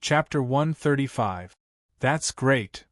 Chapter 135. That's great.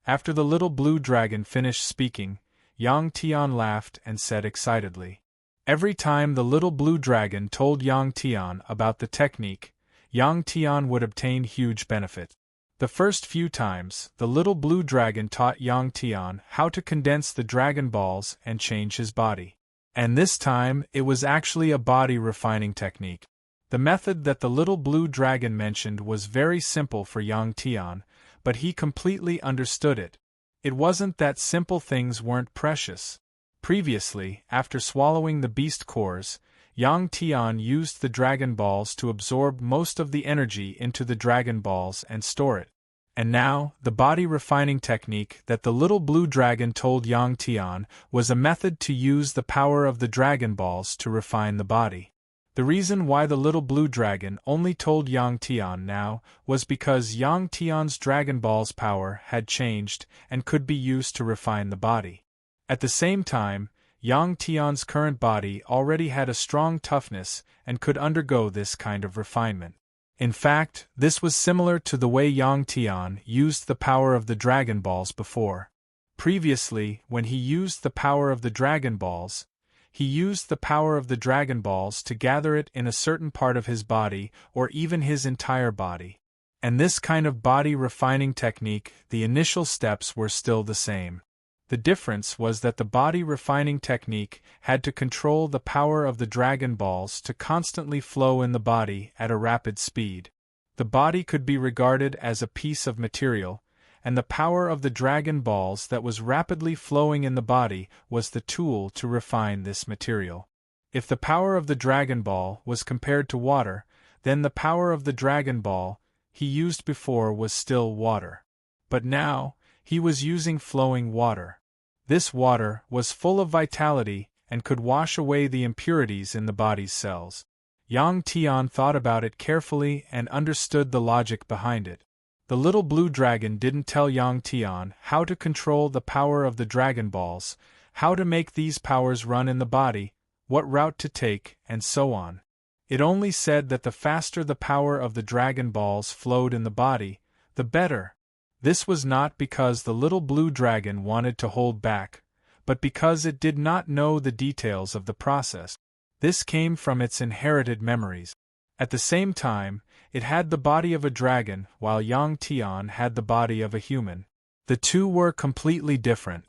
After the little blue dragon finished speaking, Yang Tian laughed and said excitedly. Every time the little blue dragon told Yang Tian about the technique, Yang Tian would obtain huge benefit. The first few times, the little blue dragon taught Yang Tian how to condense the dragon balls and change his body. And this time, it was actually a body refining technique. The method that the little blue dragon mentioned was very simple for Yang Tian, but he completely understood it. It wasn't that simple things weren't precious. Previously, after swallowing the beast cores, Yang Tian used the dragon balls to absorb most of the energy into the dragon balls and store it. And now, the body refining technique that the little blue dragon told Yang Tian was a method to use the power of the dragon balls to refine the body. The reason why the little blue dragon only told Yang Tian now was because Yang Tian's dragon balls' power had changed and could be used to refine the body. At the same time, Yang Tian's current body already had a strong toughness and could undergo this kind of refinement. In fact, this was similar to the way Yang Tian used the power of the dragon balls before. Previously, when he used the power of the dragon balls, he used the power of the dragon balls to gather it in a certain part of his body or even his entire body. And this kind of body refining technique, the initial steps were still the same. The difference was that the body refining technique had to control the power of the dragon balls to constantly flow in the body at a rapid speed. The body could be regarded as a piece of material, and the power of the dragon balls that was rapidly flowing in the body was the tool to refine this material. If the power of the dragon ball was compared to water, then the power of the dragon ball he used before was still water. But now, he was using flowing water. This water was full of vitality and could wash away the impurities in the body's cells. Yang Tian thought about it carefully and understood the logic behind it. The little blue dragon didn't tell Yang Tian how to control the power of the dragon balls, how to make these powers run in the body, what route to take, and so on. It only said that the faster the power of the dragon balls flowed in the body, the better. This was not because the little blue dragon wanted to hold back, but because it did not know the details of the process. This came from its inherited memories. At the same time, it had the body of a dragon, while Yang Tian had the body of a human. The two were completely different.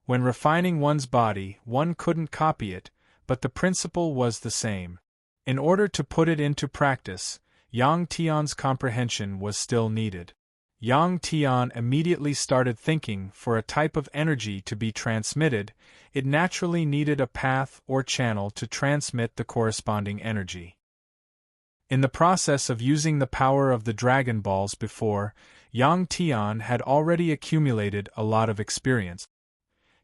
When refining one's body, one couldn't copy it, but the principle was the same. In order to put it into practice, Yang Tian's comprehension was still needed. Yang Tian immediately started thinking for a type of energy to be transmitted, it naturally needed a path or channel to transmit the corresponding energy. In the process of using the power of the dragon balls before, Yang Tian had already accumulated a lot of experience.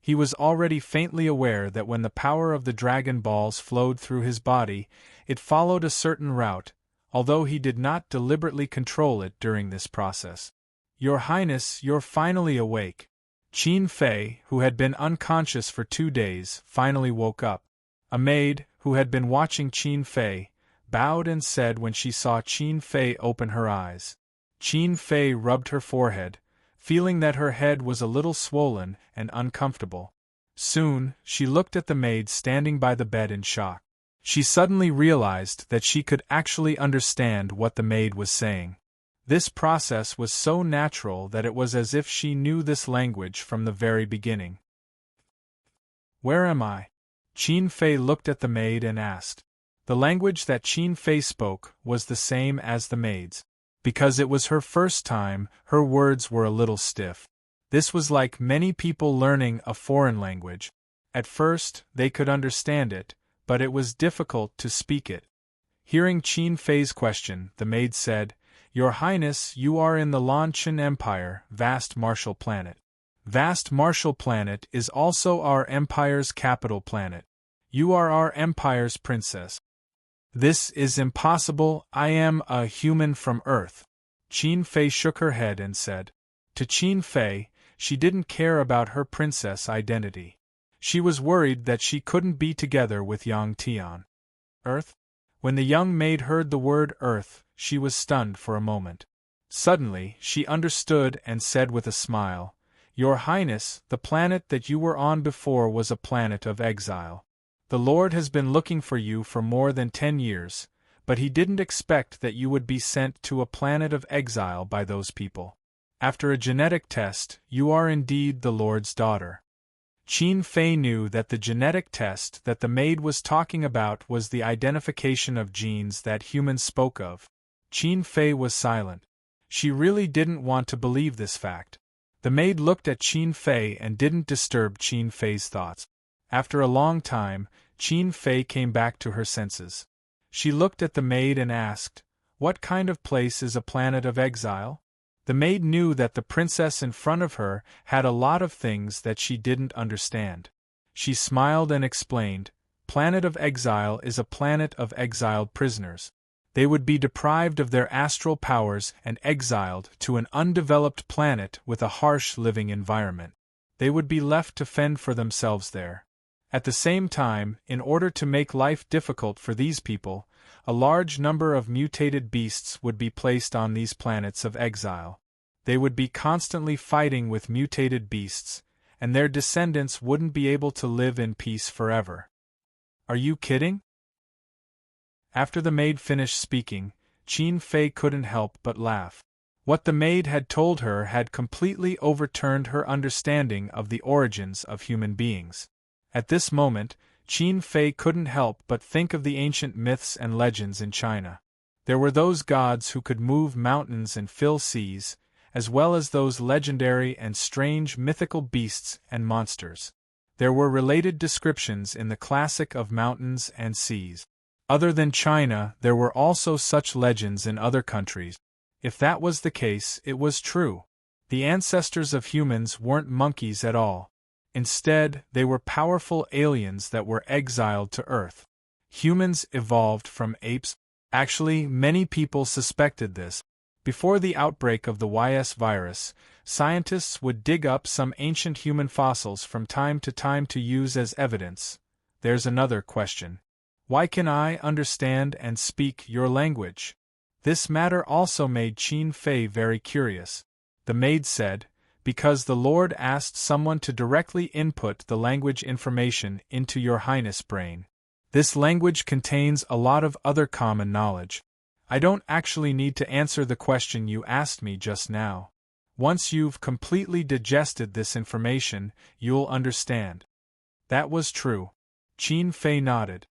He was already faintly aware that when the power of the dragon balls flowed through his body, it followed a certain route, although he did not deliberately control it during this process. Your Highness, you're finally awake. Qin Fei, who had been unconscious for 2 days, finally woke up. A maid, who had been watching Qin Fei, bowed and said when she saw Qin Fei open her eyes. Qin Fei rubbed her forehead, feeling that her head was a little swollen and uncomfortable. Soon, she looked at the maid standing by the bed in shock. She suddenly realized that she could actually understand what the maid was saying. This process was so natural that it was as if she knew this language from the very beginning. Where am I? Qin Fei looked at the maid and asked. The language that Qin Fei spoke was the same as the maid's. Because it was her first time, her words were a little stiff. This was like many people learning a foreign language. At first, they could understand it, but it was difficult to speak it. Hearing Qin Fei's question, the maid said, Your Highness, you are in the Lanchen Empire, vast martial planet. Vast martial planet is also our empire's capital planet. You are our empire's princess. This is impossible, I am a human from Earth. Qin Fei shook her head and said. To Qin Fei, she didn't care about her princess identity. She was worried that she couldn't be together with Yang Tian. Earth? When the young maid heard the word Earth, she was stunned for a moment. Suddenly, she understood and said with a smile, "Your Highness, the planet that you were on before was a planet of exile. The Lord has been looking for you for more than 10 years, but he didn't expect that you would be sent to a planet of exile by those people. After a genetic test, you are indeed the Lord's daughter." Qin Fei knew that the genetic test that the maid was talking about was the identification of genes that humans spoke of. Qin Fei was silent. She really didn't want to believe this fact. The maid looked at Qin Fei and didn't disturb Qin Fei's thoughts. After a long time, Qin Fei came back to her senses. She looked at the maid and asked, "What kind of place is a planet of exile?" The maid knew that the princess in front of her had a lot of things that she didn't understand. She smiled and explained, "Planet of exile is a planet of exiled prisoners. They would be deprived of their astral powers and exiled to an undeveloped planet with a harsh living environment. They would be left to fend for themselves there. At the same time, in order to make life difficult for these people, a large number of mutated beasts would be placed on these planets of exile. They would be constantly fighting with mutated beasts, and their descendants wouldn't be able to live in peace forever." "Are you kidding?" After the maid finished speaking, Qin Fei couldn't help but laugh. What the maid had told her had completely overturned her understanding of the origins of human beings. At this moment, Qin Fei couldn't help but think of the ancient myths and legends in China. There were those gods who could move mountains and fill seas, as well as those legendary and strange mythical beasts and monsters. There were related descriptions in the classic of mountains and seas. Other than China, there were also such legends in other countries. If that was the case, it was true. The ancestors of humans weren't monkeys at all. Instead, they were powerful aliens that were exiled to Earth. Humans evolved from apes. Actually, many people suspected this. Before the outbreak of the YS virus, scientists would dig up some ancient human fossils from time to time to use as evidence. There's another question. Why can I understand and speak your language? This matter also made Qin Fei very curious. The maid said, "Because the Lord asked someone to directly input the language information into your Highness' brain. This language contains a lot of other common knowledge. I don't actually need to answer the question you asked me just now. Once you've completely digested this information, you'll understand." That was true. Qin Fei nodded.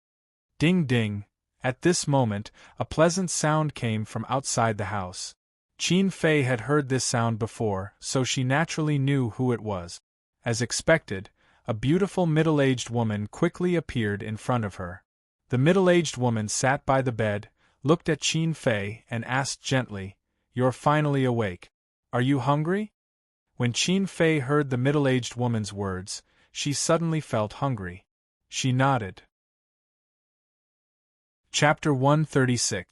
Ding ding. At this moment, a pleasant sound came from outside the house. Qin Fei had heard this sound before, so she naturally knew who it was. As expected, a beautiful middle-aged woman quickly appeared in front of her. The middle-aged woman sat by the bed, looked at Qin Fei, and asked gently, "You're finally awake. Are you hungry?" When Qin Fei heard the middle-aged woman's words, she suddenly felt hungry. She nodded. Chapter 136.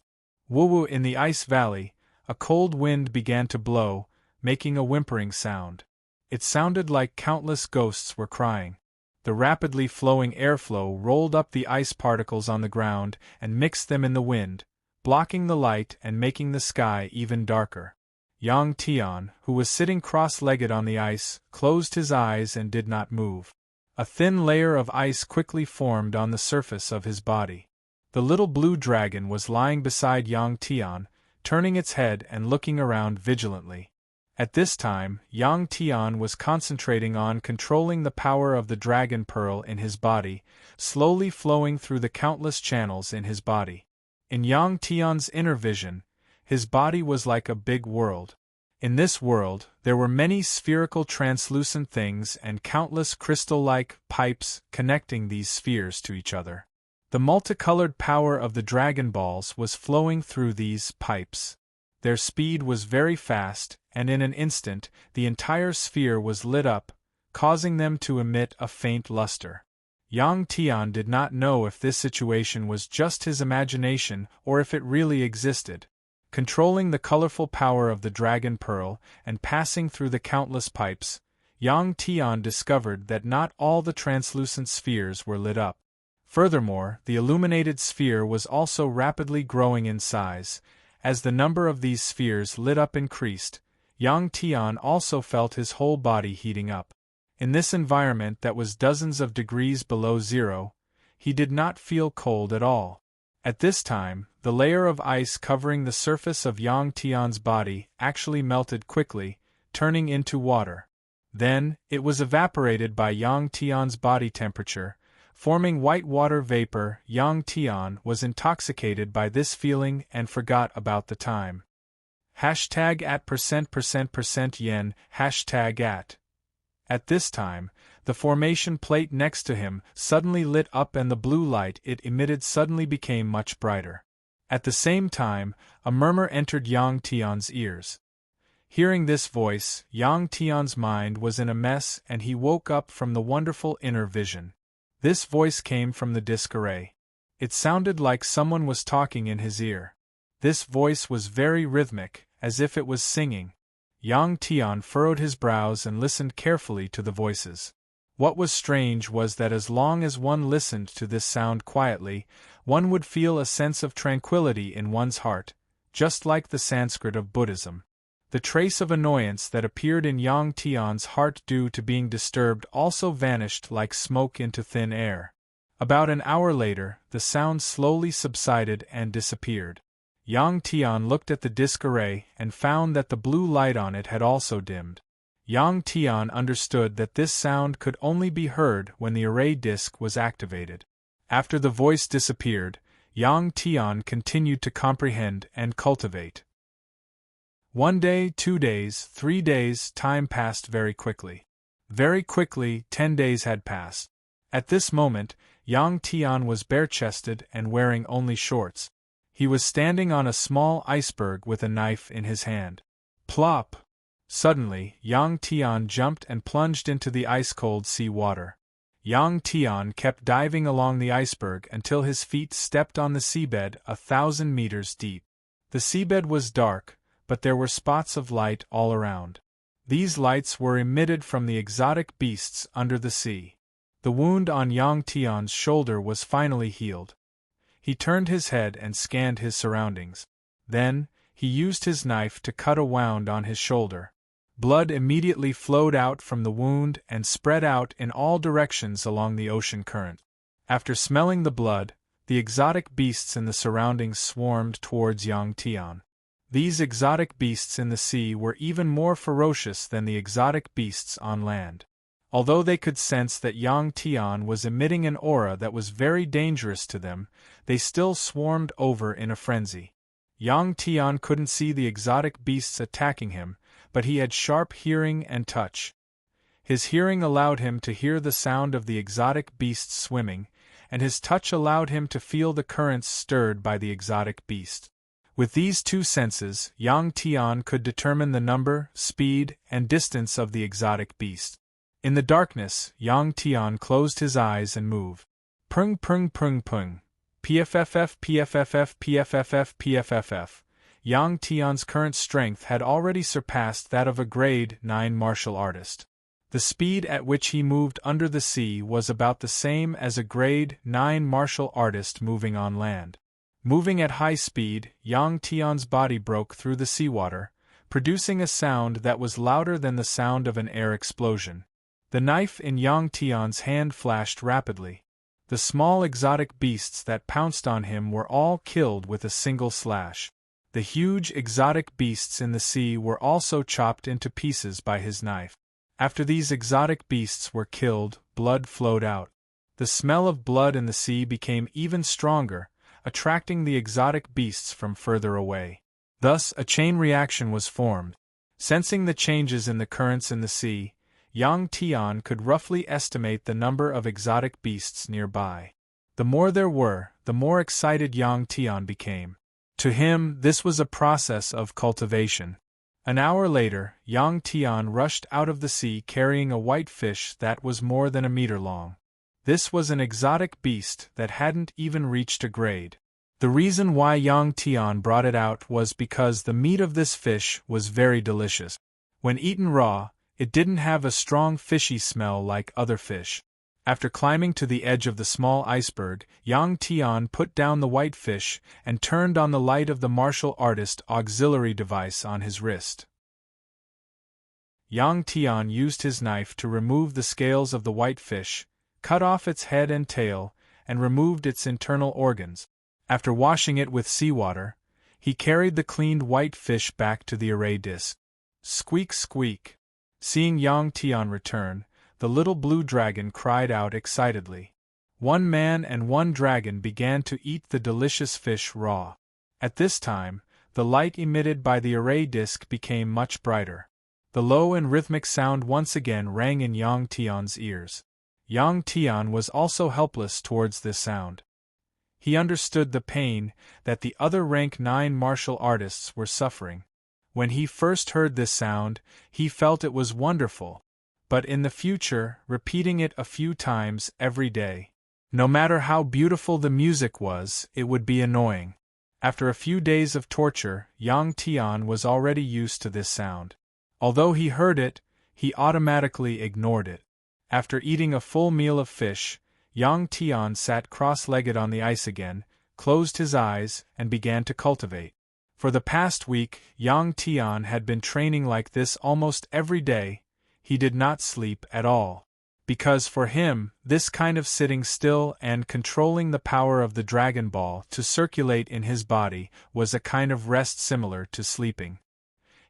Woo-woo. In the ice valley, a cold wind began to blow, making a whimpering sound. It sounded like countless ghosts were crying. The rapidly flowing airflow rolled up the ice particles on the ground and mixed them in the wind, blocking the light and making the sky even darker. Yang Tian, who was sitting cross-legged on the ice, closed his eyes and did not move. A thin layer of ice quickly formed on the surface of his body. The little blue dragon was lying beside Yang Tian, turning its head and looking around vigilantly. At this time, Yang Tian was concentrating on controlling the power of the dragon pearl in his body, slowly flowing through the countless channels in his body. In Yang Tian's inner vision, his body was like a big world. In this world, there were many spherical translucent things and countless crystal-like pipes connecting these spheres to each other. The multicolored power of the Dragon Balls was flowing through these pipes. Their speed was very fast, and in an instant, the entire sphere was lit up, causing them to emit a faint luster. Yang Tian did not know if this situation was just his imagination or if it really existed. Controlling the colorful power of the Dragon Pearl and passing through the countless pipes, Yang Tian discovered that not all the translucent spheres were lit up. Furthermore, the illuminated sphere was also rapidly growing in size, As the number of these spheres lit up increased, Yang Tian also felt his whole body heating up. In this environment that was dozens of degrees below zero, he did not feel cold at all. At this time, the layer of ice covering the surface of Yang Tian's body actually melted quickly, turning into water. Then, it was evaporated by Yang Tian's body temperature, forming white water vapor. Yang Tian was intoxicated by this feeling and forgot about the time. Hashtag at %% yen, hashtag at. At this time, the formation plate next to him suddenly lit up and the blue light it emitted suddenly became much brighter. At the same time, a murmur entered Yang Tian's ears. Hearing this voice, Yang Tian's mind was in a mess and he woke up from the wonderful inner vision. This voice came from the disc array. It sounded like someone was talking in his ear. This voice was very rhythmic, as if it was singing. Yang Tian furrowed his brows and listened carefully to the voices. What was strange was that as long as one listened to this sound quietly, one would feel a sense of tranquility in one's heart, just like the Sanskrit of Buddhism. The trace of annoyance that appeared in Yang Tian's heart due to being disturbed also vanished like smoke into thin air. About an hour later, the sound slowly subsided and disappeared. Yang Tian looked at the disc array and found that the blue light on it had also dimmed. Yang Tian understood that this sound could only be heard when the array disc was activated. After the voice disappeared, Yang Tian continued to comprehend and cultivate. 1 day, 2 days, 3 days, time passed very quickly. Very quickly, 10 days had passed. At this moment, Yang Tian was bare-chested and wearing only shorts. He was standing on a small iceberg with a knife in his hand. Plop! Suddenly, Yang Tian jumped and plunged into the ice-cold sea water. Yang Tian kept diving along the iceberg until his feet stepped on the seabed 1,000 meters deep. The seabed was dark, but there were spots of light all around. These lights were emitted from the exotic beasts under the sea. The wound on Yang Tian's shoulder was finally healed. He turned his head and scanned his surroundings. Then, he used his knife to cut a wound on his shoulder. Blood immediately flowed out from the wound and spread out in all directions along the ocean current. After smelling the blood, the exotic beasts in the surroundings swarmed towards Yang Tian. These exotic beasts in the sea were even more ferocious than the exotic beasts on land. Although they could sense that Yang Tian was emitting an aura that was very dangerous to them, they still swarmed over in a frenzy. Yang Tian couldn't see the exotic beasts attacking him, but he had sharp hearing and touch. His hearing allowed him to hear the sound of the exotic beasts swimming, and his touch allowed him to feel the currents stirred by the exotic beast. With these two senses, Yang Tian could determine the number, speed, and distance of the exotic beast. In the darkness, Yang Tian closed his eyes and moved. Pung pung pung pung. PFFF PFFF PFFF PFFF. Yang Tian's current strength had already surpassed that of a grade 9 martial artist. The speed at which he moved under the sea was about the same as a grade 9 martial artist moving on land. Moving at high speed, Yang Tian's body broke through the seawater, producing a sound that was louder than the sound of an air explosion. The knife in Yang Tian's hand flashed rapidly. The small exotic beasts that pounced on him were all killed with a single slash. The huge exotic beasts in the sea were also chopped into pieces by his knife. After these exotic beasts were killed, blood flowed out. The smell of blood in the sea became even stronger, attracting the exotic beasts from further away. Thus, a chain reaction was formed. Sensing the changes in the currents in the sea, Yang Tian could roughly estimate the number of exotic beasts nearby. The more there were, the more excited Yang Tian became. To him, this was a process of cultivation. An hour later, Yang Tian rushed out of the sea carrying a white fish that was more than a meter long. This was an exotic beast that hadn't even reached a grade. The reason why Yang Tian brought it out was because the meat of this fish was very delicious. When eaten raw, it didn't have a strong fishy smell like other fish. After climbing to the edge of the small iceberg, Yang Tian put down the white fish and turned on the light of the martial artist auxiliary device on his wrist. Yang Tian used his knife to remove the scales of the white fish, cut off its head and tail, and removed its internal organs. After washing it with seawater, he carried the cleaned white fish back to the array disc. Squeak, squeak. Seeing Yang Tian return, the little blue dragon cried out excitedly. One man and one dragon began to eat the delicious fish raw. At this time, the light emitted by the array disc became much brighter. The low and rhythmic sound once again rang in Yang Tian's ears. Yang Tian was also helpless towards this sound. He understood the pain that the other rank 9 martial artists were suffering. When he first heard this sound, he felt it was wonderful. But in the future, repeating it a few times every day, no matter how beautiful the music was, it would be annoying. After a few days of torture, Yang Tian was already used to this sound. Although he heard it, he automatically ignored it. After eating a full meal of fish, Yang Tian sat cross-legged on the ice again, closed his eyes, and began to cultivate. For the past week, Yang Tian had been training like this almost every day. He did not sleep at all. Because for him, this kind of sitting still and controlling the power of the Dragon Ball to circulate in his body was a kind of rest similar to sleeping.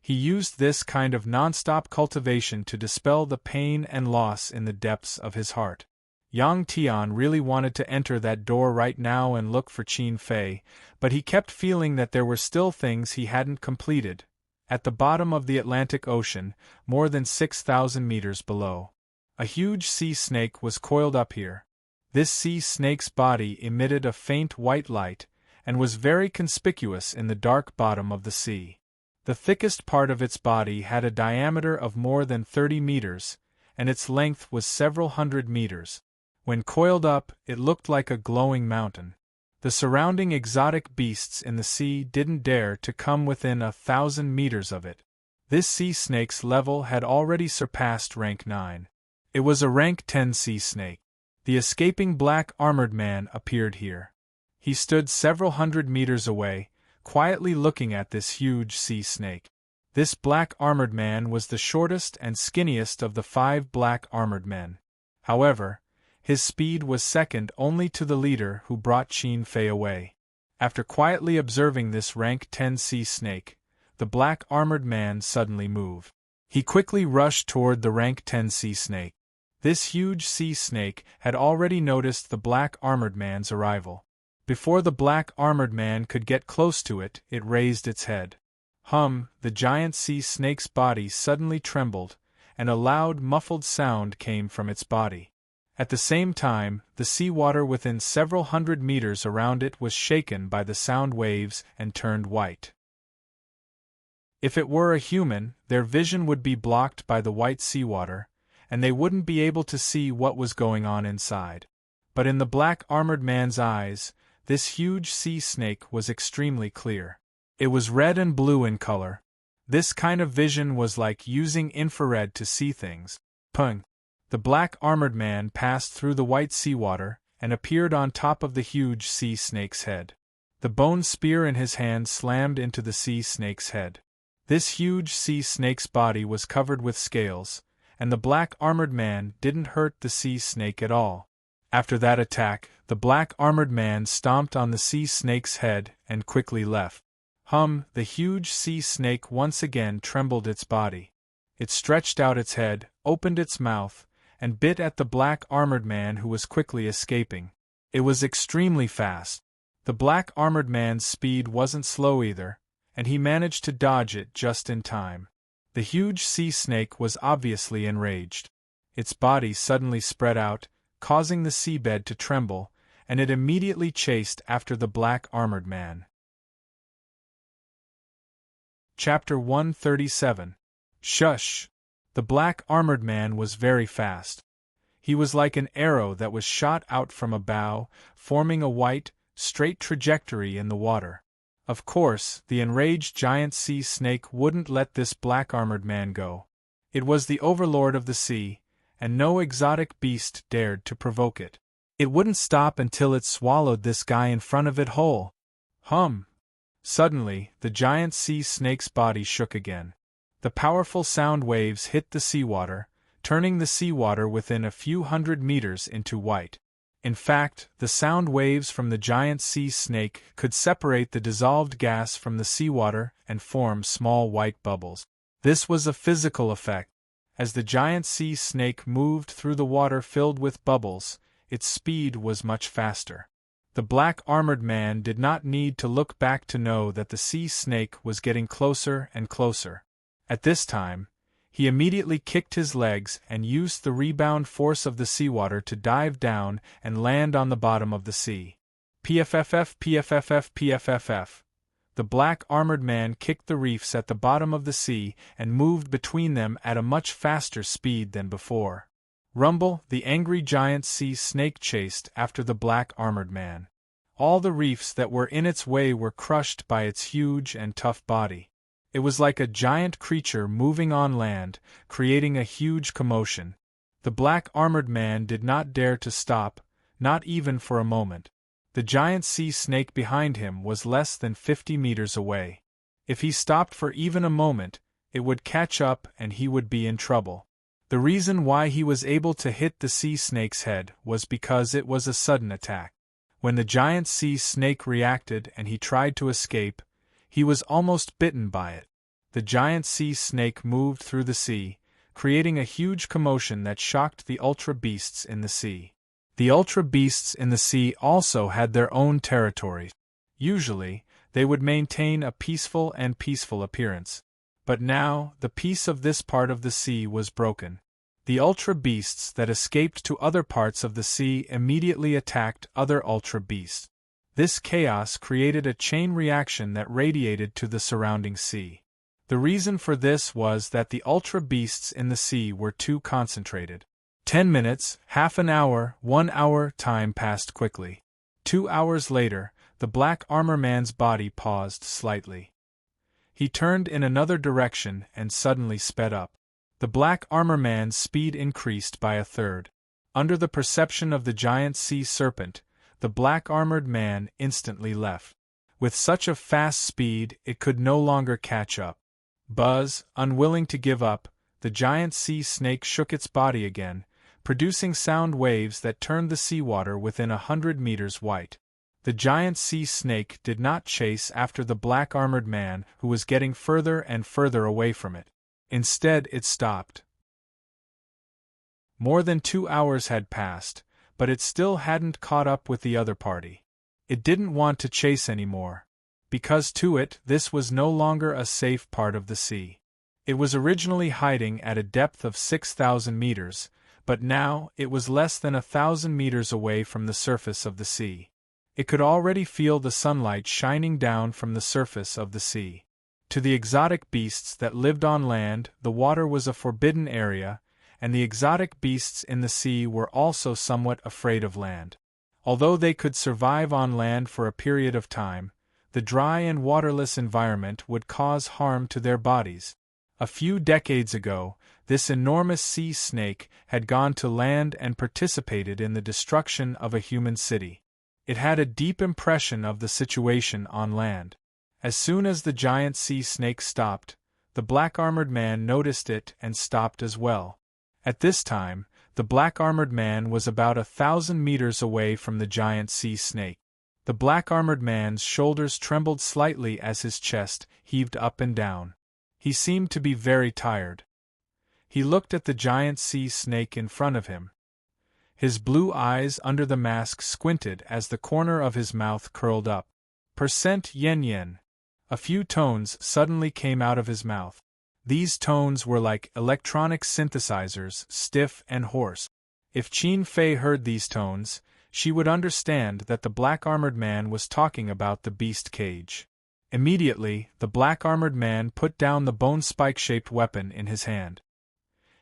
He used this kind of non-stop cultivation to dispel the pain and loss in the depths of his heart. Yang Tian really wanted to enter that door right now and look for Qin Fei, but he kept feeling that there were still things he hadn't completed. At the bottom of the Atlantic Ocean, more than 6,000 meters below, a huge sea snake was coiled up here. This sea snake's body emitted a faint white light, and was very conspicuous in the dark bottom of the sea. The thickest part of its body had a diameter of more than 30 meters, and its length was several hundred meters. When coiled up, it looked like a glowing mountain. The surrounding exotic beasts in the sea didn't dare to come within 1,000 meters of it. This sea snake's level had already surpassed rank 9. It was a rank 10 sea snake. The escaping black armored man appeared here. He stood several hundred meters away, quietly looking at this huge sea snake. This black armored man was the shortest and skinniest of the 5 black armored men. However, his speed was second only to the leader who brought Qin Fei away. After quietly observing this rank 10 sea snake, the black armored man suddenly moved. He quickly rushed toward the rank 10 sea snake. This huge sea snake had already noticed the black armored man's arrival. Before the black armored man could get close to it, it raised its head. The giant sea snake's body suddenly trembled, and a loud muffled sound came from its body. At the same time, the seawater within several hundred meters around it was shaken by the sound waves and turned white. If it were a human, their vision would be blocked by the white seawater, and they wouldn't be able to see what was going on inside. But in the black armored man's eyes, this huge sea snake was extremely clear. It was red and blue in color. This kind of vision was like using infrared to see things. Pung! The black armored man passed through the white seawater and appeared on top of the huge sea snake's head. The bone spear in his hand slammed into the sea snake's head. This huge sea snake's body was covered with scales, and the black armored man didn't hurt the sea snake at all. After that attack, the black armored man stomped on the sea snake's head and quickly left. The huge sea snake once again trembled its body. It stretched out its head, opened its mouth, and bit at the black armored man who was quickly escaping. It was extremely fast. The black armored man's speed wasn't slow either, and he managed to dodge it just in time. The huge sea snake was obviously enraged. Its body suddenly spread out, causing the seabed to tremble, and it immediately chased after the black armored man. Chapter 137. Shush! The black armored man was very fast. He was like an arrow that was shot out from a bow, forming a white, straight trajectory in the water. Of course, the enraged giant sea snake wouldn't let this black armored man go. It was the overlord of the sea, and no exotic beast dared to provoke it. It wouldn't stop until it swallowed this guy in front of it whole. Hum! Suddenly, the giant sea snake's body shook again. The powerful sound waves hit the seawater, turning the seawater within a few hundred meters into white. In fact, the sound waves from the giant sea snake could separate the dissolved gas from the seawater and form small white bubbles. This was a physical effect. As the giant sea snake moved through the water filled with bubbles, its speed was much faster. The black armored man did not need to look back to know that the sea snake was getting closer and closer. At this time, he immediately kicked his legs and used the rebound force of the seawater to dive down and land on the bottom of the sea. PFFF, PFFF, PFFF. The black armored man kicked the reefs at the bottom of the sea and moved between them at a much faster speed than before. Rumble, the angry giant sea snake chased after the black armored man. All the reefs that were in its way were crushed by its huge and tough body. It was like a giant creature moving on land, creating a huge commotion. The black armored man did not dare to stop, not even for a moment. The giant sea snake behind him was less than 50 meters away. If he stopped for even a moment, it would catch up and he would be in trouble. The reason why he was able to hit the sea snake's head was because it was a sudden attack. When the giant sea snake reacted and he tried to escape, he was almost bitten by it. The giant sea snake moved through the sea, creating a huge commotion that shocked the ultra beasts in the sea. The ultra beasts in the sea also had their own territories. Usually, they would maintain a peaceful appearance. But now, the peace of this part of the sea was broken. The ultra beasts that escaped to other parts of the sea immediately attacked other ultra beasts. This chaos created a chain reaction that radiated to the surrounding sea. The reason for this was that the ultra beasts in the sea were too concentrated. 10 minutes, half an hour, 1 hour, time passed quickly. 2 hours later, the black armor man's body paused slightly. He turned in another direction and suddenly sped up. The black armor man's speed increased by a third. Under the perception of the giant sea serpent, the black armored man instantly left. With such a fast speed, it could no longer catch up. Buzz, unwilling to give up, the giant sea snake shook its body again, producing sound waves that turned the seawater within 100 meters white. The giant sea snake did not chase after the black armored man who was getting further and further away from it. Instead, it stopped. More than 2 hours had passed, but it still hadn't caught up with the other party. It didn't want to chase anymore, because to it this was no longer a safe part of the sea. It was originally hiding at a depth of 6,000 meters, but now it was less than 1,000 meters away from the surface of the sea. It could already feel the sunlight shining down from the surface of the sea. To the exotic beasts that lived on land, the water was a forbidden area, and the exotic beasts in the sea were also somewhat afraid of land. Although they could survive on land for a period of time, the dry and waterless environment would cause harm to their bodies. A few decades ago, this enormous sea snake had gone to land and participated in the destruction of a human city. It had a deep impression of the situation on land. As soon as the giant sea snake stopped, the black-armored man noticed it and stopped as well. At this time, the black-armored man was about 1,000 meters away from the giant sea snake. The black-armored man's shoulders trembled slightly as his chest heaved up and down. He seemed to be very tired. He looked at the giant sea snake in front of him. His blue eyes under the mask squinted as the corner of his mouth curled up. Percent yen yen. A few tones suddenly came out of his mouth. These tones were like electronic synthesizers, stiff and hoarse. If Qin Fei heard these tones, she would understand that the black-armored man was talking about the beast cage. Immediately, the black-armored man put down the bone-spike-shaped weapon in his hand.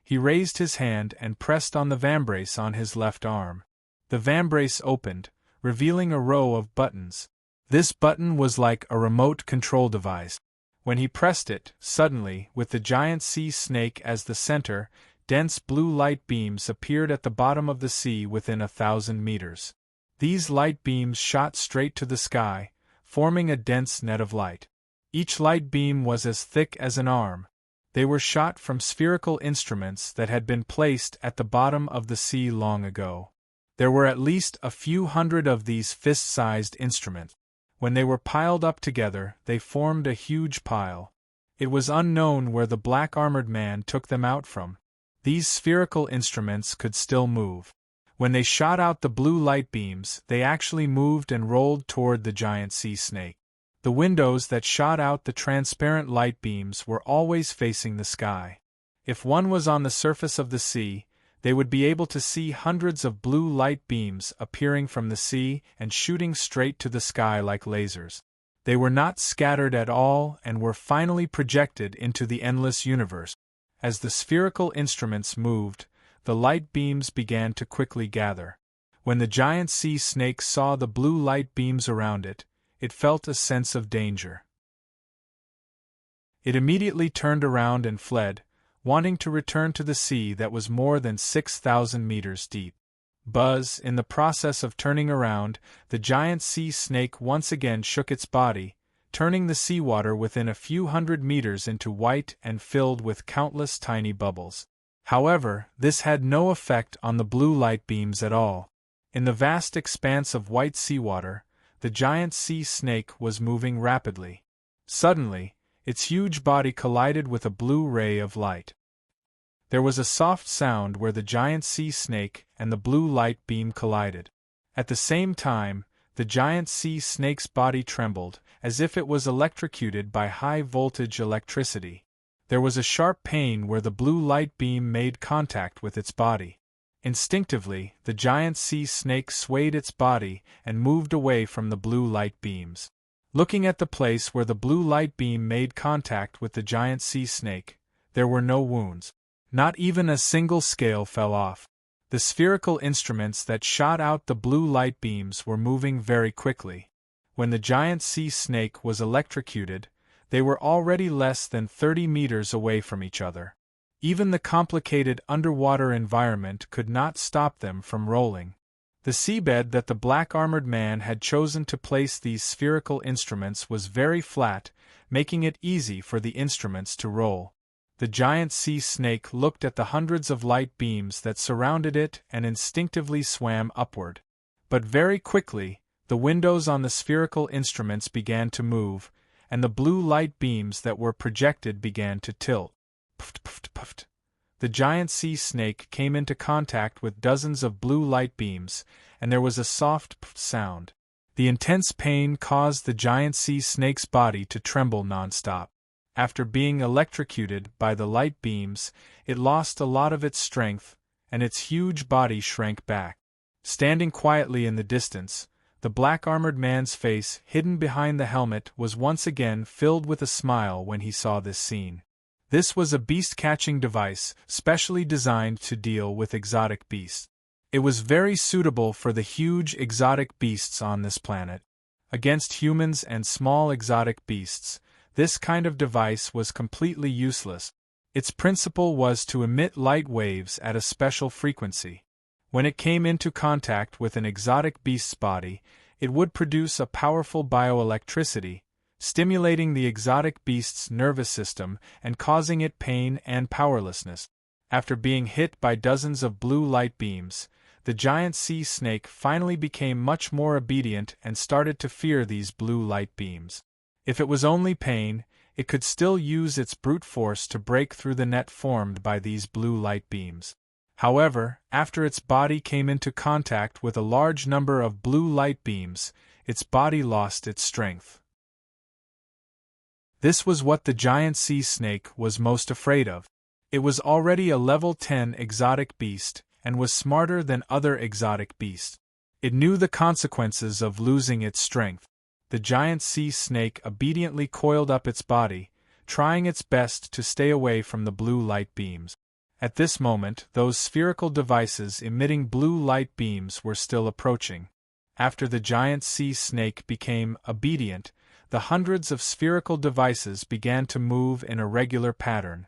He raised his hand and pressed on the vambrace on his left arm. The vambrace opened, revealing a row of buttons. This button was like a remote control device. When he pressed it, suddenly, with the giant sea snake as the center, dense blue light beams appeared at the bottom of the sea within 1,000 meters. These light beams shot straight to the sky, forming a dense net of light. Each light beam was as thick as an arm. They were shot from spherical instruments that had been placed at the bottom of the sea long ago. There were at least a few hundred of these fist-sized instruments. When they were piled up together, they formed a huge pile. It was unknown where the black armored man took them out from. These spherical instruments could still move. When they shot out the blue light beams, they actually moved and rolled toward the giant sea snake. The windows that shot out the transparent light beams were always facing the sky. If one was on the surface of the sea, they would be able to see hundreds of blue light beams appearing from the sea and shooting straight to the sky like lasers. They were not scattered at all and were finally projected into the endless universe. As the spherical instruments moved, the light beams began to quickly gather. When the giant sea snake saw the blue light beams around it, it felt a sense of danger. It immediately turned around and fled, wanting to return to the sea that was more than 6,000 meters deep. Buzz, in the process of turning around, the giant sea snake once again shook its body, turning the seawater within a few hundred meters into white and filled with countless tiny bubbles. However, this had no effect on the blue light beams at all. In the vast expanse of white seawater, the giant sea snake was moving rapidly. Suddenly, its huge body collided with a blue ray of light. There was a soft sound where the giant sea snake and the blue light beam collided. At the same time, the giant sea snake's body trembled, as if it was electrocuted by high-voltage electricity. There was a sharp pain where the blue light beam made contact with its body. Instinctively, the giant sea snake swayed its body and moved away from the blue light beams. Looking at the place where the blue light beam made contact with the giant sea snake, there were no wounds. Not even a single scale fell off. The spherical instruments that shot out the blue light beams were moving very quickly. When the giant sea snake was electrocuted, they were already less than 30 meters away from each other. Even the complicated underwater environment could not stop them from rolling. The seabed that the black armored man had chosen to place these spherical instruments was very flat, making it easy for the instruments to roll. The giant sea snake looked at the hundreds of light beams that surrounded it and instinctively swam upward. But very quickly, the windows on the spherical instruments began to move, and the blue light beams that were projected began to tilt. Puffed, puffed, puffed. The giant sea snake came into contact with dozens of blue light beams, and there was a soft puff sound. The intense pain caused the giant sea snake's body to tremble non-stop. After being electrocuted by the light beams, it lost a lot of its strength, and its huge body shrank back. Standing quietly in the distance, the black armored man's face, hidden behind the helmet, was once again filled with a smile when he saw this scene. This was a beast-catching device, specially designed to deal with exotic beasts. It was very suitable for the huge exotic beasts on this planet. Against humans and small exotic beasts, this kind of device was completely useless. Its principle was to emit light waves at a special frequency. When it came into contact with an exotic beast's body, it would produce a powerful bioelectricity, stimulating the exotic beast's nervous system and causing it pain and powerlessness. After being hit by dozens of blue light beams, the giant sea snake finally became much more obedient and started to fear these blue light beams. If it was only pain, it could still use its brute force to break through the net formed by these blue light beams. However, after its body came into contact with a large number of blue light beams, its body lost its strength. This was what the giant sea snake was most afraid of. It was already a level 10 exotic beast, and was smarter than other exotic beasts. It knew the consequences of losing its strength. The giant sea snake obediently coiled up its body, trying its best to stay away from the blue light beams. At this moment, those spherical devices emitting blue light beams were still approaching. After the giant sea snake became obedient, the hundreds of spherical devices began to move in a regular pattern.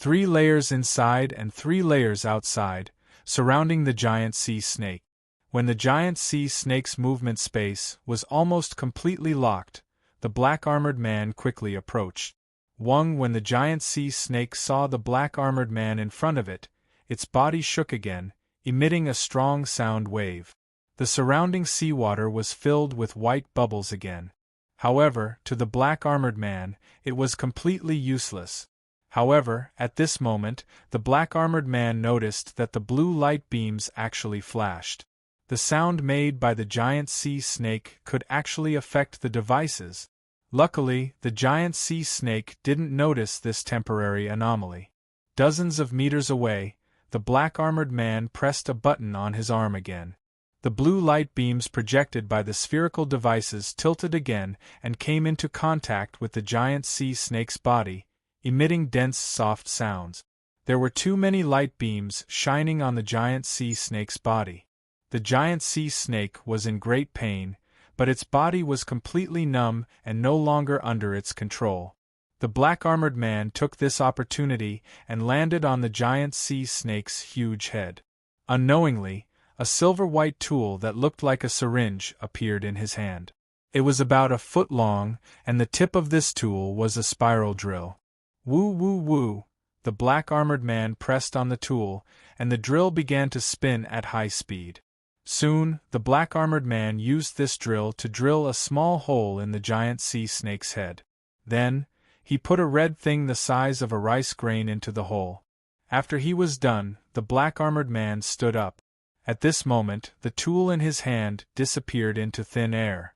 3 layers inside and 3 layers outside, surrounding the giant sea snake. When the giant sea snake's movement space was almost completely locked, the black armored man quickly approached. When the giant sea snake saw the black armored man in front of it, its body shook again, emitting a strong sound wave. The surrounding seawater was filled with white bubbles again. However, to the black armored man, it was completely useless. However, at this moment, the black armored man noticed that the blue light beams actually flashed. The sound made by the giant sea snake could actually affect the devices. Luckily, the giant sea snake didn't notice this temporary anomaly. Dozens of meters away, the black armored man pressed a button on his arm again. The blue light beams projected by the spherical devices tilted again and came into contact with the giant sea snake's body, emitting dense soft sounds. There were too many light beams shining on the giant sea snake's body. The giant sea snake was in great pain, but its body was completely numb and no longer under its control. The black armored man took this opportunity and landed on the giant sea snake's huge head. Unknowingly, a silver-white tool that looked like a syringe appeared in his hand. It was about a foot long, and the tip of this tool was a spiral drill. Woo woo woo! The black armored man pressed on the tool, and the drill began to spin at high speed. Soon, the black armored man used this drill to drill a small hole in the giant sea snake's head. Then, he put a red thing the size of a rice grain into the hole. After he was done, the black armored man stood up. At this moment, the tool in his hand disappeared into thin air.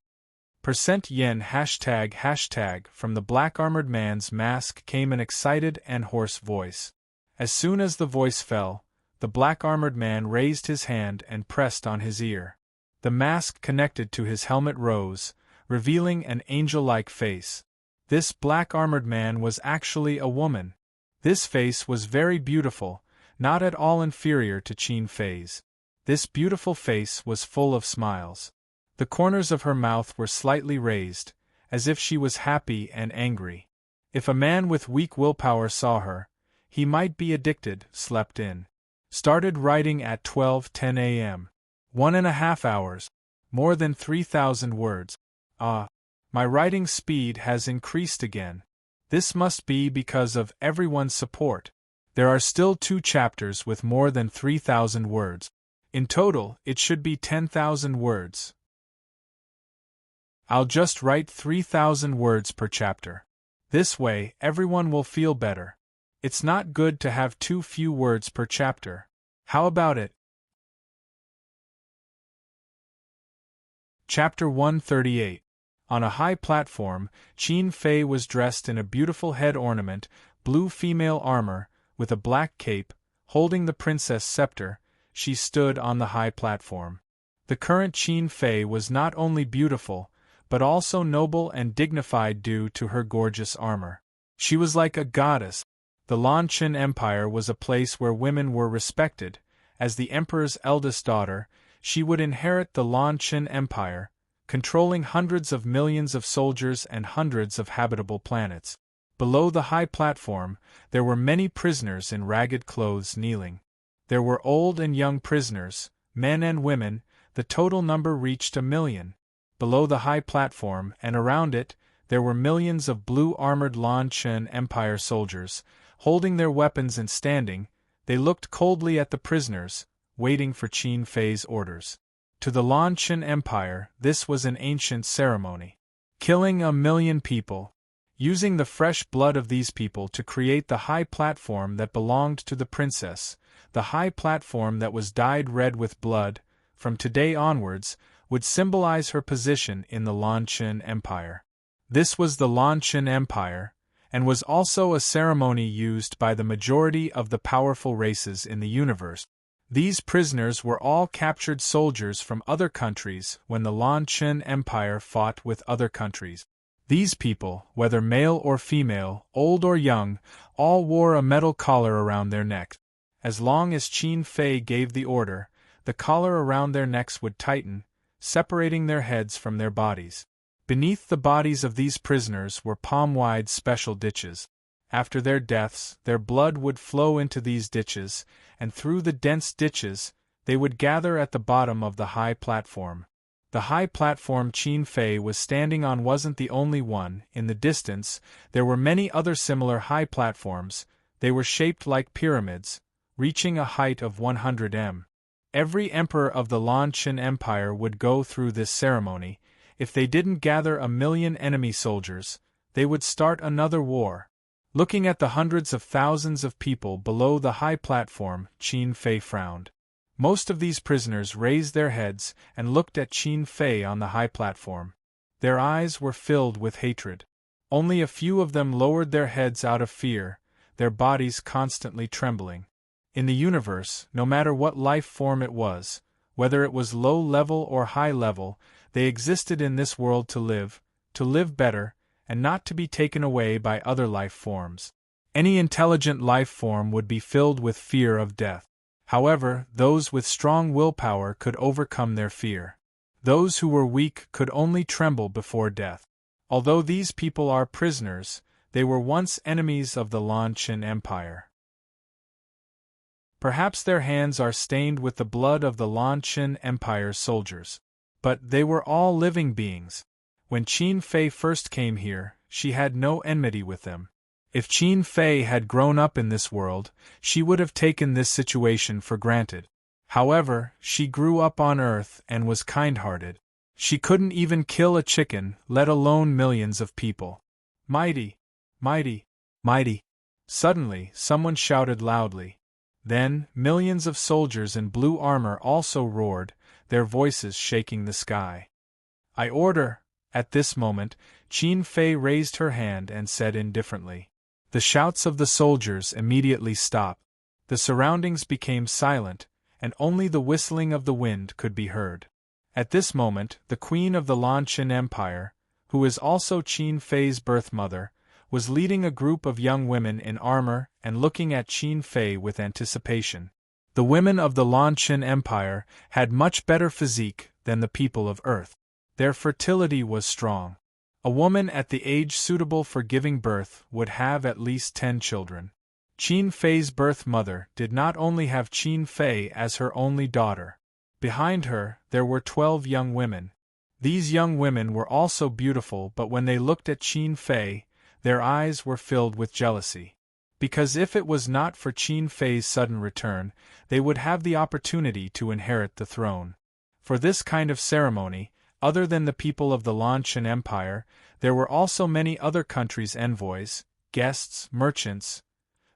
%yen ### From the black armored man's mask came an excited and hoarse voice. As soon as the voice fell, the black armored man raised his hand and pressed on his ear. The mask connected to his helmet rose, revealing an angel-like face. This black armored man was actually a woman. This face was very beautiful, not at all inferior to Qin Fei's. This beautiful face was full of smiles. The corners of her mouth were slightly raised, as if she was happy and angry. If a man with weak willpower saw her, he might be addicted. Slept in. Started writing at 12:10 a.m. 1.5 hours. More than 3,000 words. My writing speed has increased again. This must be because of everyone's support. There are still 2 chapters with more than 3,000 words. In total, it should be 10,000 words. I'll just write 3,000 words per chapter. This way, everyone will feel better. It's not good to have too few words per chapter. How about it? Chapter 138. On a high platform, Qin Fei was dressed in a beautiful head ornament, blue female armor, with a black cape, holding the princess scepter. She stood on the high platform. The current Qin Fei was not only beautiful, but also noble and dignified due to her gorgeous armor. She was like a goddess. The Lanqin Empire was a place where women were respected. As the emperor's eldest daughter, she would inherit the Lanqin Empire, controlling hundreds of millions of soldiers and hundreds of habitable planets. Below the high platform, there were many prisoners in ragged clothes kneeling. There were old and young prisoners, men and women. The total number reached 1 million. Below the high platform and around it, there were millions of blue-armored Lanqin Empire soldiers, holding their weapons and standing. They looked coldly at the prisoners, waiting for Qin Fei's orders. To the Lanqin Empire, this was an ancient ceremony. Killing 1 million people. Using the fresh blood of these people to create the high platform that belonged to the princess, the high platform that was dyed red with blood, from today onwards, would symbolize her position in the Lanqin Empire. This was the Lanqin Empire, and was also a ceremony used by the majority of the powerful races in the universe. These prisoners were all captured soldiers from other countries when the Lanqin Empire fought with other countries. These people, whether male or female, old or young, all wore a metal collar around their necks. As long as Qin Fei gave the order, the collar around their necks would tighten, separating their heads from their bodies. Beneath the bodies of these prisoners were palm-wide special ditches. After their deaths, their blood would flow into these ditches, and through the dense ditches, they would gather at the bottom of the high platform. The high platform Qin Fei was standing on wasn't the only one. In the distance, there were many other similar high platforms. They were shaped like pyramids, reaching a height of 100 m. Every emperor of the Lan Qin Empire would go through this ceremony. If they didn't gather 1,000,000 enemy soldiers, they would start another war. Looking at the hundreds of thousands of people below the high platform, Qin Fei frowned. Most of these prisoners raised their heads and looked at Qin Fei on the high platform. Their eyes were filled with hatred. Only a few of them lowered their heads out of fear, their bodies constantly trembling. In the universe, no matter what life form it was, whether it was low level or high level, they existed in this world to live better, and not to be taken away by other life forms. Any intelligent life form would be filled with fear of death. However, those with strong willpower could overcome their fear. Those who were weak could only tremble before death. Although these people are prisoners, they were once enemies of the Lan Qin Empire. Perhaps their hands are stained with the blood of the Lan Qin Empire's soldiers. But they were all living beings. When Qin Fei first came here, she had no enmity with them. If Qin Fei had grown up in this world, she would have taken this situation for granted. However, she grew up on Earth and was kind-hearted. She couldn't even kill a chicken, let alone millions of people. Mighty! Mighty! Mighty! Suddenly, someone shouted loudly. Then, millions of soldiers in blue armor also roared, their voices shaking the sky. I order! At this moment, Qin Fei raised her hand and said indifferently. The shouts of the soldiers immediately stopped. The surroundings became silent, and only the whistling of the wind could be heard. At this moment, the queen of the Lan Qin Empire, who is also Qin Fei's birth mother, was leading a group of young women in armor and looking at Qin Fei with anticipation. The women of the Lan Qin Empire had much better physique than the people of Earth. Their fertility was strong. A woman at the age suitable for giving birth would have at least 10 children. Qin Fei's birth mother did not only have Qin Fei as her only daughter. Behind her, there were 12 young women. These young women were also beautiful, but when they looked at Qin Fei, their eyes were filled with jealousy. Because if it was not for Qin Fei's sudden return, they would have the opportunity to inherit the throne. For this kind of ceremony, other than the people of the Lan Qin Empire, there were also many other countries' envoys, guests, merchants.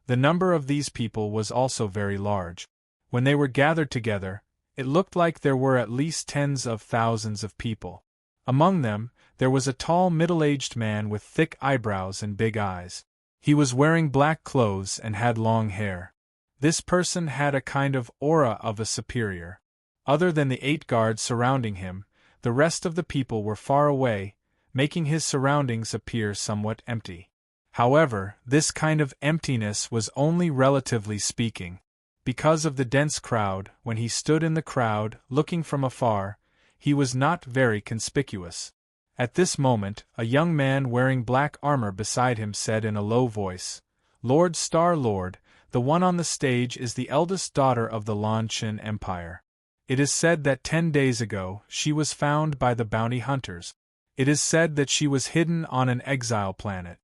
The number of these people was also very large. When they were gathered together, it looked like there were at least tens of thousands of people. Among them, there was a tall middle-aged man with thick eyebrows and big eyes. He was wearing black clothes and had long hair. This person had a kind of aura of a superior. Other than the 8 guards surrounding him, the rest of the people were far away, making his surroundings appear somewhat empty. However, this kind of emptiness was only relatively speaking. Because of the dense crowd, when he stood in the crowd, looking from afar, he was not very conspicuous. At this moment, a young man wearing black armor beside him said in a low voice, "Lord Star-Lord, the one on the stage is the eldest daughter of the Lan Qin Empire. It is said that 10 days ago, she was found by the bounty hunters. It is said that she was hidden on an exile planet.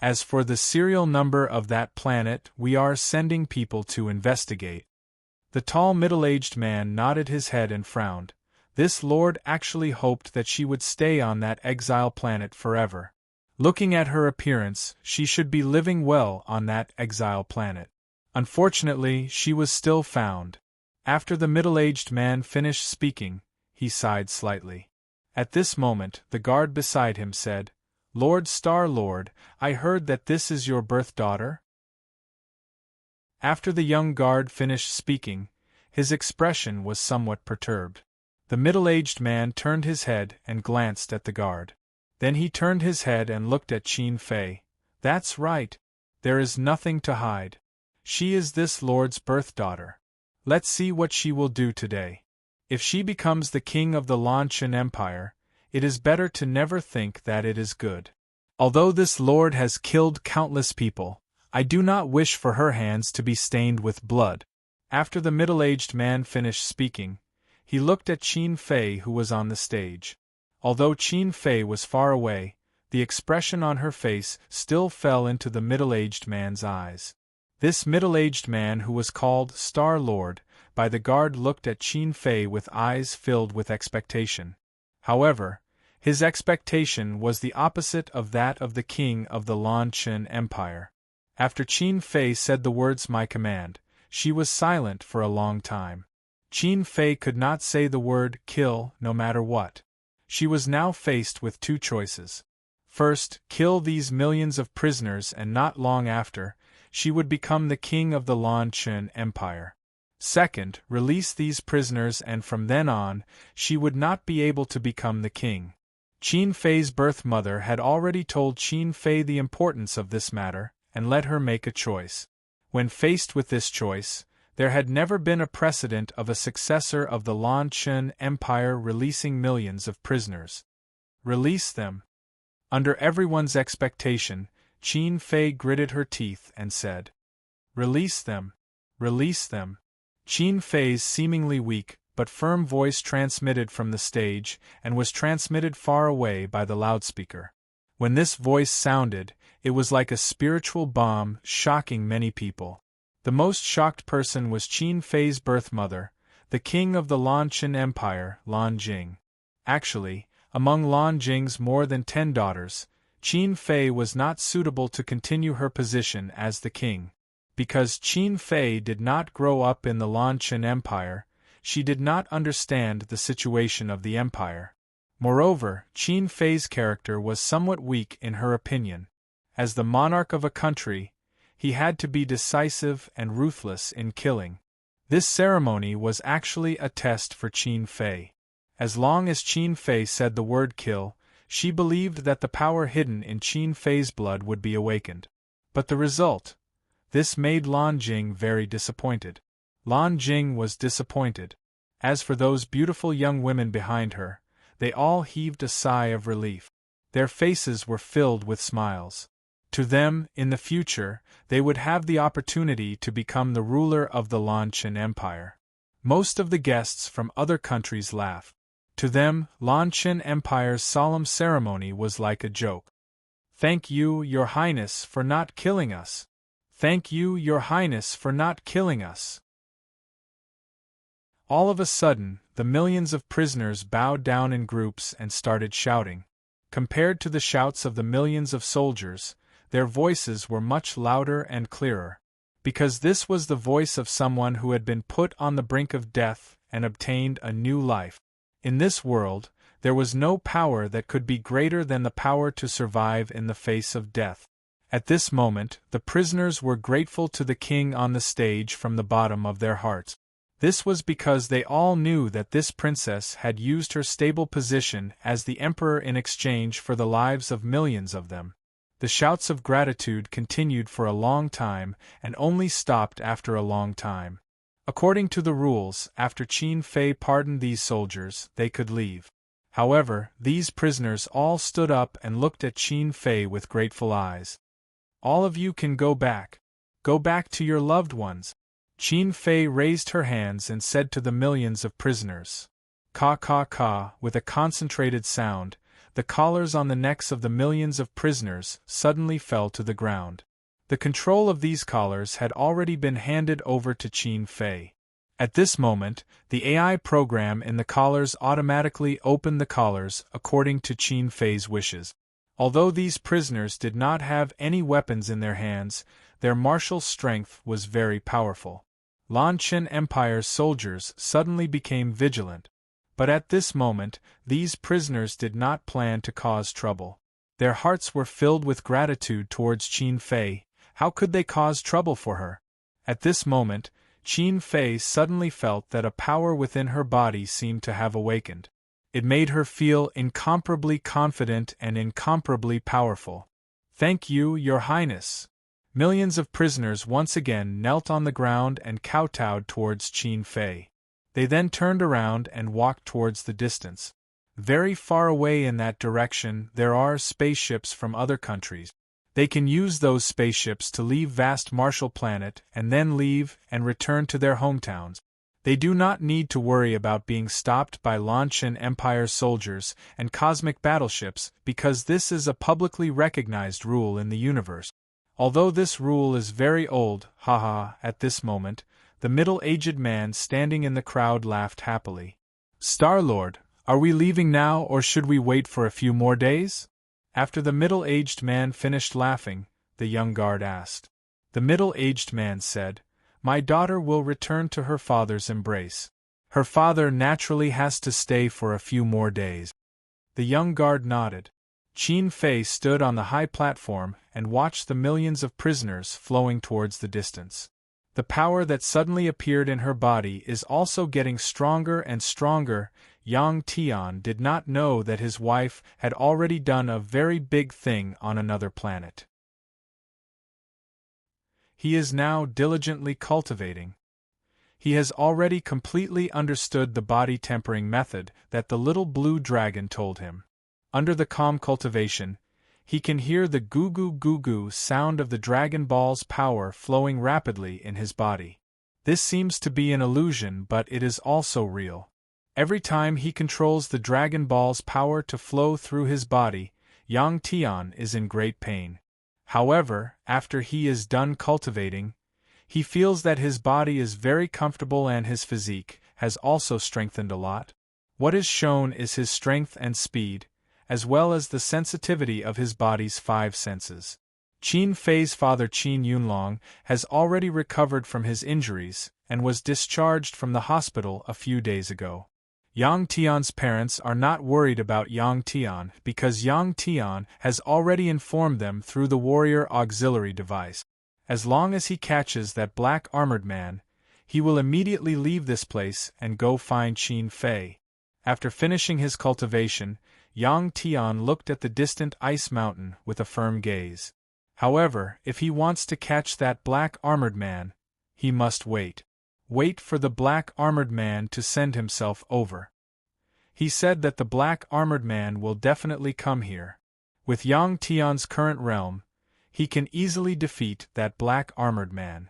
As for the serial number of that planet, we are sending people to investigate." The tall middle-aged man nodded his head and frowned. This lord actually hoped that she would stay on that exile planet forever. Looking at her appearance, she should be living well on that exile planet. Unfortunately, she was still found. After the middle-aged man finished speaking, he sighed slightly. At this moment, the guard beside him said, "Lord Star-Lord, I heard that this is your birth daughter?" After the young guard finished speaking, his expression was somewhat perturbed. The middle-aged man turned his head and glanced at the guard. Then he turned his head and looked at Qin Fei. "That's right. There is nothing to hide. She is this lord's birth daughter. Let's see what she will do today. If she becomes the king of the Lan Qin Empire, it is better to never think that it is good. Although this lord has killed countless people, I do not wish for her hands to be stained with blood. After the middle-aged man finished speaking, he looked at Qin Fei, who was on the stage. Although Qin Fei was far away, the expression on her face still fell into the middle-aged man's eyes. This middle-aged man, who was called Star-Lord by the guard, looked at Qin Fei with eyes filled with expectation. However, his expectation was the opposite of that of the king of the Lan Chen Empire. After Qin Fei said the words "my command," she was silent for a long time. Qin Fei could not say the word "kill" no matter what. She was now faced with two choices. First, kill these millions of prisoners, and not long after, she would become the king of the Lan Chen Empire. Second, release these prisoners, and from then on, she would not be able to become the king. Qin Fei's birth mother had already told Qin Fei the importance of this matter, and let her make a choice. When faced with this choice, there had never been a precedent of a successor of the Lan Chen Empire releasing millions of prisoners. Release them. Under everyone's expectation, Qin Fei gritted her teeth and said, "Release them. Release them." Qin Fei's seemingly weak but firm voice transmitted from the stage and was transmitted far away by the loudspeaker. When this voice sounded, it was like a spiritual bomb, shocking many people. The most shocked person was Qin Fei's birth mother, the king of the Lan Chen Empire, Lan Jing. Actually, among Lan Jing's more than 10 daughters, Qin Fei was not suitable to continue her position as the king. Because Qin Fei did not grow up in the Lan Chen Empire, she did not understand the situation of the empire. Moreover, Qin Fei's character was somewhat weak in her opinion. As the monarch of a country, he had to be decisive and ruthless in killing. This ceremony was actually a test for Qin Fei. As long as Qin Fei said the word "kill," she believed that the power hidden in Qin Fei's blood would be awakened. But the result? This made Lan Jing very disappointed. Lan Jing was disappointed. As for those beautiful young women behind her, they all heaved a sigh of relief. Their faces were filled with smiles. To them, in the future, they would have the opportunity to become the ruler of the Lan Chen Empire. Most of the guests from other countries laughed. To them, Lan Chen Empire's solemn ceremony was like a joke. "Thank you, Your Highness, for not killing us. Thank you, Your Highness, for not killing us." All of a sudden, the millions of prisoners bowed down in groups and started shouting. Compared to the shouts of the millions of soldiers, their voices were much louder and clearer. Because this was the voice of someone who had been put on the brink of death and obtained a new life. In this world, there was no power that could be greater than the power to survive in the face of death. At this moment, the prisoners were grateful to the king on the stage from the bottom of their hearts. This was because they all knew that this princess had used her stable position as the emperor in exchange for the lives of millions of them. The shouts of gratitude continued for a long time and only stopped after a long time. According to the rules, after Qin Fei pardoned these soldiers, they could leave. However, these prisoners all stood up and looked at Qin Fei with grateful eyes. "All of you can go back. Go back to your loved ones." Qin Fei raised her hands and said to the millions of prisoners, "Ka ka ka," with a concentrated sound. The collars on the necks of the millions of prisoners suddenly fell to the ground. The control of these collars had already been handed over to Qin Fei. At this moment, the AI program in the collars automatically opened the collars according to Qin Fei's wishes. Although these prisoners did not have any weapons in their hands, their martial strength was very powerful. Lan Chen Empire's soldiers suddenly became vigilant. But at this moment, these prisoners did not plan to cause trouble. Their hearts were filled with gratitude towards Qin Fei. How could they cause trouble for her? At this moment, Qin Fei suddenly felt that a power within her body seemed to have awakened. It made her feel incomparably confident and incomparably powerful. "Thank you, Your Highness." Millions of prisoners once again knelt on the ground and kowtowed towards Qin Fei. They then turned around and walked towards the distance. Very far away in that direction there are spaceships from other countries. They can use those spaceships to leave vast Marshall Planet and then leave and return to their hometowns. They do not need to worry about being stopped by launch and Empire soldiers and cosmic battleships because this is a publicly recognized rule in the universe. Although this rule is very old, haha, at this moment, the middle-aged man standing in the crowd laughed happily. Star-Lord, are we leaving now or should we wait for a few more days? After the middle-aged man finished laughing, the young guard asked. The middle-aged man said, "My daughter will return to her father's embrace. Her father naturally has to stay for a few more days." The young guard nodded. Qin Fei stood on the high platform and watched the millions of prisoners flowing towards the distance. The power that suddenly appeared in her body is also getting stronger and stronger. Yang Tian did not know that his wife had already done a very big thing on another planet. He is now diligently cultivating. He has already completely understood the body tempering method that the little blue dragon told him. Under the calm cultivation, he can hear the goo-goo-goo-goo sound of the Dragon Ball's power flowing rapidly in his body. This seems to be an illusion, but it is also real. Every time he controls the Dragon Ball's power to flow through his body, Yang Tian is in great pain. However, after he is done cultivating, he feels that his body is very comfortable and his physique has also strengthened a lot. What is shown is his strength and speed, as well as the sensitivity of his body's 5 senses. Qin Fei's father Qin Yunlong has already recovered from his injuries and was discharged from the hospital a few days ago. Yang Tian's parents are not worried about Yang Tian because Yang Tian has already informed them through the warrior auxiliary device. As long as he catches that black armored man, he will immediately leave this place and go find Qin Fei. After finishing his cultivation, Yang Tian looked at the distant ice mountain with a firm gaze. However, if he wants to catch that black armored man, he must wait. Wait for the black armored man to send himself over. He said that the black armored man will definitely come here. With Yang Tian's current realm, he can easily defeat that black armored man.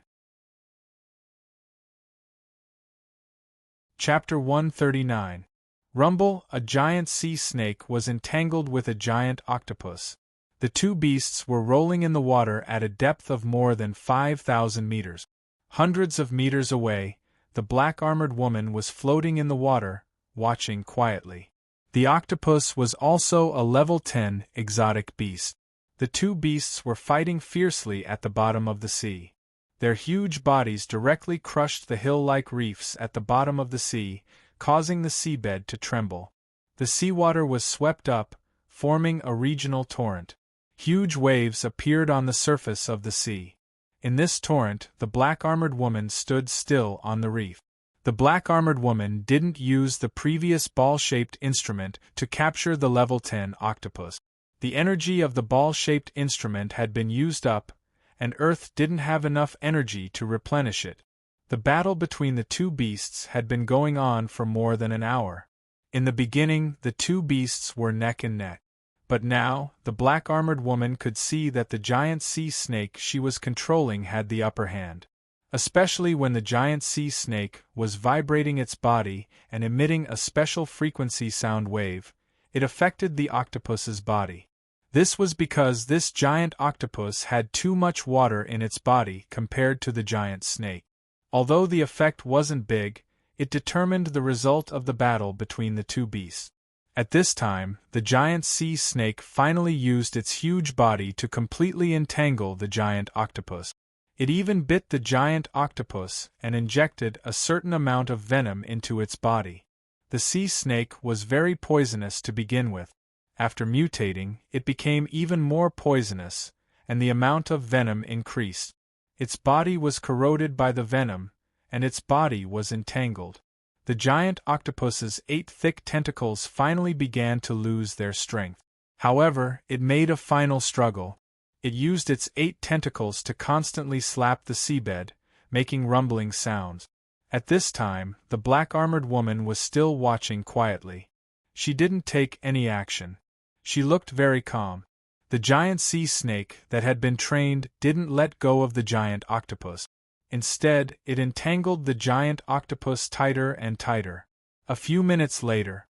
Chapter 139. Rumble, a giant sea snake was entangled with a giant octopus. The two beasts were rolling in the water at a depth of more than 5,000 meters. Hundreds of meters away, the black-armored woman was floating in the water, watching quietly. The octopus was also a level 10 exotic beast. The two beasts were fighting fiercely at the bottom of the sea. Their huge bodies directly crushed the hill-like reefs at the bottom of the sea, causing the seabed to tremble. The seawater was swept up, forming a regional torrent. Huge waves appeared on the surface of the sea. In this torrent, the black-armored woman stood still on the reef. The black-armored woman didn't use the previous ball-shaped instrument to capture the level 10 octopus. The energy of the ball-shaped instrument had been used up, and Earth didn't have enough energy to replenish it. The battle between the two beasts had been going on for more than an hour. In the beginning, the two beasts were neck and neck. But now, the black-armored woman could see that the giant sea snake she was controlling had the upper hand. Especially when the giant sea snake was vibrating its body and emitting a special frequency sound wave, it affected the octopus's body. This was because this giant octopus had too much water in its body compared to the giant snake. Although the effect wasn't big, it determined the result of the battle between the two beasts. At this time, the giant sea snake finally used its huge body to completely entangle the giant octopus. It even bit the giant octopus and injected a certain amount of venom into its body. The sea snake was very poisonous to begin with. After mutating, it became even more poisonous, and the amount of venom increased. Its body was corroded by the venom, and its body was entangled. The giant octopus's 8 thick tentacles finally began to lose their strength. However, it made a final struggle. It used its 8 tentacles to constantly slap the seabed, making rumbling sounds. At this time, the black-armored woman was still watching quietly. She didn't take any action. She looked very calm. The giant sea snake that had been trained didn't let go of the giant octopus. Instead, it entangled the giant octopus tighter and tighter. A few minutes later,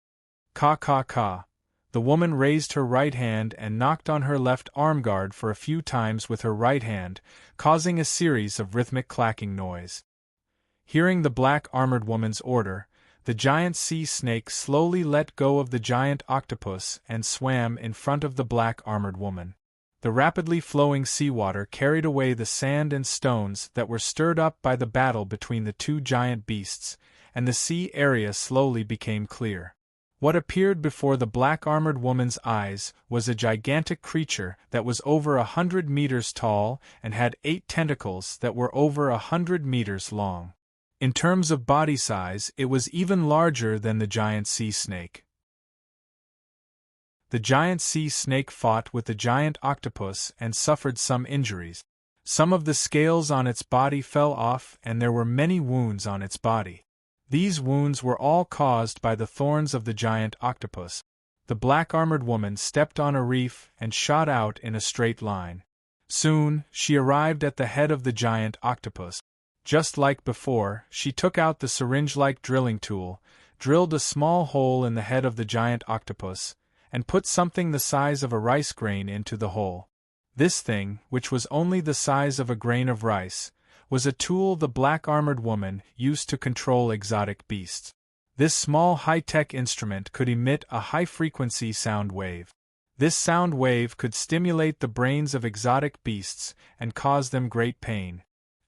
ka, the woman raised her right hand and knocked on her left armguard for a few times with her right hand, causing a series of rhythmic clacking noise. Hearing the black-armored woman's order, the giant sea snake slowly let go of the giant octopus and swam in front of the black-armored woman. The rapidly flowing seawater carried away the sand and stones that were stirred up by the battle between the two giant beasts, and the sea area slowly became clear. What appeared before the black-armored woman's eyes was a gigantic creature that was over 100 meters tall and had 8 tentacles that were over 100 meters long. In terms of body size, it was even larger than the giant sea snake. The giant sea snake fought with the giant octopus and suffered some injuries. Some of the scales on its body fell off and there were many wounds on its body. These wounds were all caused by the thorns of the giant octopus. The black-armored woman stepped on a reef and shot out in a straight line. Soon, she arrived at the head of the giant octopus. Just like before, she took out the syringe-like drilling tool, drilled a small hole in the head of the giant octopus, and put something the size of a rice grain into the hole. This thing, which was only the size of a grain of rice, was a tool the black-armored woman used to control exotic beasts. This small high-tech instrument could emit a high-frequency sound wave. This sound wave could stimulate the brains of exotic beasts and cause them great pain.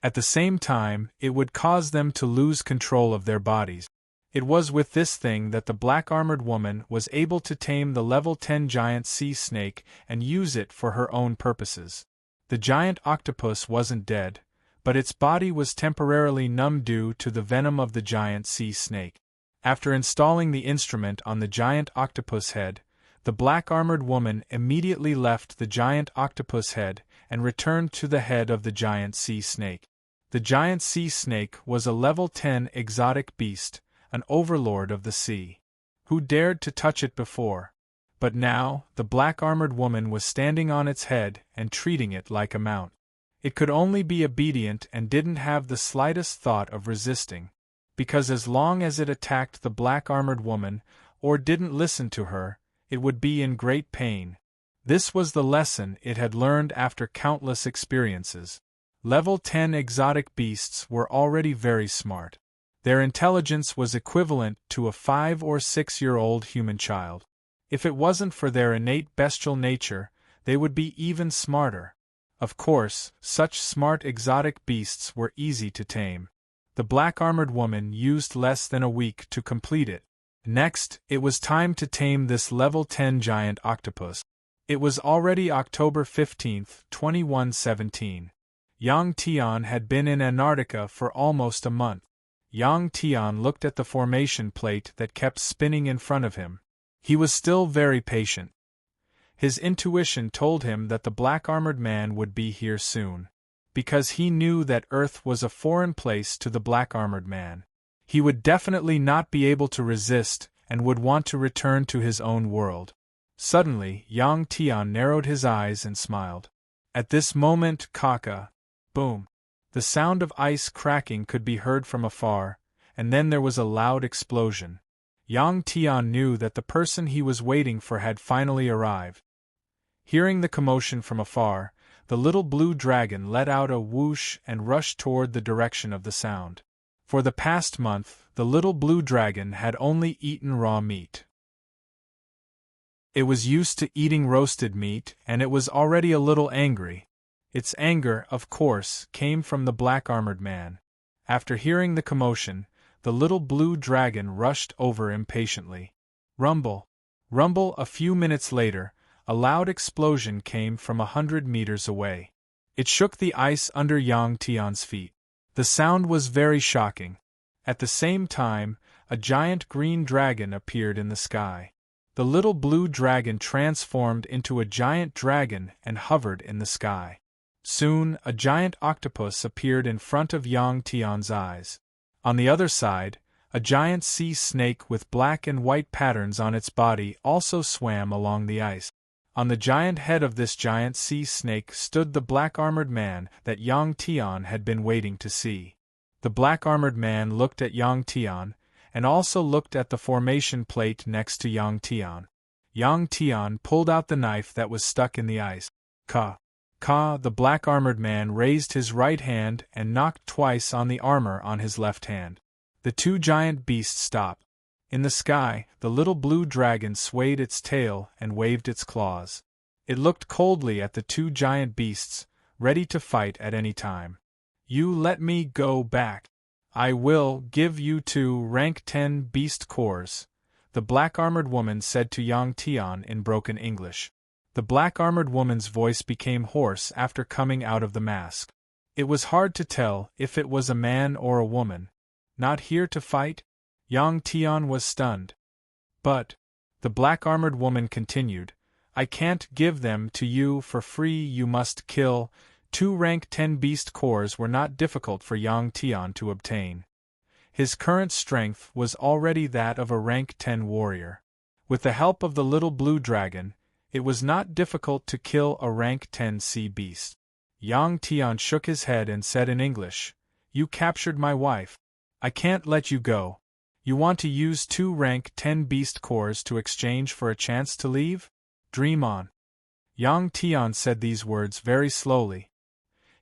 At the same time, it would cause them to lose control of their bodies. It was with this thing that the black-armored woman was able to tame the level 10 giant sea snake and use it for her own purposes. The giant octopus wasn't dead, but its body was temporarily numb due to the venom of the giant sea snake. After installing the instrument on the giant octopus head, the black-armored woman immediately left the giant octopus head and returned to the head of the giant sea snake. The giant sea snake was a level 10 exotic beast, an overlord of the sea. Who dared to touch it before? But now, the black-armored woman was standing on its head and treating it like a mount. It could only be obedient and didn't have the slightest thought of resisting, because as long as it attacked the black-armored woman, or didn't listen to her, it would be in great pain. This was the lesson it had learned after countless experiences. Level 10 exotic beasts were already very smart. Their intelligence was equivalent to a 5 or 6-year-old human child. If it wasn't for their innate bestial nature, they would be even smarter. Of course, such smart exotic beasts were easy to tame. The black-armored woman used less than a week to complete it. Next, it was time to tame this level 10 giant octopus. It was already October 15, 2117. Yang Tian had been in Antarctica for almost a month. Yang Tian looked at the formation plate that kept spinning in front of him. He was still very patient. His intuition told him that the black-armored man would be here soon. Because he knew that Earth was a foreign place to the black-armored man. He would definitely not be able to resist and would want to return to his own world. Suddenly, Yang Tian narrowed his eyes and smiled. At this moment, boom. The sound of ice cracking could be heard from afar, and then there was a loud explosion. Yang Tian knew that the person he was waiting for had finally arrived. Hearing the commotion from afar, the little blue dragon let out a whoosh and rushed toward the direction of the sound. For the past month, the little blue dragon had only eaten raw meat. It was used to eating roasted meat, and it was already a little angry. Its anger, of course, came from the black-armored man. After hearing the commotion, the little blue dragon rushed over impatiently. Rumble! Rumble! A few minutes later, a loud explosion came from 100 meters away. It shook the ice under Yang Tian's feet. The sound was very shocking. At the same time, a giant green dragon appeared in the sky. The little blue dragon transformed into a giant dragon and hovered in the sky. Soon, a giant octopus appeared in front of Yang Tian's eyes. On the other side, a giant sea snake with black and white patterns on its body also swam along the ice. On the giant head of this giant sea snake stood the black-armored man that Yang Tian had been waiting to see. The black-armored man looked at Yang Tian, and also looked at the formation plate next to Yang Tian. Yang Tian pulled out the knife that was stuck in the ice. Ka! Ka! The black-armored man raised his right hand and knocked twice on the armor on his left hand. The two giant beasts stopped. In the sky, the little blue dragon swayed its tail and waved its claws. It looked coldly at the two giant beasts, ready to fight at any time. You let me go back. I will give you 2 rank 10 beast cores, the black-armored woman said to Yang Tian in broken English. The black-armored woman's voice became hoarse after coming out of the mask. It was hard to tell if it was a man or a woman. Not here to fight? Yang Tian was stunned. But, the black-armored woman continued, I can't give them to you for free. You must kill. 2 rank 10 beast cores were not difficult for Yang Tian to obtain. His current strength was already that of a rank 10 warrior. With the help of the little blue dragon, it was not difficult to kill a rank 10 sea beast. Yang Tian shook his head and said in English, You captured my wife. I can't let you go. You want to use 2 rank 10 beast cores to exchange for a chance to leave? Dream on. Yang Tian said these words very slowly.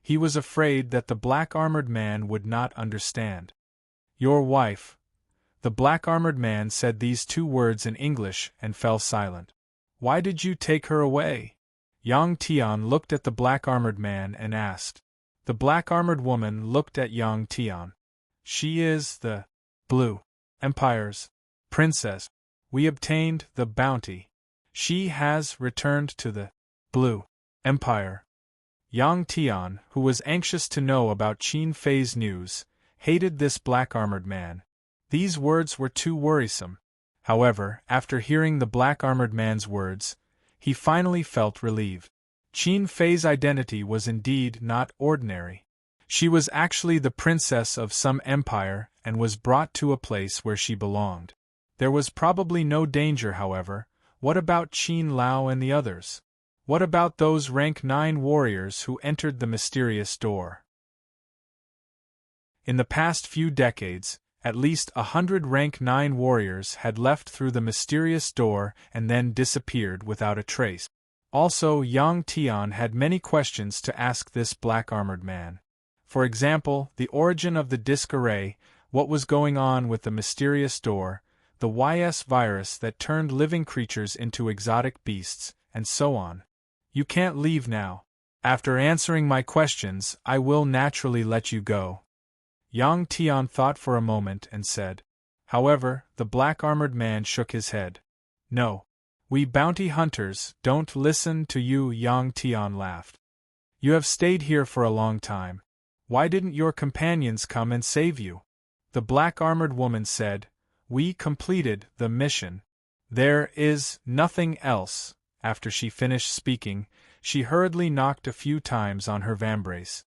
He was afraid that the black-armored man would not understand. Your wife. The black-armored man said these 2 words in English and fell silent. Why did you take her away? Yang Tian looked at the black-armored man and asked. The black-armored woman looked at Yang Tian. She is the Blue Empire's princess. We obtained the bounty. She has returned to the Blue Empire. Yang Tian, who was anxious to know about Qin Fei's news, hated this black-armored man. These words were too worrisome. However, after hearing the black-armored man's words, he finally felt relieved. Qin Fei's identity was indeed not ordinary. She was actually the princess of some empire and was brought to a place where she belonged. There was probably no danger, however. What about Qin Lao and the others? What about those rank 9 warriors who entered the mysterious door? In the past few decades, at least 100 rank 9 warriors had left through the mysterious door and then disappeared without a trace. Also, Yang Tian had many questions to ask this black-armored man. For example, the origin of the disc array, what was going on with the mysterious door, the YS virus that turned living creatures into exotic beasts, and so on. You can't leave now. After answering my questions, I will naturally let you go. Yang Tian thought for a moment and said. However, the black-armored man shook his head. No. We bounty hunters don't listen to you. Yang Tian laughed. You have stayed here for a long time. Why didn't your companions come and save you? The black-armored woman said. We completed the mission. There is nothing else. After she finished speaking, she hurriedly knocked a few times on her vambrace.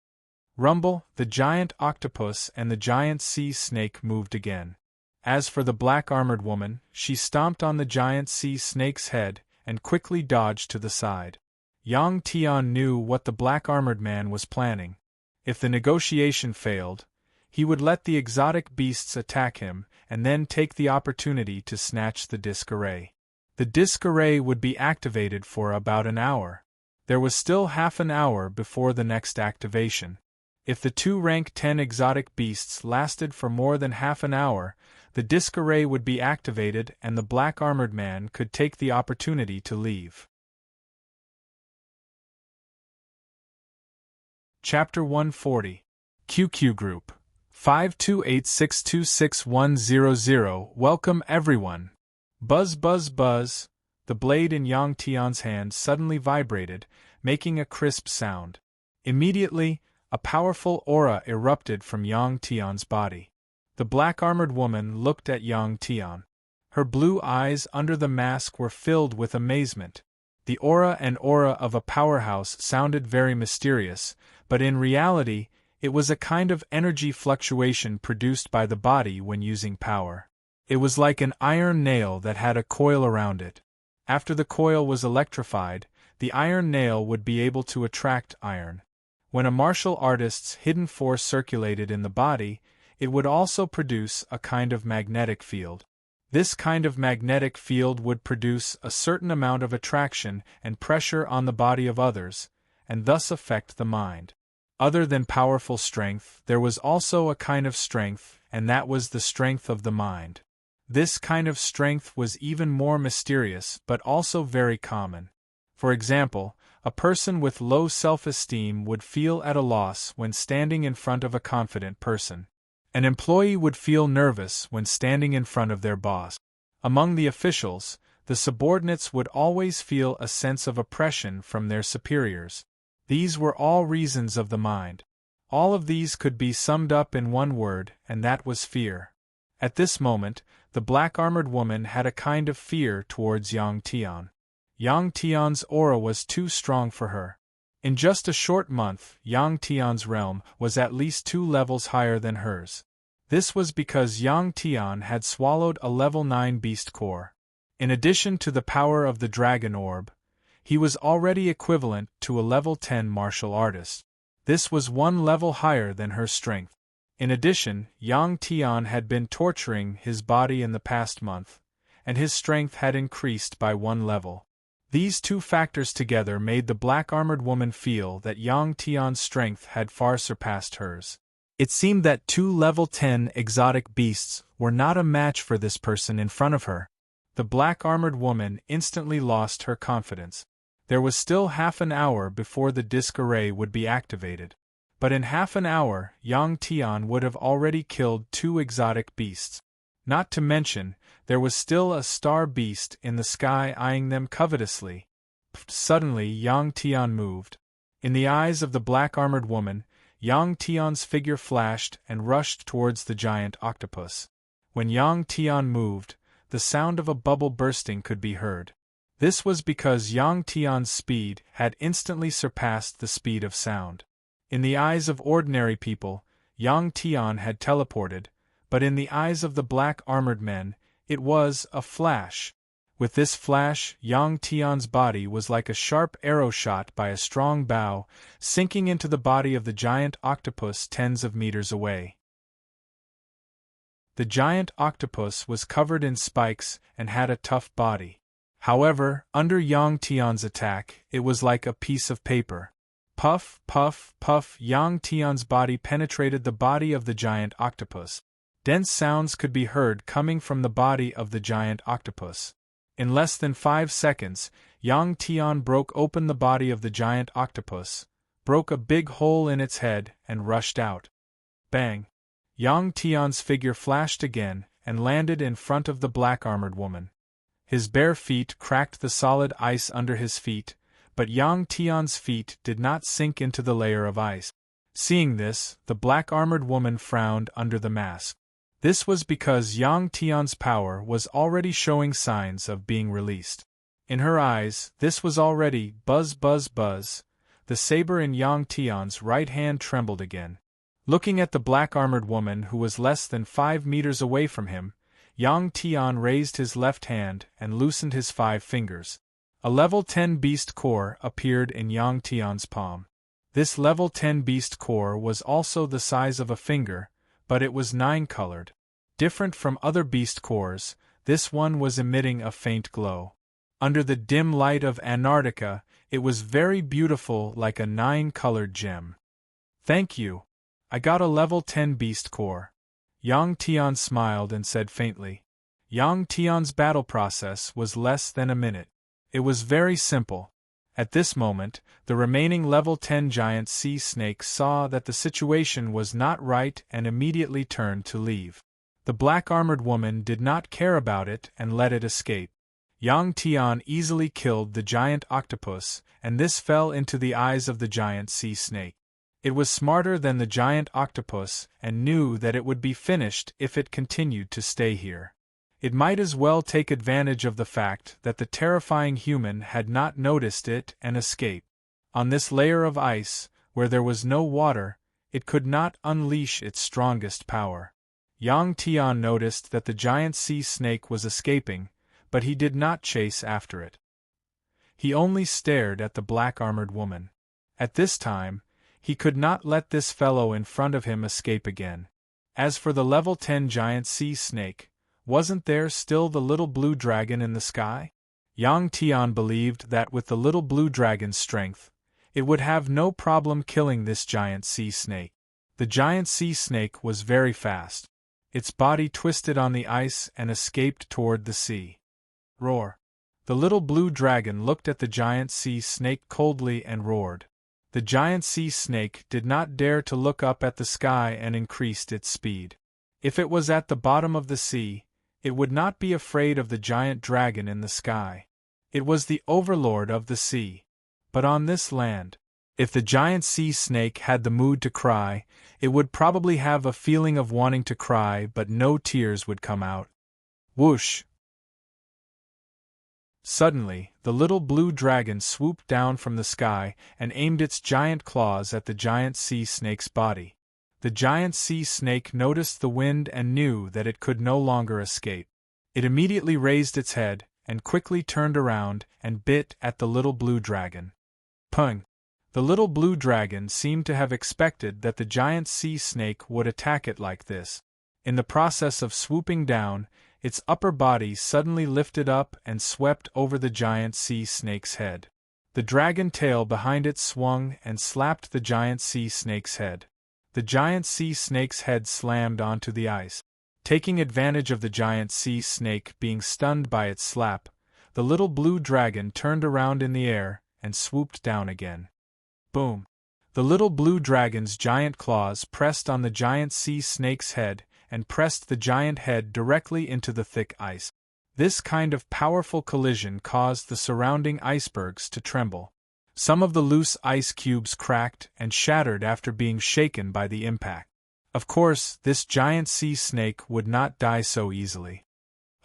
Rumble, the giant octopus and the giant sea snake moved again. As for the black-armored woman, she stomped on the giant sea snake's head and quickly dodged to the side. Yang Tian knew what the black-armored man was planning. If the negotiation failed, he would let the exotic beasts attack him and then take the opportunity to snatch the disc array. The disc array would be activated for about an hour. There was still half an hour before the next activation. If the 2 rank 10 exotic beasts lasted for more than half an hour, the disc array would be activated and the black-armored man could take the opportunity to leave. Chapter 140. QQ Group 528626100. Welcome everyone. Buzz buzz buzz. The blade in Yang Tian's hand suddenly vibrated, making a crisp sound. Immediately, a powerful aura erupted from Yang Tian's body. The black-armored woman looked at Yang Tian. Her blue eyes under the mask were filled with amazement. The aura of a powerhouse sounded very mysterious, but in reality, it was a kind of energy fluctuation produced by the body when using power. It was like an iron nail that had a coil around it. After the coil was electrified, the iron nail would be able to attract iron. When a martial artist's hidden force circulated in the body, it would also produce a kind of magnetic field. This kind of magnetic field would produce a certain amount of attraction and pressure on the body of others, and thus affect the mind. Other than powerful strength, there was also a kind of strength, and that was the strength of the mind. This kind of strength was even more mysterious but also very common. For example, a person with low self-esteem would feel at a loss when standing in front of a confident person. An employee would feel nervous when standing in front of their boss. Among the officials, the subordinates would always feel a sense of oppression from their superiors. These were all reasons of the mind. All of these could be summed up in one word, and that was fear. At this moment, the black-armored woman had a kind of fear towards Yang Tian. Yang Tian's aura was too strong for her. In just a short month, Yang Tian's realm was at least 2 levels higher than hers. This was because Yang Tian had swallowed a level 9 beast core. In addition to the power of the dragon orb, he was already equivalent to a level 10 martial artist. This was 1 level higher than her strength. In addition, Yang Tian had been torturing his body in the past month, and his strength had increased by 1 level. These 2 factors together made the black-armored woman feel that Yang Tian's strength had far surpassed hers. It seemed that 2 level 10 exotic beasts were not a match for this person in front of her. The black-armored woman instantly lost her confidence. There was still half an hour before the disc array would be activated. But in half an hour, Yang Tian would have already killed 2 exotic beasts. Not to mention, there was still a star beast in the sky eyeing them covetously. Suddenly Yang Tian moved. In the eyes of the black-armored woman, Yang Tian's figure flashed and rushed towards the giant octopus. When Yang Tian moved, the sound of a bubble bursting could be heard. This was because Yang Tian's speed had instantly surpassed the speed of sound. In the eyes of ordinary people, Yang Tian had teleported, but in the eyes of the black-armored men, it was a flash. With this flash, Yang Tian's body was like a sharp arrow shot by a strong bow, sinking into the body of the giant octopus tens of meters away. The giant octopus was covered in spikes and had a tough body. However, under Yang Tian's attack, it was like a piece of paper. Puff, puff, puff, Yang Tian's body penetrated the body of the giant octopus. Dense sounds could be heard coming from the body of the giant octopus. In less than 5 seconds, Yang Tian broke open the body of the giant octopus, broke a big hole in its head, and rushed out. Bang! Yang Tian's figure flashed again and landed in front of the black-armored woman. His bare feet cracked the solid ice under his feet, but Yang Tian's feet did not sink into the layer of ice. Seeing this, the black-armored woman frowned under the mask. This was because Yang Tian's power was already showing signs of being released. In her eyes, this was already buzz buzz buzz. The saber in Yang Tian's right hand trembled again. Looking at the black-armored woman who was less than 5 meters away from him, Yang Tian raised his left hand and loosened his 5 fingers. A level 10 beast core appeared in Yang Tian's palm. This level 10 beast core was also the size of a finger, but it was 9-colored. Different from other beast cores, this one was emitting a faint glow. Under the dim light of Antarctica, it was very beautiful, like a 9-colored gem. "Thank you. I got a level 10 beast core." Yang Tian smiled and said faintly. Yang Tian's battle process was less than a minute. It was very simple. At this moment, the remaining level 10 giant sea snakes saw that the situation was not right and immediately turned to leave. The black-armored woman did not care about it and let it escape. Yang Tian easily killed the giant octopus, and this fell into the eyes of the giant sea snake. It was smarter than the giant octopus and knew that it would be finished if it continued to stay here. It might as well take advantage of the fact that the terrifying human had not noticed it and escape. On this layer of ice, where there was no water, it could not unleash its strongest power. Yang Tian noticed that the giant sea snake was escaping, but he did not chase after it. He only stared at the black-armored woman. At this time, he could not let this fellow in front of him escape again. As for the level 10 giant sea snake, wasn't there still the little blue dragon in the sky? Yang Tian believed that with the little blue dragon's strength, it would have no problem killing this giant sea snake. The giant sea snake was very fast. Its body twisted on the ice and escaped toward the sea. Roar! The little blue dragon looked at the giant sea snake coldly and roared. The giant sea snake did not dare to look up at the sky and increased its speed. If it was at the bottom of the sea, it would not be afraid of the giant dragon in the sky. It was the overlord of the sea. But on this land, if the giant sea snake had the mood to cry, it would probably have a feeling of wanting to cry, but no tears would come out. Whoosh! Suddenly, the little blue dragon swooped down from the sky and aimed its giant claws at the giant sea snake's body. The giant sea snake noticed the wind and knew that it could no longer escape. It immediately raised its head and quickly turned around and bit at the little blue dragon. Pung! The little blue dragon seemed to have expected that the giant sea snake would attack it like this. In the process of swooping down, its upper body suddenly lifted up and swept over the giant sea snake's head. The dragon tail behind it swung and slapped the giant sea snake's head. The giant sea snake's head slammed onto the ice. Taking advantage of the giant sea snake being stunned by its slap, the little blue dragon turned around in the air and swooped down again. Boom! The little blue dragon's giant claws pressed on the giant sea snake's head and pressed the giant head directly into the thick ice. This kind of powerful collision caused the surrounding icebergs to tremble. Some of the loose ice cubes cracked and shattered after being shaken by the impact. Of course, this giant sea snake would not die so easily.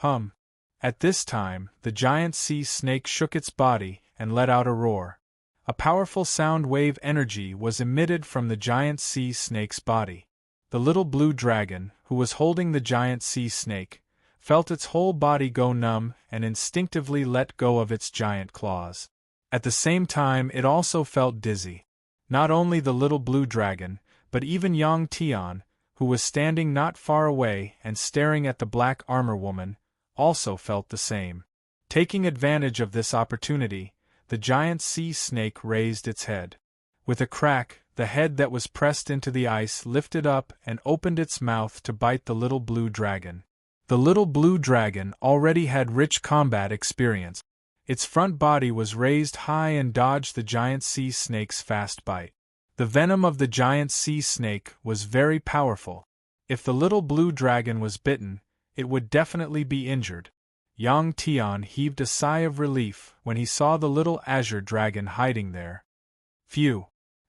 At this time, the giant sea snake shook its body and let out a roar. A powerful sound wave energy was emitted from the giant sea snake's body. The little blue dragon, who was holding the giant sea snake, felt its whole body go numb and instinctively let go of its giant claws. At the same time, it also felt dizzy. Not only the little blue dragon, but even Yang Tian, who was standing not far away and staring at the black armor woman, also felt the same. Taking advantage of this opportunity, the giant sea snake raised its head. With a crack, the head that was pressed into the ice lifted up and opened its mouth to bite the little blue dragon. The little blue dragon already had rich combat experience. Its front body was raised high and dodged the giant sea snake's fast bite. The venom of the giant sea snake was very powerful. If the little blue dragon was bitten, it would definitely be injured. Yang Tian heaved a sigh of relief when he saw the little azure dragon hiding there. Phew!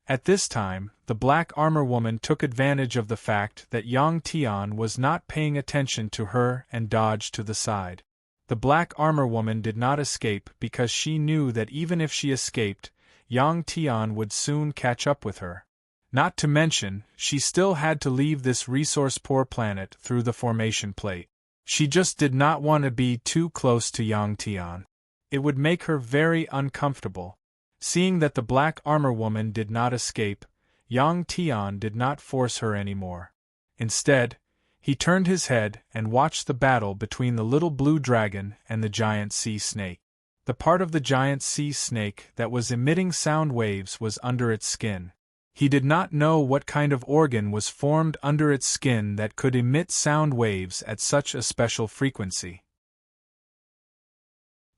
At this time, the black armor woman took advantage of the fact that Yang Tian was not paying attention to her and dodged to the side. The black armor woman did not escape because she knew that even if she escaped, Yang Tian would soon catch up with her. Not to mention, she still had to leave this resource-poor planet through the formation plate. She just did not want to be too close to Yang Tian. It would make her very uncomfortable. Seeing that the black armor woman did not escape, Yang Tian did not force her anymore. Instead, he turned his head and watched the battle between the little blue dragon and the giant sea snake. The part of the giant sea snake that was emitting sound waves was under its skin. He did not know what kind of organ was formed under its skin that could emit sound waves at such a special frequency.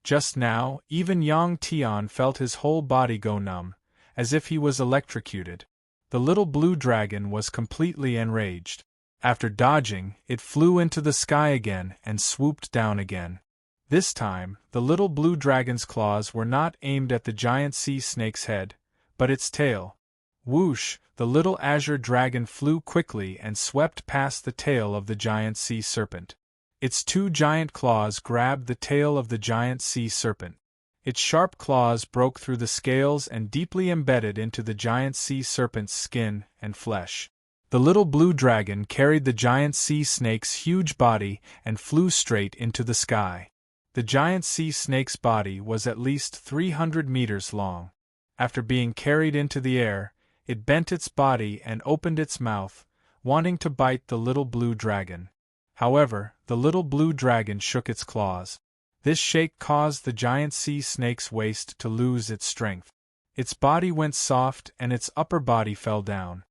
Just now, even Yang Tian felt his whole body go numb, as if he was electrocuted. The little blue dragon was completely enraged. After dodging, it flew into the sky again and swooped down again. This time, the little blue dragon's claws were not aimed at the giant sea snake's head, but its tail. Whoosh! The little azure dragon flew quickly and swept past the tail of the giant sea serpent. Its two giant claws grabbed the tail of the giant sea serpent. Its sharp claws broke through the scales and deeply embedded into the giant sea serpent's skin and flesh. The little blue dragon carried the giant sea snake's huge body and flew straight into the sky. The giant sea snake's body was at least 300 meters long. After being carried into the air, it bent its body and opened its mouth, wanting to bite the little blue dragon. However, the little blue dragon shook its claws. This shake caused the giant sea snake's waist to lose its strength. Its body went soft and its upper body fell down.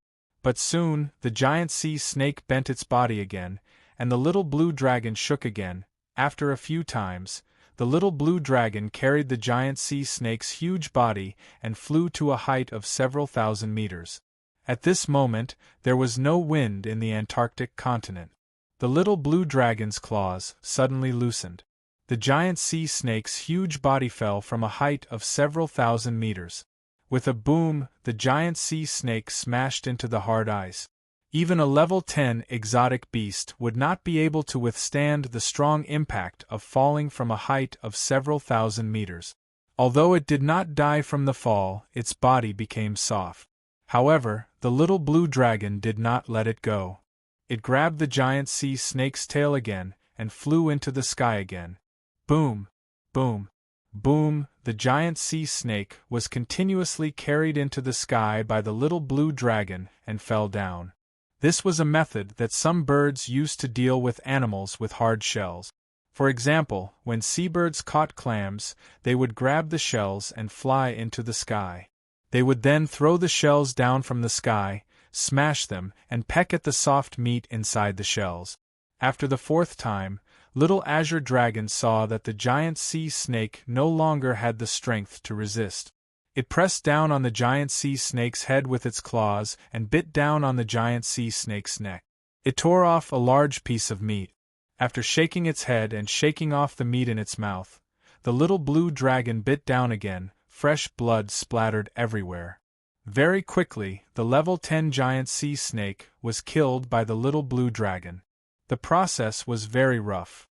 But soon, the giant sea snake bent its body again, and the little blue dragon shook again. After a few times, the little blue dragon carried the giant sea snake's huge body and flew to a height of several thousand meters. At this moment, there was no wind in the Antarctic continent. The little blue dragon's claws suddenly loosened. The giant sea snake's huge body fell from a height of several thousand meters. With a boom, the giant sea snake smashed into the hard ice. Even a level 10 exotic beast would not be able to withstand the strong impact of falling from a height of several thousand meters. Although it did not die from the fall, its body became soft. However, the little blue dragon did not let it go. It grabbed the giant sea snake's tail again and flew into the sky again. Boom! Boom! Boom! The giant sea snake was continuously carried into the sky by the little blue dragon and fell down. This was a method that some birds used to deal with animals with hard shells. For example, when seabirds caught clams, they would grab the shells and fly into the sky. They would then throw the shells down from the sky, smash them, and peck at the soft meat inside the shells. After the fourth time, little azure dragon saw that the giant sea snake no longer had the strength to resist. It pressed down on the giant sea snake's head with its claws and bit down on the giant sea snake's neck. It tore off a large piece of meat. After shaking its head and shaking off the meat in its mouth, the little blue dragon bit down again. Fresh blood splattered everywhere. Very quickly, the level 10 giant sea snake was killed by the little blue dragon. The process was very rough.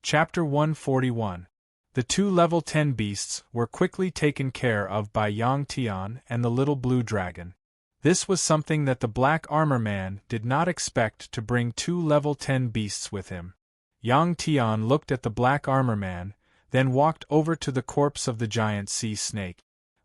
Chapter 141. The two level 10 beasts were quickly taken care of by Yang Tian and the little blue dragon. This was something that the Black Armor Man did not expect to bring two level 10 beasts with him. Yang Tian looked at the Black Armor Man, then walked over to the corpse of the giant sea snake.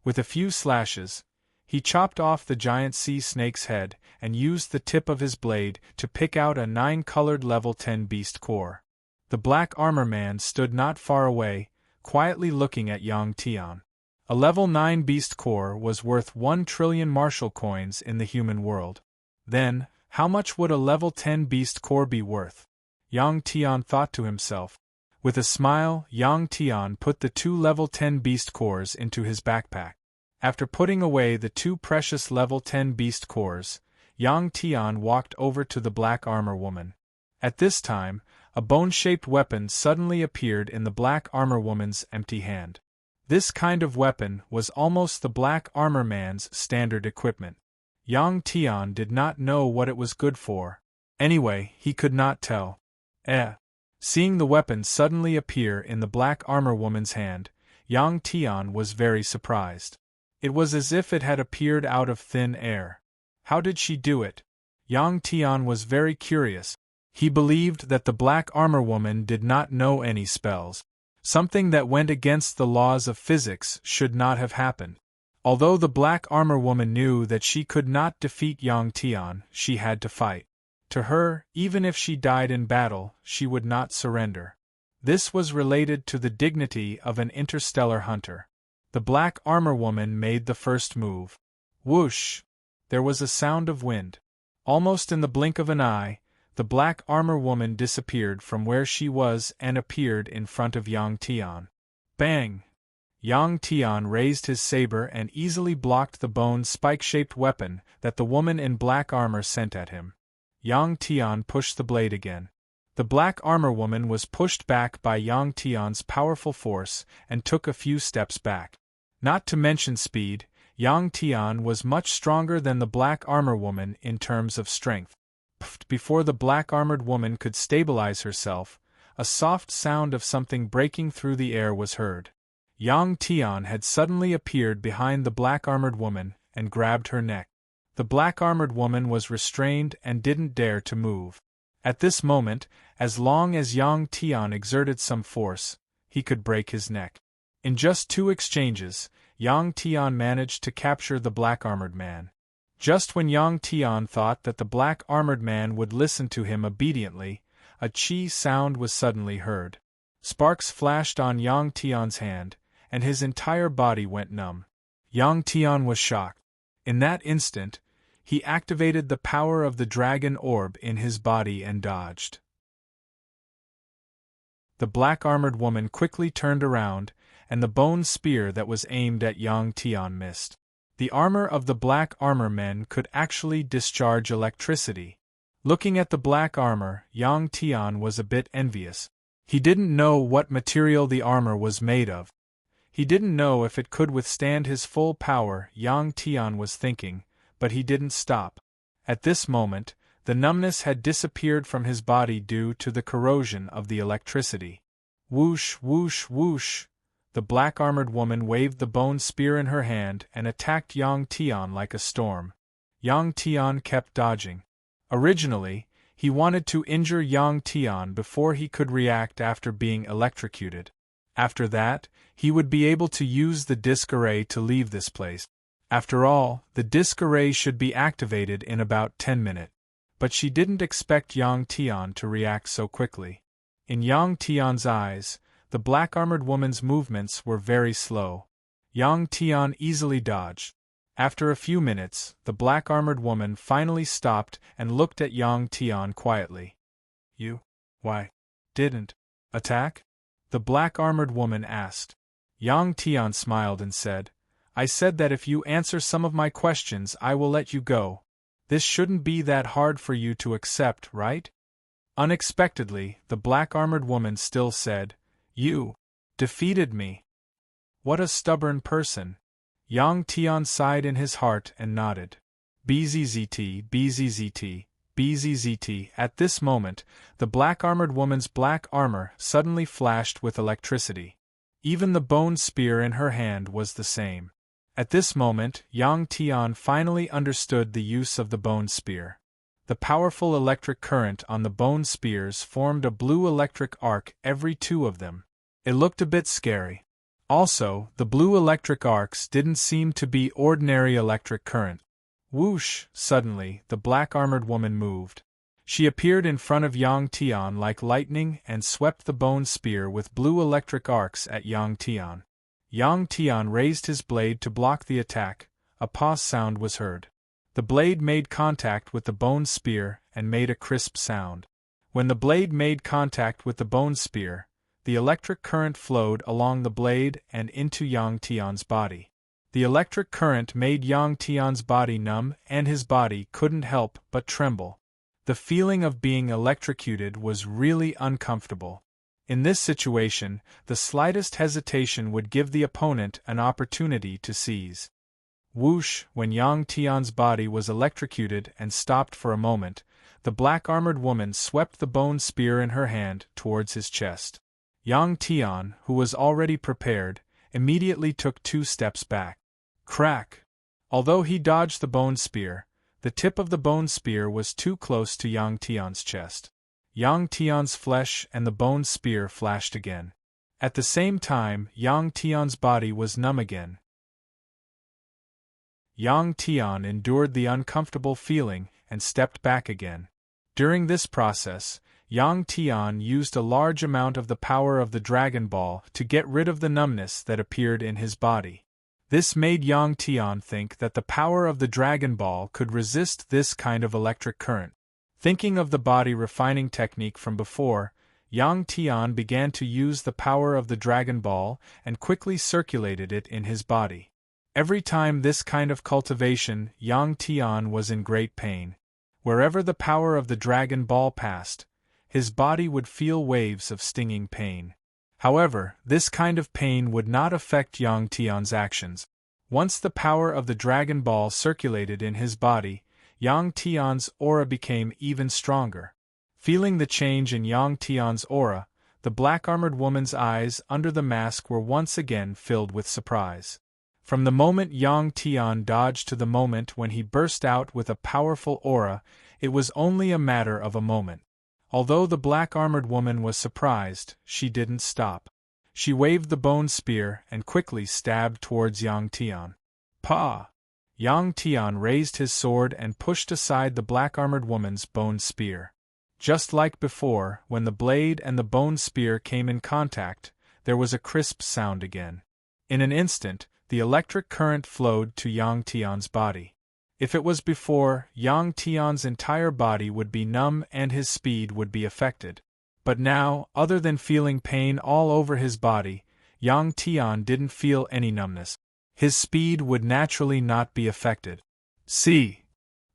With a few slashes, he chopped off the giant sea snake's head and used the tip of his blade to pick out a 9-colored level 10 beast core. The Black Armor Man stood not far away, quietly looking at Yang Tian. A level 9 beast core was worth 1 trillion Marshall coins in the human world. Then, how much would a level 10 beast core be worth? Yang Tian thought to himself. With a smile, Yang Tian put the two level 10 beast cores into his backpack. After putting away the two precious level 10 beast cores, Yang Tian walked over to the Black Armor Woman. At this time, a bone-shaped weapon suddenly appeared in the Black Armor Woman's empty hand. This kind of weapon was almost the Black Armor Man's standard equipment. Yang Tian did not know what it was good for. Anyway, he could not tell. Seeing the weapon suddenly appear in the Black Armor Woman's hand, Yang Tian was very surprised. It was as if it had appeared out of thin air. How did she do it? Yang Tian was very curious. He believed that the Black Armor Woman did not know any spells. Something that went against the laws of physics should not have happened. Although the Black Armor Woman knew that she could not defeat Yang Tian, she had to fight. To her, even if she died in battle, she would not surrender. This was related to the dignity of an interstellar hunter. The Black Armor Woman made the first move. Whoosh! There was a sound of wind. Almost in the blink of an eye, the Black Armor Woman disappeared from where she was and appeared in front of Yang Tian. Bang! Yang Tian raised his saber and easily blocked the bone spike-shaped weapon that the woman in black armor sent at him. Yang Tian pushed the blade again. The Black Armor Woman was pushed back by Yang Tian's powerful force and took a few steps back. Not to mention speed, Yang Tian was much stronger than the Black Armor Woman in terms of strength. Before the Black Armored Woman could stabilize herself, a soft sound of something breaking through the air was heard. Yang Tian had suddenly appeared behind the Black Armored Woman and grabbed her neck. The Black Armored Woman was restrained and didn't dare to move. At this moment, as long as Yang Tian exerted some force, he could break his neck. In just 2 exchanges, Yang Tian managed to capture the black-armored man. Just when Yang Tian thought that the black-armored man would listen to him obediently, a chi sound was suddenly heard. Sparks flashed on Yang Tian's hand, and his entire body went numb. Yang Tian was shocked. In that instant, he activated the power of the dragon orb in his body and dodged. The black-armored woman quickly turned around, and the bone spear that was aimed at Yang Tian missed. The armor of the black armor men could actually discharge electricity. Looking at the black armor, Yang Tian was a bit envious. He didn't know what material the armor was made of. He didn't know if it could withstand his full power, Yang Tian was thinking, but he didn't stop. At this moment, the numbness had disappeared from his body due to the corrosion of the electricity. Whoosh, whoosh, whoosh! The black-armored woman waved the bone spear in her hand and attacked Yang Tian like a storm. Yang Tian kept dodging. Originally, he wanted to injure Yang Tian before he could react after being electrocuted. After that, he would be able to use the disc array to leave this place. After all, the disc array should be activated in about 10 minutes. But she didn't expect Yang Tian to react so quickly. In Yang Tian's eyes, the black-armored woman's movements were very slow. Yang Tian easily dodged. After a few minutes, the black-armored woman finally stopped and looked at Yang Tian quietly. "You, why, didn't attack?" the black-armored woman asked. Yang Tian smiled and said, "I said that if you answer some of my questions I will let you go. This shouldn't be that hard for you to accept, right?" Unexpectedly, the black-armored woman still said, "You defeated me. What a stubborn person." Yang Tian sighed in his heart and nodded. Bzzzt, bzzzt, bzzzt. At this moment, the black-armored woman's black armor suddenly flashed with electricity. Even the bone spear in her hand was the same. At this moment, Yang Tian finally understood the use of the bone spear. The powerful electric current on the bone spears formed a blue electric arc every 2 of them. It looked a bit scary. Also, the blue electric arcs didn't seem to be ordinary electric current. Whoosh! Suddenly, the black-armored woman moved. She appeared in front of Yang Tian like lightning and swept the bone spear with blue electric arcs at Yang Tian. Yang Tian raised his blade to block the attack. A pause sound was heard. The blade made contact with the bone spear and made a crisp sound. When the blade made contact with the bone spear, the electric current flowed along the blade and into Yang Tian's body. The electric current made Yang Tian's body numb and his body couldn't help but tremble. The feeling of being electrocuted was really uncomfortable. In this situation, the slightest hesitation would give the opponent an opportunity to seize. Whoosh! When Yang Tian's body was electrocuted and stopped for a moment, the black-armored woman swept the bone spear in her hand towards his chest. Yang Tian, who was already prepared, immediately took 2 steps back. Crack! Although he dodged the bone spear, the tip of the bone spear was too close to Yang Tian's chest. Yang Tian's flesh and the bone spear flashed again. At the same time, Yang Tian's body was numb again. Yang Tian endured the uncomfortable feeling and stepped back again. During this process, Yang Tian used a large amount of the power of the Dragon Ball to get rid of the numbness that appeared in his body. This made Yang Tian think that the power of the Dragon Ball could resist this kind of electric current. Thinking of the body refining technique from before, Yang Tian began to use the power of the Dragon Ball and quickly circulated it in his body. Every time this kind of cultivation, Yang Tian was in great pain. Wherever the power of the Dragon Ball passed, his body would feel waves of stinging pain. However, this kind of pain would not affect Yang Tian's actions. Once the power of the Dragon Ball circulated in his body, Yang Tian's aura became even stronger. Feeling the change in Yang Tian's aura, the black-armored woman's eyes under the mask were once again filled with surprise. From the moment Yang Tian dodged to the moment when he burst out with a powerful aura, it was only a matter of a moment. Although the black-armored woman was surprised, she didn't stop. She waved the bone spear and quickly stabbed towards Yang Tian. Pa! Yang Tian raised his sword and pushed aside the black-armored woman's bone spear. Just like before, when the blade and the bone spear came in contact, there was a crisp sound again. In an instant, the electric current flowed to Yang Tian's body. If it was before, Yang Tian's entire body would be numb and his speed would be affected. But now, other than feeling pain all over his body, Yang Tian didn't feel any numbness. His speed would naturally not be affected. See!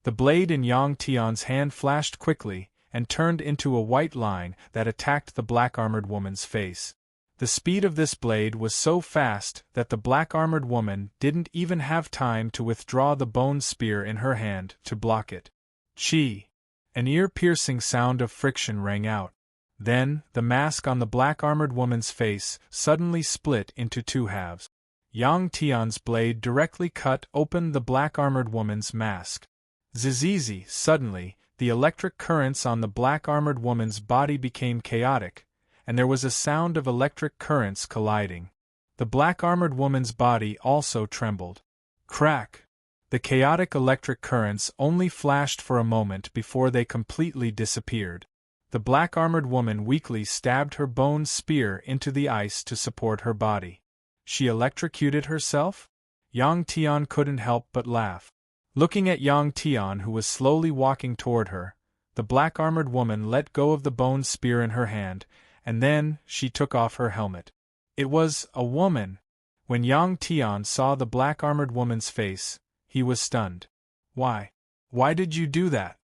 The blade in Yang Tian's hand flashed quickly and turned into a white line that attacked the black-armored woman's face. The speed of this blade was so fast that the black-armored woman didn't even have time to withdraw the bone spear in her hand to block it. Chi! An ear-piercing sound of friction rang out. Then, the mask on the black-armored woman's face suddenly split into two halves. Yang Tian's blade directly cut open the black-armored woman's mask. Zizizi! Suddenly, the electric currents on the black-armored woman's body became chaotic, and there was a sound of electric currents colliding. The black-armored woman's body also trembled. Crack! The chaotic electric currents only flashed for a moment before they completely disappeared. The black-armored woman weakly stabbed her bone spear into the ice to support her body. She electrocuted herself? Yang Tian couldn't help but laugh. Looking at Yang Tian, who was slowly walking toward her, the black-armored woman let go of the bone spear in her hand, and then she took off her helmet. It was a woman. When Yang Tian saw the black-armored woman's face, he was stunned. Why? Why did you do that?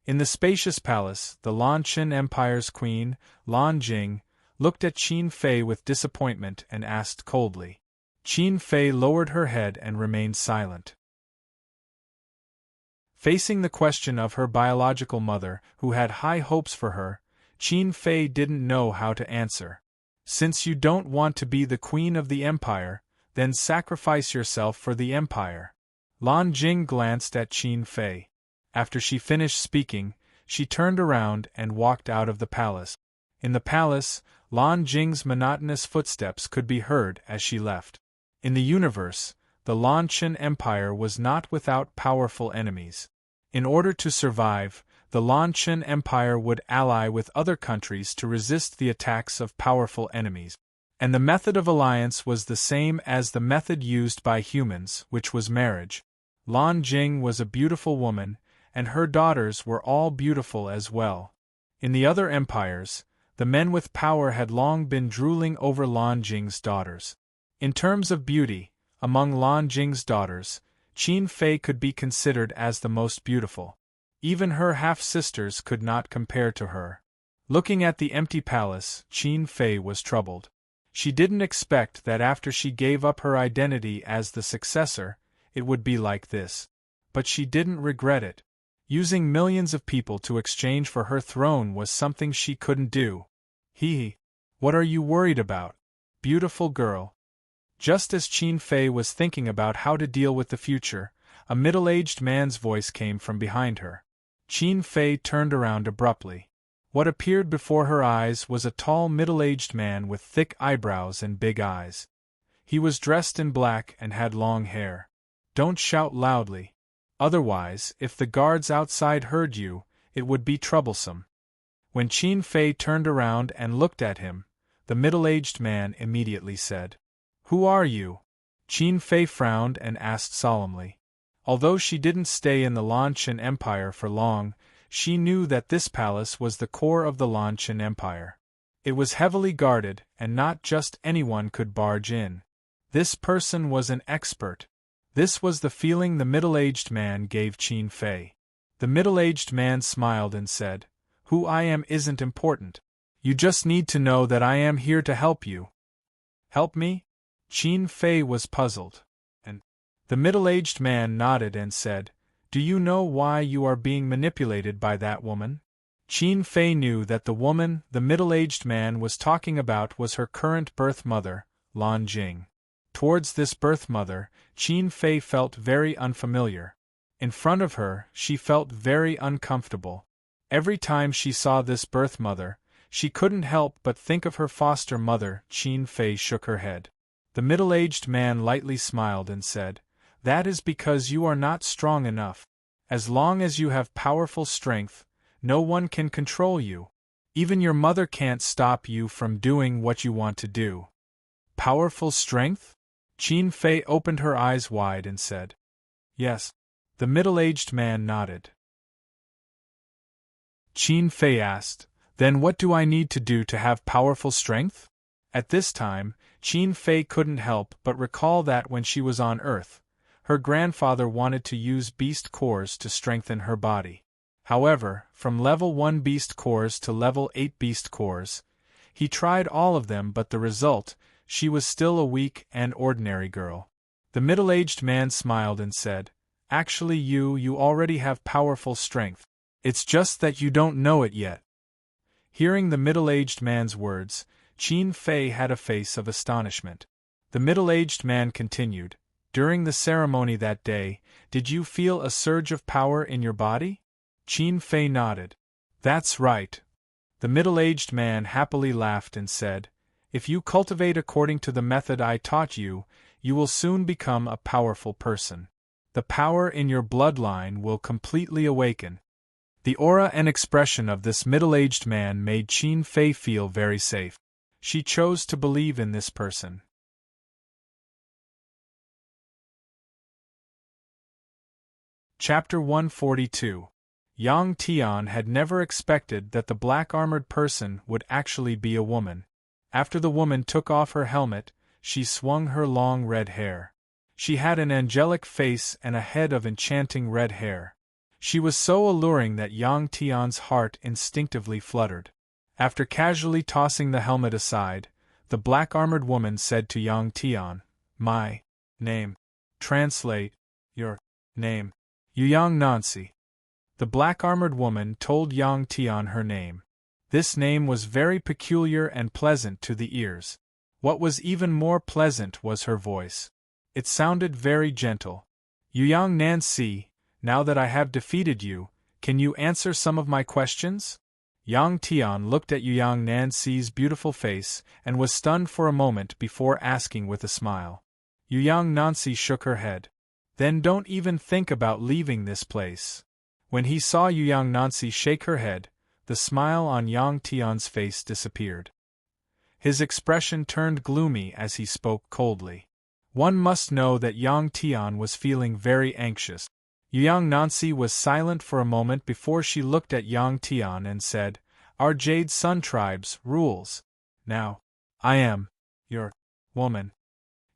In the spacious palace, the Lanchen Empire's queen, Lan Jing, looked at Qin Fei with disappointment and asked coldly. Qin Fei lowered her head and remained silent. Facing the question of her biological mother, who had high hopes for her, Qin Fei didn't know how to answer. Since you don't want to be the queen of the empire, then sacrifice yourself for the empire. Lan Jing glanced at Qin Fei. After she finished speaking, she turned around and walked out of the palace. In the palace, Lan Jing's monotonous footsteps could be heard as she left. In the universe, the Lanchen Empire was not without powerful enemies. In order to survive, the Lanchen Empire would ally with other countries to resist the attacks of powerful enemies. And the method of alliance was the same as the method used by humans, which was marriage. Lan Jing was a beautiful woman, and her daughters were all beautiful as well. In the other empires, the men with power had long been drooling over Lan Jing's daughters. In terms of beauty, among Lan Jing's daughters, Qin Fei could be considered as the most beautiful. Even her half-sisters could not compare to her. Looking at the empty palace, Qin Fei was troubled. She didn't expect that after she gave up her identity as the successor, it would be like this. But she didn't regret it. Using millions of people to exchange for her throne was something she couldn't do. What are you worried about, beautiful girl? Just as Qin Fei was thinking about how to deal with the future, a middle-aged man's voice came from behind her. Qin Fei turned around abruptly. What appeared before her eyes was a tall middle-aged man with thick eyebrows and big eyes. He was dressed in black and had long hair. Don't shout loudly. Otherwise, if the guards outside heard you, it would be troublesome. When Qin Fei turned around and looked at him, the middle-aged man immediately said, "Who are you?" Qin Fei frowned and asked solemnly. Although she didn't stay in the Lanchen Empire for long, she knew that this palace was the core of the Lanchen Empire. It was heavily guarded, and not just anyone could barge in. This person was an expert. This was the feeling the middle-aged man gave Qin Fei. The middle-aged man smiled and said, "Who I am isn't important. You just need to know that I am here to help you." "Help me?" Qin Fei was puzzled. And the middle-aged man nodded and said, "Do you know why you are being manipulated by that woman?" Qin Fei knew that the woman the middle-aged man was talking about was her current birth mother, Lan Jing. Towards this birth mother, Qin Fei felt very unfamiliar. In front of her, she felt very uncomfortable. Every time she saw this birth mother, she couldn't help but think of her foster mother. Qin Fei shook her head. The middle-aged man lightly smiled and said, "That is because you are not strong enough. As long as you have powerful strength, no one can control you. Even your mother can't stop you from doing what you want to do." Powerful strength? Qin Fei opened her eyes wide and said, "Yes." The middle-aged man nodded. Qin Fei asked, "Then what do I need to do to have powerful strength?" At this time, Qin Fei couldn't help but recall that when she was on Earth, her grandfather wanted to use beast cores to strengthen her body. However, from level 1 beast cores to level 8 beast cores, he tried all of them, but the result, she was still a weak and ordinary girl. The middle-aged man smiled and said, "Actually you already have powerful strength. It's just that you don't know it yet." Hearing the middle-aged man's words, Qin Fei had a face of astonishment. The middle-aged man continued, "During the ceremony that day, did you feel a surge of power in your body?" Qin Fei nodded. "That's right." The middle-aged man happily laughed and said, "If you cultivate according to the method I taught you, you will soon become a powerful person. The power in your bloodline will completely awaken." The aura and expression of this middle-aged man made Qin Fei feel very safe. She chose to believe in this person. Chapter 142. Yang Tian had never expected that the black-armored person would actually be a woman. After the woman took off her helmet, she swung her long red hair. She had an angelic face and a head of enchanting red hair. She was so alluring that Yang Tian's heart instinctively fluttered. After casually tossing the helmet aside, the black-armored woman said to Yang Tian, "My name." Translate, your name. Yang Nancy. The black-armored woman told Yang Tian her name. This name was very peculiar and pleasant to the ears. What was even more pleasant was her voice. It sounded very gentle. "Yang Nancy, now that I have defeated you, can you answer some of my questions?" Yang Tian looked at Yang Nancy's beautiful face and was stunned for a moment before asking with a smile. Yang Nancy shook her head. "Then don't even think about leaving this place." When he saw Yang Nancy shake her head, the smile on Yang Tian's face disappeared. His expression turned gloomy as he spoke coldly. One must know that Yang Tian was feeling very anxious. Yang Nancy was silent for a moment before she looked at Yang Tian and said, "Our Jade Sun Tribe's rules. Now, I am your woman."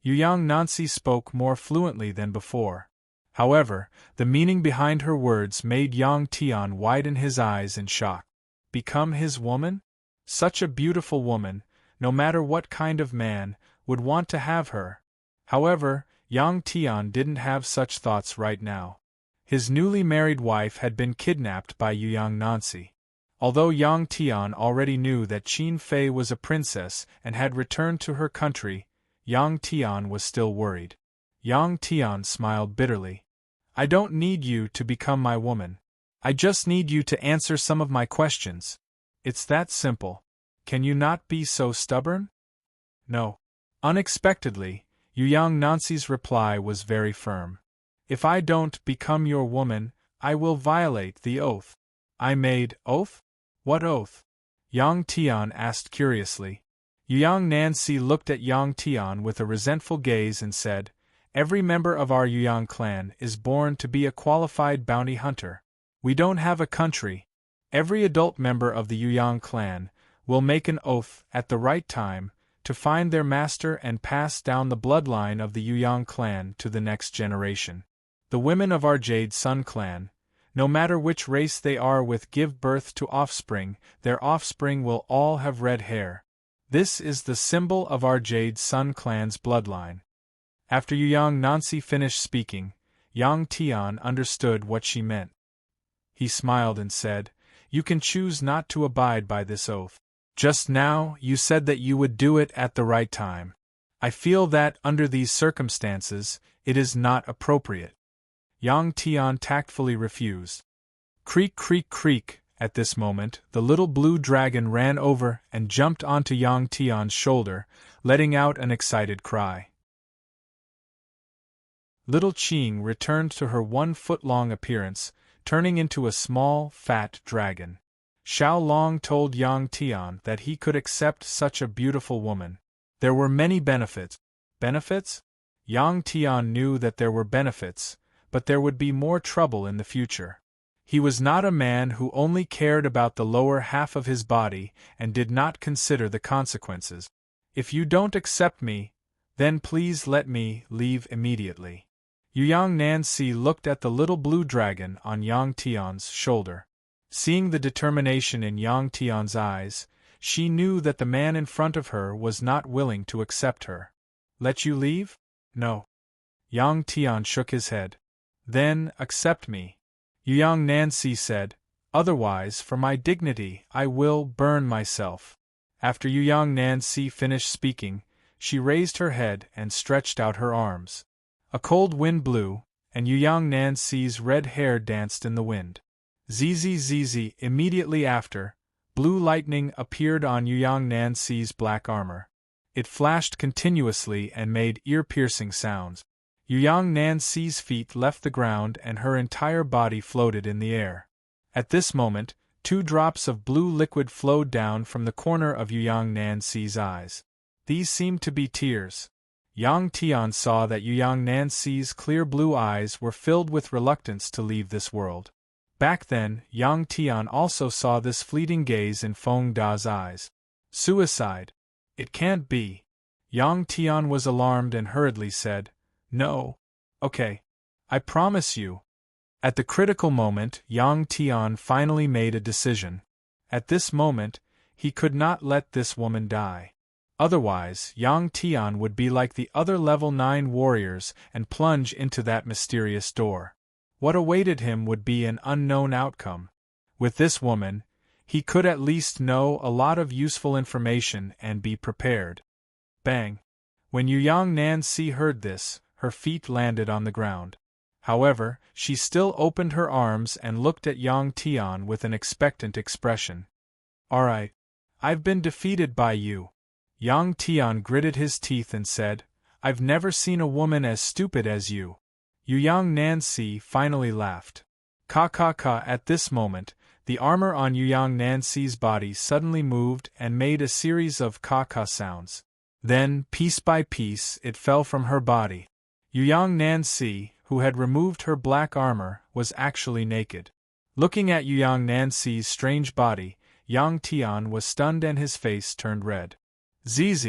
Yang Nancy spoke more fluently than before. However, the meaning behind her words made Yang Tian widen his eyes in shock. Become his woman? Such a beautiful woman, no matter what kind of man, would want to have her. However, Yang Tian didn't have such thoughts right now. His newly married wife had been kidnapped by Yang Nancy. Although Yang Tian already knew that Qin Fei was a princess and had returned to her country, Yang Tian was still worried. Yang Tian smiled bitterly. "I don't need you to become my woman. I just need you to answer some of my questions. It's that simple. Can you not be so stubborn?" "No." Unexpectedly, Yang Nancy's reply was very firm. "If I don't become your woman, I will violate the oath." "I made oath? What oath?" Yang Tian asked curiously. Yang Nancy looked at Yang Tian with a resentful gaze and said, "Every member of our Yang clan is born to be a qualified bounty hunter. We don't have a country. Every adult member of the Yang clan will make an oath at the right time to find their master and pass down the bloodline of the Yang clan to the next generation. The women of our Jade Sun clan, no matter which race they are with, give birth to offspring. Their offspring will all have red hair. This is the symbol of our Jade Sun clan's bloodline." After Yang Nancy finished speaking, Yang Tian understood what she meant. He smiled and said, "You can choose not to abide by this oath. Just now, you said that you would do it at the right time. I feel that, under these circumstances, it is not appropriate." Yang Tian tactfully refused. Creak, creak, creak, At this moment, the little blue dragon ran over and jumped onto Yang Tian's shoulder, letting out an excited cry. Little Qing returned to her 1-foot-long appearance, turning into a small, fat dragon. Xiao Long told Yang Tian that he could accept such a beautiful woman. There were many benefits. Benefits? Yang Tian knew that there were benefits, but there would be more trouble in the future. He was not a man who only cared about the lower half of his body and did not consider the consequences. If you don't accept me, then please let me leave immediately. Yang Nancy looked at the little blue dragon on Yang Tian's shoulder. Seeing the determination in Yang Tian's eyes, she knew that the man in front of her was not willing to accept her. Let you leave? No. Yang Tian shook his head. Then, accept me. Yang Nancy said, otherwise, for my dignity, I will burn myself. After Yang Nancy finished speaking, she raised her head and stretched out her arms. A cold wind blew, and Yang Nancy's red hair danced in the wind. Zzz. Immediately after, blue lightning appeared on Yang Nancy's black armor. It flashed continuously and made ear-piercing sounds. Yang Nancy's feet left the ground and her entire body floated in the air. At this moment, 2 drops of blue liquid flowed down from the corner of Yang Nancy's eyes. These seemed to be tears. Yang Tian saw that Yang Nancy's clear blue eyes were filled with reluctance to leave this world. Back then, Yang Tian also saw this fleeting gaze in Feng Da's eyes. Suicide. It can't be. Yang Tian was alarmed and hurriedly said, no. Okay. I promise you. At the critical moment, Yang Tian finally made a decision. At this moment, he could not let this woman die. Otherwise, Yang Tian would be like the other level 9 warriors and plunge into that mysterious door. What awaited him would be an unknown outcome. With this woman, he could at least know a lot of useful information and be prepared. Bang! When Yang Nancy heard this, her feet landed on the ground. However, she still opened her arms and looked at Yang Tian with an expectant expression. All right. I've been defeated by you. Yang Tian gritted his teeth and said, I've never seen a woman as stupid as you. Yang Nancy finally laughed. Ka. At this moment, the armor on Yang Nancy's body suddenly moved and made a series of ka sounds. Then, piece by piece, it fell from her body. Yang Nancy, who had removed her black armor, was actually naked. Looking at Yang Nancy's strange body, Yang Tian was stunned and his face turned red. Zzz.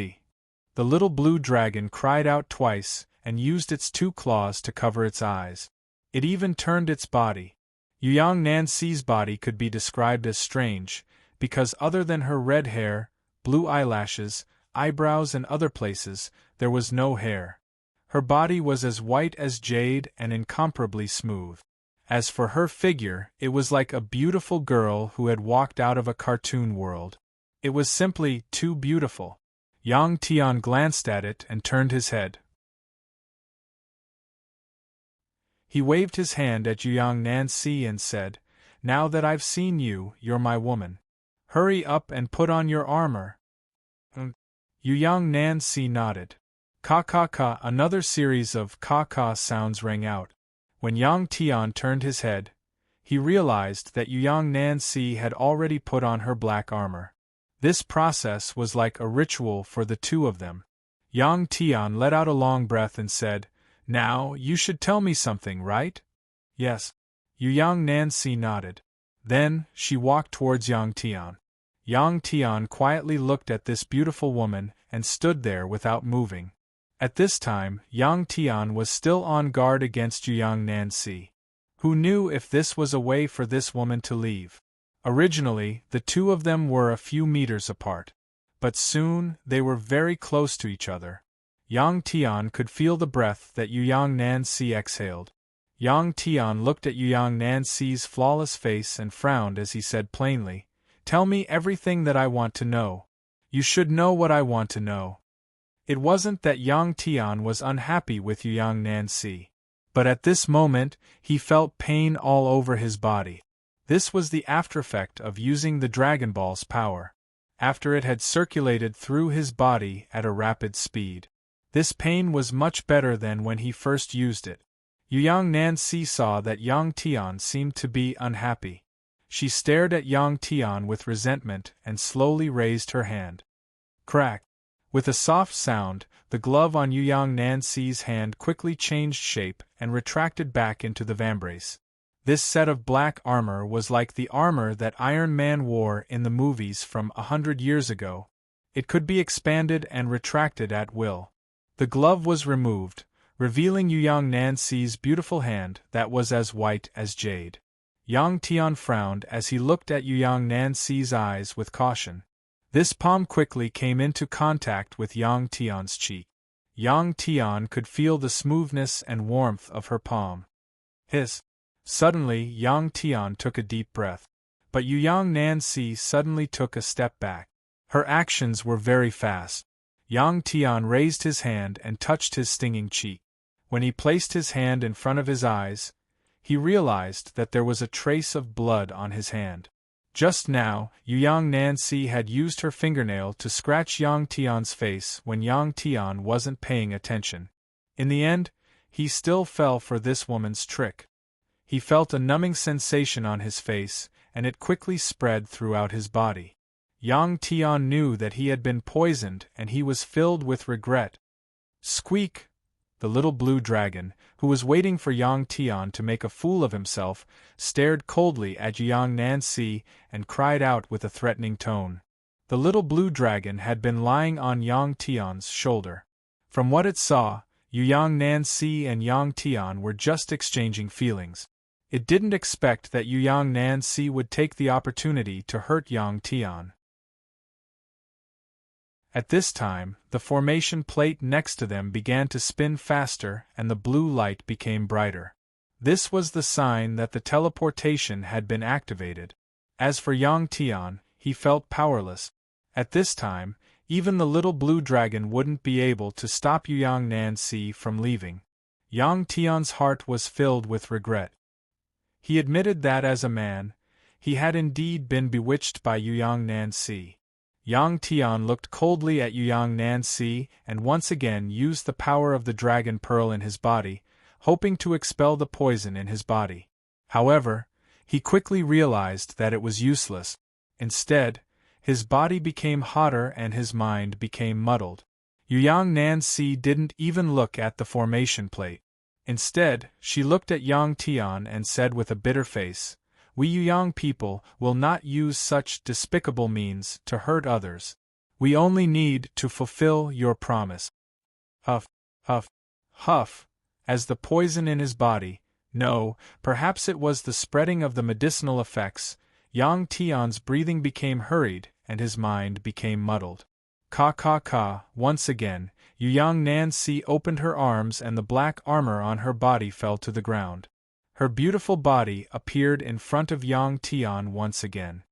The little blue dragon cried out twice and used its 2 claws to cover its eyes. It even turned its body. Yang Nancy's body could be described as strange, because other than her red hair, blue eyelashes, eyebrows and other places, there was no hair. Her body was as white as jade and incomparably smooth. As for her figure, it was like a beautiful girl who had walked out of a cartoon world. It was simply too beautiful. Yang Tian glanced at it and turned his head. He waved his hand at Yang Nancy and said, Now that I've seen you, you're my woman. Hurry up and put on your armor. Yang Nancy nodded. Ka. Another series of ka sounds rang out. When Yang Tian turned his head, he realized that Yang Nancy had already put on her black armor. This process was like a ritual for the 2 of them. Yang Tian let out a long breath and said, Now, you should tell me something, right? Yes. Yang Nancy nodded. Then, she walked towards Yang Tian. Yang Tian quietly looked at this beautiful woman and stood there without moving. At this time, Yang Tian was still on guard against Yang Nancy. Who knew if this was a way for this woman to leave? Originally, the 2 of them were a few meters apart. But soon, they were very close to each other. Yang Tian could feel the breath that Yang Nancy exhaled. Yang Tian looked at Yang Nancy's flawless face and frowned as he said plainly, Tell me everything that I want to know. You should know what I want to know. It wasn't that Yang Tian was unhappy with Yang Nancy. But at this moment, he felt pain all over his body. This was the aftereffect of using the Dragon Ball's power. After it had circulated through his body at a rapid speed. This pain was much better than when he first used it. Yang Nancy saw that Yang Tian seemed to be unhappy. She stared at Yang Tian with resentment and slowly raised her hand. Crack! With a soft sound, the glove on Yang Nancy's hand quickly changed shape and retracted back into the vambrace. This set of black armor was like the armor that Iron Man wore in the movies from 100 years ago. It could be expanded and retracted at will. The glove was removed, revealing Yang Nancy's beautiful hand that was as white as jade. Yang Tian frowned as he looked at Yang Nancy's eyes with caution. This palm quickly came into contact with Yang Tian's cheek. Yang Tian could feel the smoothness and warmth of her palm. Hiss! Suddenly Yang Tian took a deep breath. But Yang Nancy suddenly took a step back. Her actions were very fast. Yang Tian raised his hand and touched his stinging cheek. When he placed his hand in front of his eyes, he realized that there was a trace of blood on his hand. Just now, Yang Nancy had used her fingernail to scratch Yang Tian's face when Yang Tian wasn't paying attention. In the end, he still fell for this woman's trick. He felt a numbing sensation on his face, and it quickly spread throughout his body. Yang Tian knew that he had been poisoned and he was filled with regret. Squeak! The little blue dragon, who was waiting for Yang Tian to make a fool of himself, stared coldly at Yang Nancy and cried out with a threatening tone. The little blue dragon had been lying on Yang Tian's shoulder. From what it saw, Yang Nancy and Yang Tian were just exchanging feelings. It didn't expect that Yang Nancy would take the opportunity to hurt Yang Tian. At this time, the formation plate next to them began to spin faster and the blue light became brighter. This was the sign that the teleportation had been activated. As for Yang Tian, he felt powerless. At this time, even the little blue dragon wouldn't be able to stop Yang Nancy from leaving. Yang Tian's heart was filled with regret. He admitted that as a man, he had indeed been bewitched by Yang Nancy. Yang Tian looked coldly at Yang Nancy and once again used the power of the dragon pearl in his body, hoping to expel the poison in his body. However, he quickly realized that it was useless. Instead, his body became hotter and his mind became muddled. Yang Nancy didn't even look at the formation plate. Instead, she looked at Yang Tian and said with a bitter face, "We Yang people will not use such despicable means to hurt others. We only need to fulfill your promise." Huff, huff, huff, as the poison in his body, no, perhaps it was the spreading of the medicinal effects, Yang Tian's breathing became hurried and his mind became muddled. Ka, once again, Yang Nancy opened her arms and the black armor on her body fell to the ground. Her beautiful body appeared in front of Yang Tian once again.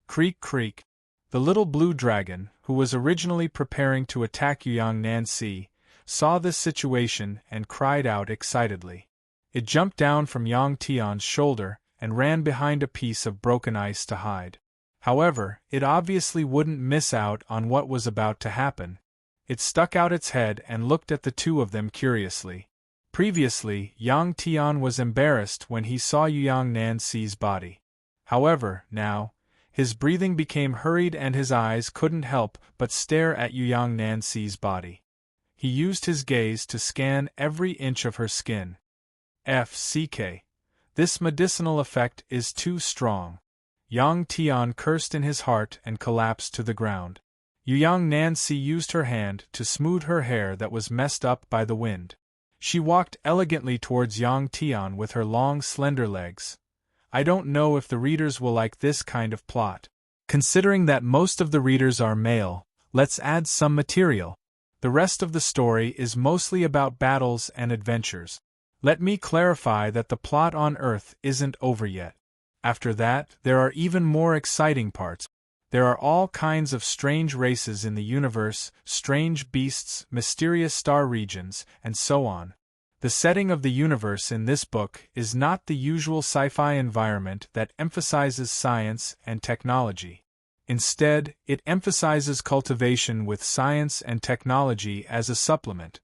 Creak, creak. The little blue dragon, who was originally preparing to attack Yang Nancy, saw this situation and cried out excitedly. It jumped down from Yang Tian's shoulder and ran behind a piece of broken ice to hide. However, it obviously wouldn't miss out on what was about to happen. It stuck out its head and looked at the two of them curiously. Previously, Yang Tian was embarrassed when he saw Yang Nancy's body. However, now, his breathing became hurried and his eyes couldn't help but stare at Yang Nancy's body. He used his gaze to scan every inch of her skin. FCK. This medicinal effect is too strong. Yang Tian cursed in his heart and collapsed to the ground. Yang Nancy used her hand to smooth her hair that was messed up by the wind. She walked elegantly towards Yang Tian with her long slender legs. I don't know if the readers will like this kind of plot. Considering that most of the readers are male, let's add some material. The rest of the story is mostly about battles and adventures. Let me clarify that the plot on Earth isn't over yet. After that, there are even more exciting parts. There are all kinds of strange races in the universe, strange beasts, mysterious star regions, and so on. The setting of the universe in this book is not the usual sci-fi environment that emphasizes science and technology. Instead, it emphasizes cultivation with science and technology as a supplement.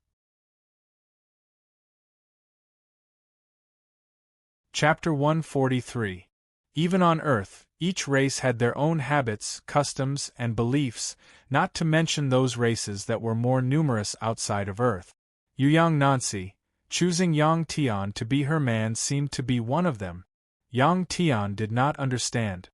Chapter 143. Even on Earth, each race had their own habits, customs, and beliefs, not to mention those races that were more numerous outside of Earth. Yang Nancy, choosing Yang Tian to be her man, seemed to be one of them. Yang Tian did not understand.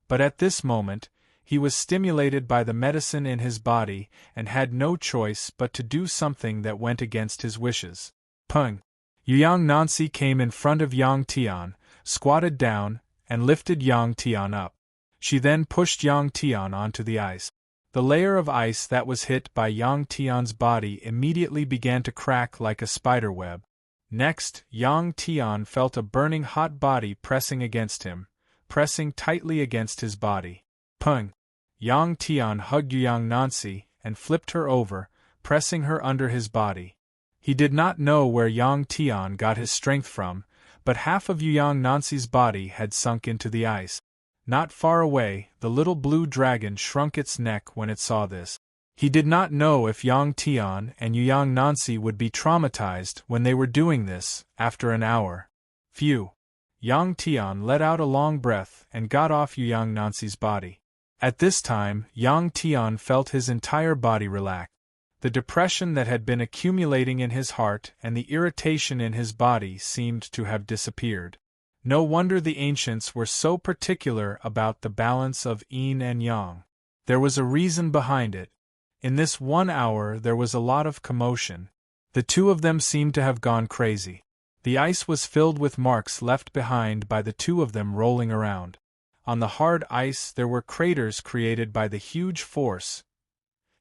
But at this moment, he was stimulated by the medicine in his body and had no choice but to do something that went against his wishes. Pung! Yang Nancy came in front of Yang Tian, squatted down, and lifted Yang Tian up. She then pushed Yang Tian onto the ice. The layer of ice that was hit by Yang Tian's body immediately began to crack like a spider web. Next, Yang Tian felt a burning hot body pressing against him, pressing tightly against his body. Pung! Yang Tian hugged Yang Nancy and flipped her over, pressing her under his body. He did not know where Yang Tian got his strength from, but half of Yang Nancy's body had sunk into the ice. Not far away, the little blue dragon shrunk its neck when it saw this. He did not know if Yang Tian and Yang Nancy would be traumatized when they were doing this, after an hour. Phew! Yang Tian let out a long breath and got off Yang Nancy's body. At this time, Yang Tian felt his entire body relax. The depression that had been accumulating in his heart and the irritation in his body seemed to have disappeared. No wonder the ancients were so particular about the balance of yin and yang. There was a reason behind it. In this 1 hour there was a lot of commotion. The two of them seemed to have gone crazy. The ice was filled with marks left behind by the two of them rolling around. On the hard ice there were craters created by the huge force.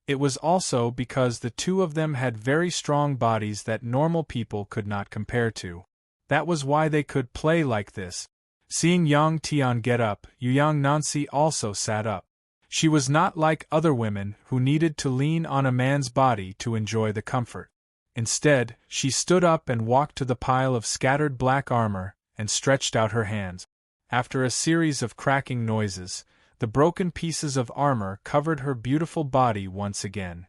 It was also because the two of them had very strong bodies that normal people could not compare to. That was why they could play like this. Seeing Yang Tian get up, Yang Nancy also sat up. She was not like other women who needed to lean on a man's body to enjoy the comfort. Instead, she stood up and walked to the pile of scattered black armor and stretched out her hands. After a series of cracking noises, the broken pieces of armor covered her beautiful body once again.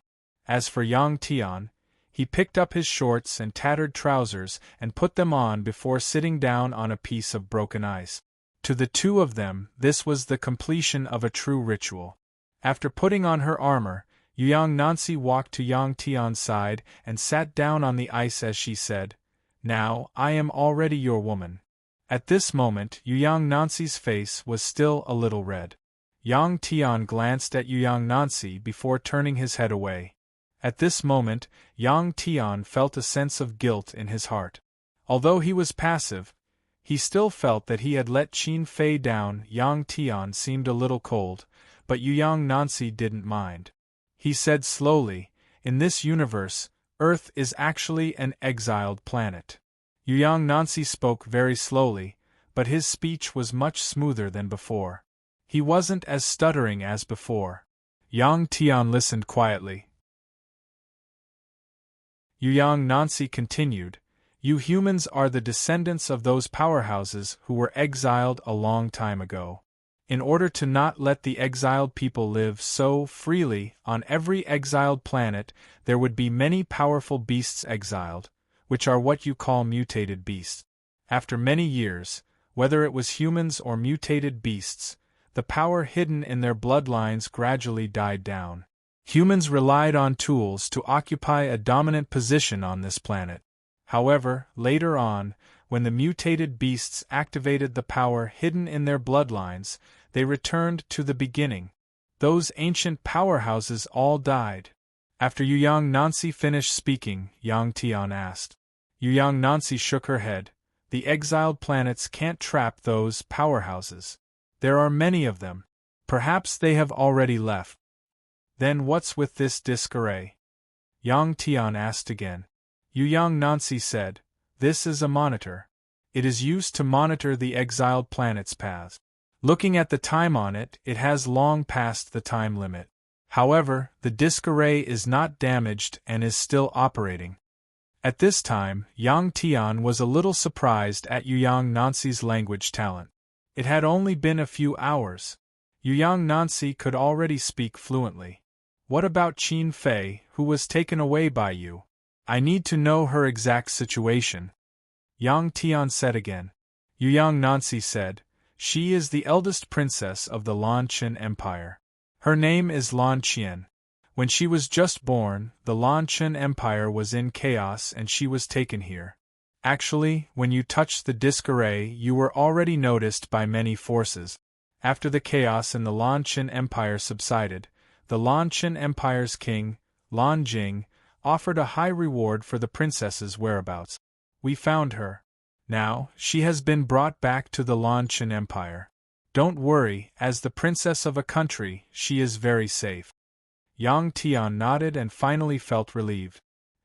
As for Yang Tian, he picked up his shorts and tattered trousers and put them on before sitting down on a piece of broken ice. To the two of them, this was the completion of a true ritual. After putting on her armor, Yang Nancy walked to Yang Tian's side and sat down on the ice as she said, "Now, I am already your woman." At this moment, Yang Nancy's face was still a little red. Yang Tian glanced at Yang Nancy before turning his head away. At this moment, Yang Tian felt a sense of guilt in his heart. Although he was passive, he still felt that he had let Qin Fei down. Yang Tian seemed a little cold, but Yang Nancy didn't mind. He said slowly, "In this universe, Earth is actually an exiled planet." Yang Nancy spoke very slowly, but his speech was much smoother than before. He wasn't as stuttering as before. Yang Tian listened quietly. Yang Nancy continued, "You humans are the descendants of those powerhouses who were exiled a long time ago. In order to not let the exiled people live so freely on every exiled planet, there would be many powerful beasts exiled, which are what you call mutated beasts. After many years, whether it was humans or mutated beasts, the power hidden in their bloodlines gradually died down. Humans relied on tools to occupy a dominant position on this planet. However, later on, when the mutated beasts activated the power hidden in their bloodlines, they returned to the beginning. Those ancient powerhouses all died." After Yang Nancy finished speaking, Yang Tian asked. Yang Nancy shook her head. "The exiled planets can't trap those powerhouses. There are many of them. Perhaps they have already left." "Then what's with this disarray?" Yang Tian asked again. Yang Nancy said, "This is a monitor. It is used to monitor the exiled planet's paths. Looking at the time on it, it has long passed the time limit. However, the disc array is not damaged and is still operating." At this time, Yang Tian was a little surprised at Yang Nancy's language talent. It had only been a few hours. Yang Nancy could already speak fluently. What about Qin Fei, who was taken away by you? I need to know her exact situation. Yang Tian said again. Yang Nancy said, she is the eldest princess of the Lan Qin Empire. Her name is Lan Qian. When she was just born, the Lan Qin Empire was in chaos and she was taken here. Actually, when you touched the disc array, you were already noticed by many forces. After the chaos in the Lan Qin Empire subsided, the Lan Qin Empire's king, Lan Jing, offered a high reward for the princess's whereabouts. We found her. Now, she has been brought back to the Lan Qin Empire. Don't worry, as the princess of a country, she is very safe. Yang Tian nodded and finally felt relieved.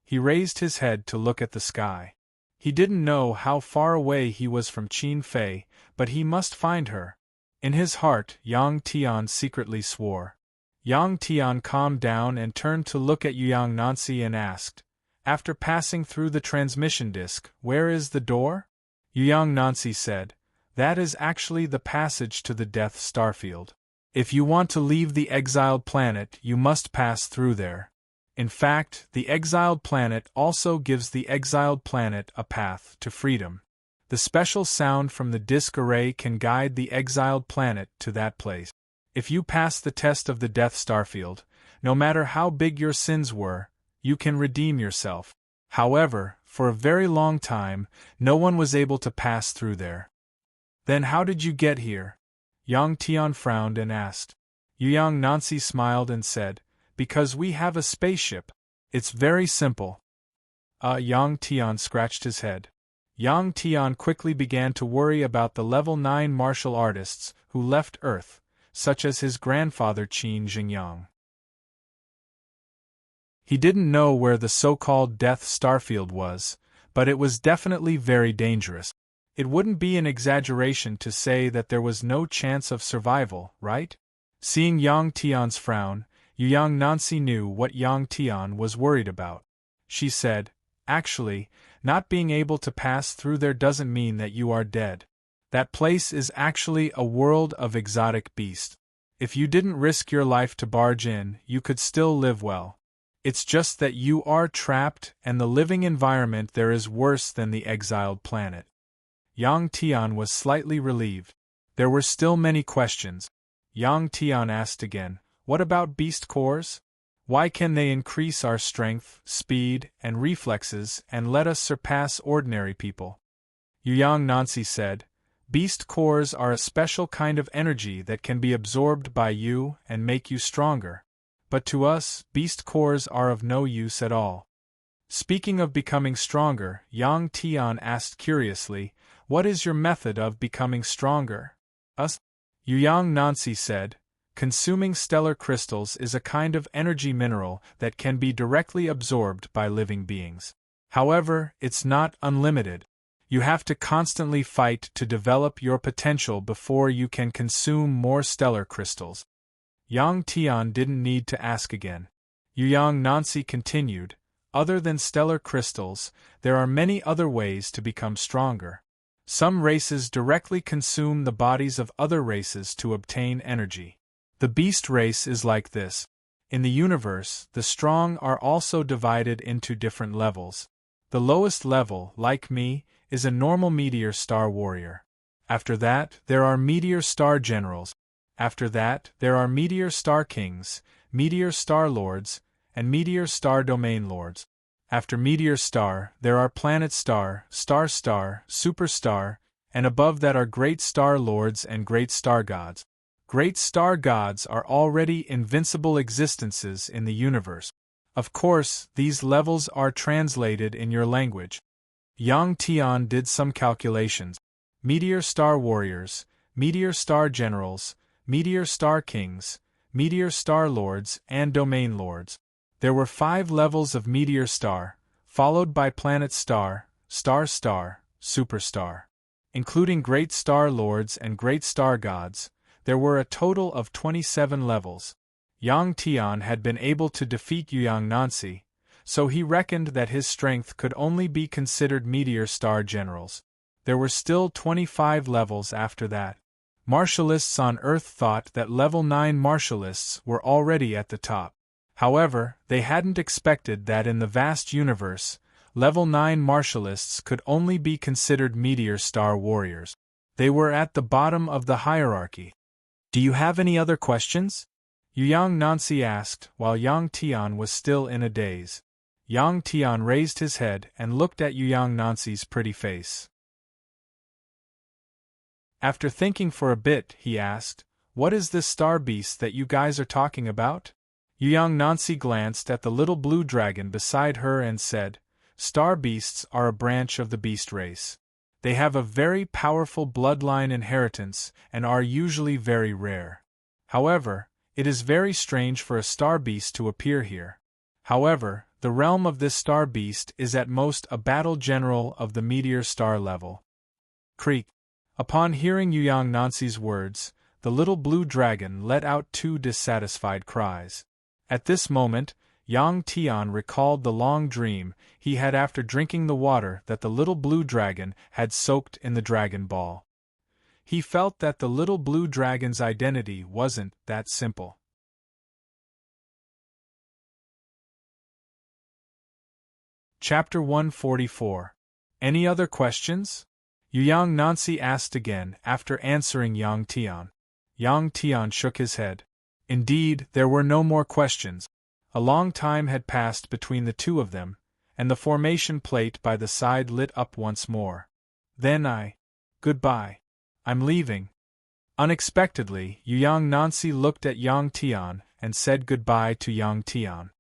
He raised his head to look at the sky. He didn't know how far away he was from Qin Fei, but he must find her. In his heart, Yang Tian secretly swore. Yang Tian calmed down and turned to look at Yang Nancy and asked, after passing through the transmission disc, where is the door? Yang Nancy said, that is actually the passage to the Death Starfield. If you want to leave the exiled planet, you must pass through there. In fact, the exiled planet also gives the exiled planet a path to freedom. The special sound from the disc array can guide the exiled planet to that place. If you pass the test of the Death Starfield, no matter how big your sins were, you can redeem yourself. However, for a very long time, no one was able to pass through there. Then how did you get here? Yang Tian frowned and asked. Yang Nancy smiled and said, because we have a spaceship. It's very simple. Yang Tian scratched his head. Yang Tian quickly began to worry about the level 9 martial artists who left Earth, such as his grandfather Qin Jingyang. He didn't know where the so-called Death Starfield was, but it was definitely very dangerous. It wouldn't be an exaggeration to say that there was no chance of survival, right? Seeing Yang Tian's frown, Yang Nancy knew what Yang Tian was worried about. She said, actually, not being able to pass through there doesn't mean that you are dead. That place is actually a world of exotic beasts. If you didn't risk your life to barge in, you could still live well. It's just that you are trapped and the living environment there is worse than the exiled planet. Yang Tian was slightly relieved. There were still many questions. Yang Tian asked again, what about beast cores? Why can they increase our strength, speed, and reflexes and let us surpass ordinary people? Yang Nancy said, beast cores are a special kind of energy that can be absorbed by you and make you stronger. But to us, beast cores are of no use at all. Speaking of becoming stronger, Yang Tian asked curiously, what is your method of becoming stronger? Yang Nancy said, consuming stellar crystals is a kind of energy mineral that can be directly absorbed by living beings. However, it's not unlimited. You have to constantly fight to develop your potential before you can consume more stellar crystals. Yang Tian didn't need to ask again. Yang Nancy continued, other than stellar crystals, there are many other ways to become stronger. Some races directly consume the bodies of other races to obtain energy. The beast race is like this. In the universe, the strong are also divided into different levels. The lowest level, like me, is a normal meteor star warrior. After that, there are meteor star generals. After that, there are meteor star kings, meteor star lords, and meteor star domain lords. After meteor star, there are planet star, star star, superstar, and above that are great star lords and great star gods. Great star gods are already invincible existences in the universe. Of course, these levels are translated in your language. Yang Tian did some calculations. Meteor star warriors, meteor star generals, meteor star kings, meteor star lords, and domain lords. There were 5 levels of meteor star, followed by planet star, star star, superstar. Including great star lords and great star gods, there were a total of 27 levels. Yang Tian had been able to defeat Yang Nancy, so he reckoned that his strength could only be considered meteor star generals. There were still 25 levels after that. Martialists on Earth thought that level 9 martialists were already at the top. However, they hadn't expected that in the vast universe, level 9 martialists could only be considered meteor star warriors. They were at the bottom of the hierarchy. "Do you have any other questions?" Yang Nancy asked, while Yang Tian was still in a daze. Yang Tian raised his head and looked at Yang Nancy's pretty face. After thinking for a bit, he asked, "What is this star beast that you guys are talking about?" Yang Nancy glanced at the little blue dragon beside her and said, "Star beasts are a branch of the beast race. They have a very powerful bloodline inheritance and are usually very rare. However, it is very strange for a star beast to appear here. However, the realm of this star beast is at most a battle general of the meteor star level." Creak. Upon hearing Yang Nancy's words, the little blue dragon let out 2 dissatisfied cries. At this moment, Yang Tian recalled the long dream he had after drinking the water that the little blue dragon had soaked in the Dragon Ball. He felt that the little blue dragon's identity wasn't that simple. Chapter 144. Any other questions? Yang Nancy asked again after answering Yang Tian. Yang Tian shook his head. Indeed, there were no more questions. A long time had passed between the two of them, and the formation plate by the side lit up once more. Then goodbye. I'm leaving. Unexpectedly, Yang Nancy looked at Yang Tian and said goodbye to Yang Tian.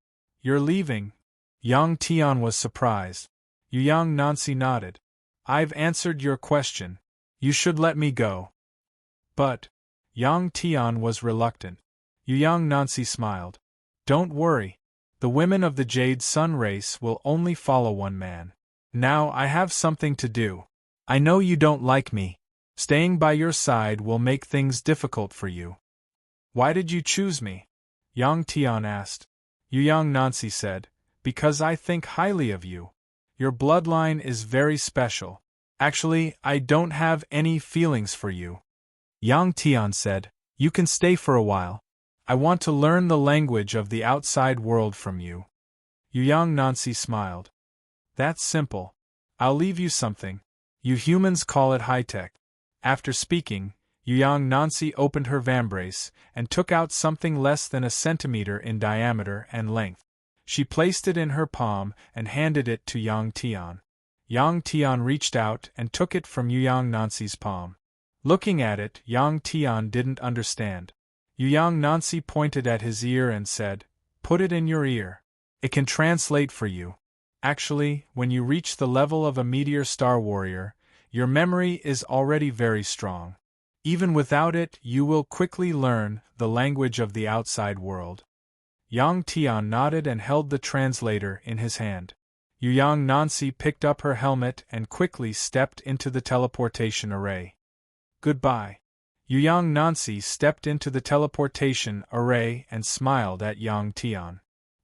You're leaving? Yang Tian was surprised. Yang Nancy nodded. I've answered your question. You should let me go. But Yang Tian was reluctant. Yang Nancy smiled. Don't worry. The women of the Jade Sun race will only follow one man. Now I have something to do. I know you don't like me. Staying by your side will make things difficult for you. Why did you choose me? Yang Tian asked. Yang Nancy said, Because I think highly of you. Your bloodline is very special. Actually, I don't have any feelings for you. Yang Tian said, You can stay for a while. I want to learn the language of the outside world from you. Yang Nancy smiled. That's simple. I'll leave you something. You humans call it high-tech. After speaking, Yang Nancy opened her vambrace and took out something less than a centimeter in diameter and length. She placed it in her palm and handed it to Yang Tian. Yang Tian reached out and took it from Yang Nancy's palm. Looking at it, Yang Tian didn't understand. Yang Nancy pointed at his ear and said, Put it in your ear. It can translate for you. Actually, when you reach the level of a meteor star warrior, your memory is already very strong. Even without it, you will quickly learn the language of the outside world. Yang Tian nodded and held the translator in his hand. Yang Nancy picked up her helmet and quickly stepped into the teleportation array. Goodbye. Yang Nancy stepped into the teleportation array and smiled at Yang Tian.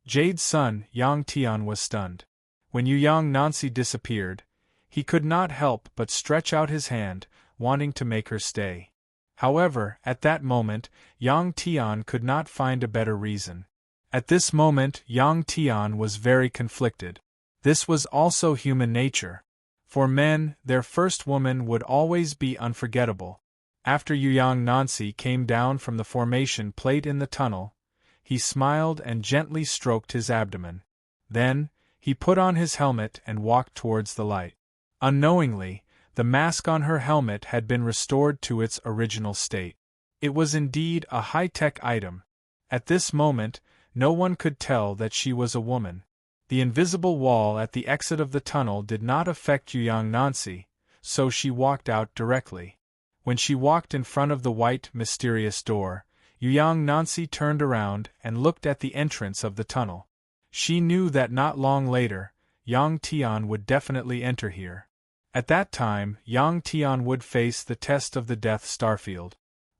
Jade's son, Yang Tian, was stunned. When Yang Nancy disappeared, he could not help but stretch out his hand, wanting to make her stay. However, at that moment, Yang Tian could not find a better reason. At this moment, Yang Tian was very conflicted. This was also human nature. For men, their first woman would always be unforgettable. After Yang Nancy came down from the formation plate in the tunnel, he smiled and gently stroked his abdomen. Then, he put on his helmet and walked towards the light. Unknowingly, the mask on her helmet had been restored to its original state. It was indeed a high-tech item. At this moment, no one could tell that she was a woman. The invisible wall at the exit of the tunnel did not affect Yang Nancy, so she walked out directly. When she walked in front of the white, mysterious door, Yang Nancy turned around and looked at the entrance of the tunnel. She knew that not long later, Yang Tian would definitely enter here. At that time, Yang Tian would face the test of the Death Starfield.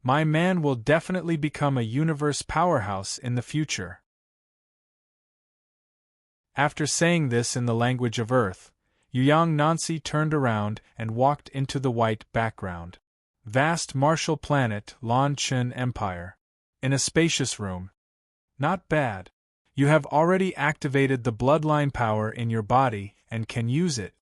My man will definitely become a universe powerhouse in the future. After saying this in the language of Earth, Yang Nancy turned around and walked into the white background. Vast martial planet Lan Chen Empire. In a spacious room. Not bad. You have already activated the bloodline power in your body and can use it.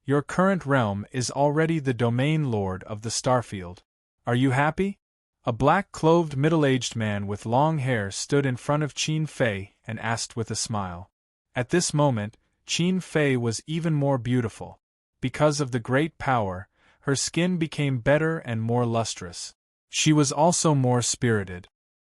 Your current realm is already the domain lord of the starfield. Are you happy? A black-clothed middle-aged man with long hair stood in front of Qin Fei and asked with a smile. At this moment, Qin Fei was even more beautiful. Because of the great power, her skin became better and more lustrous. She was also more spirited.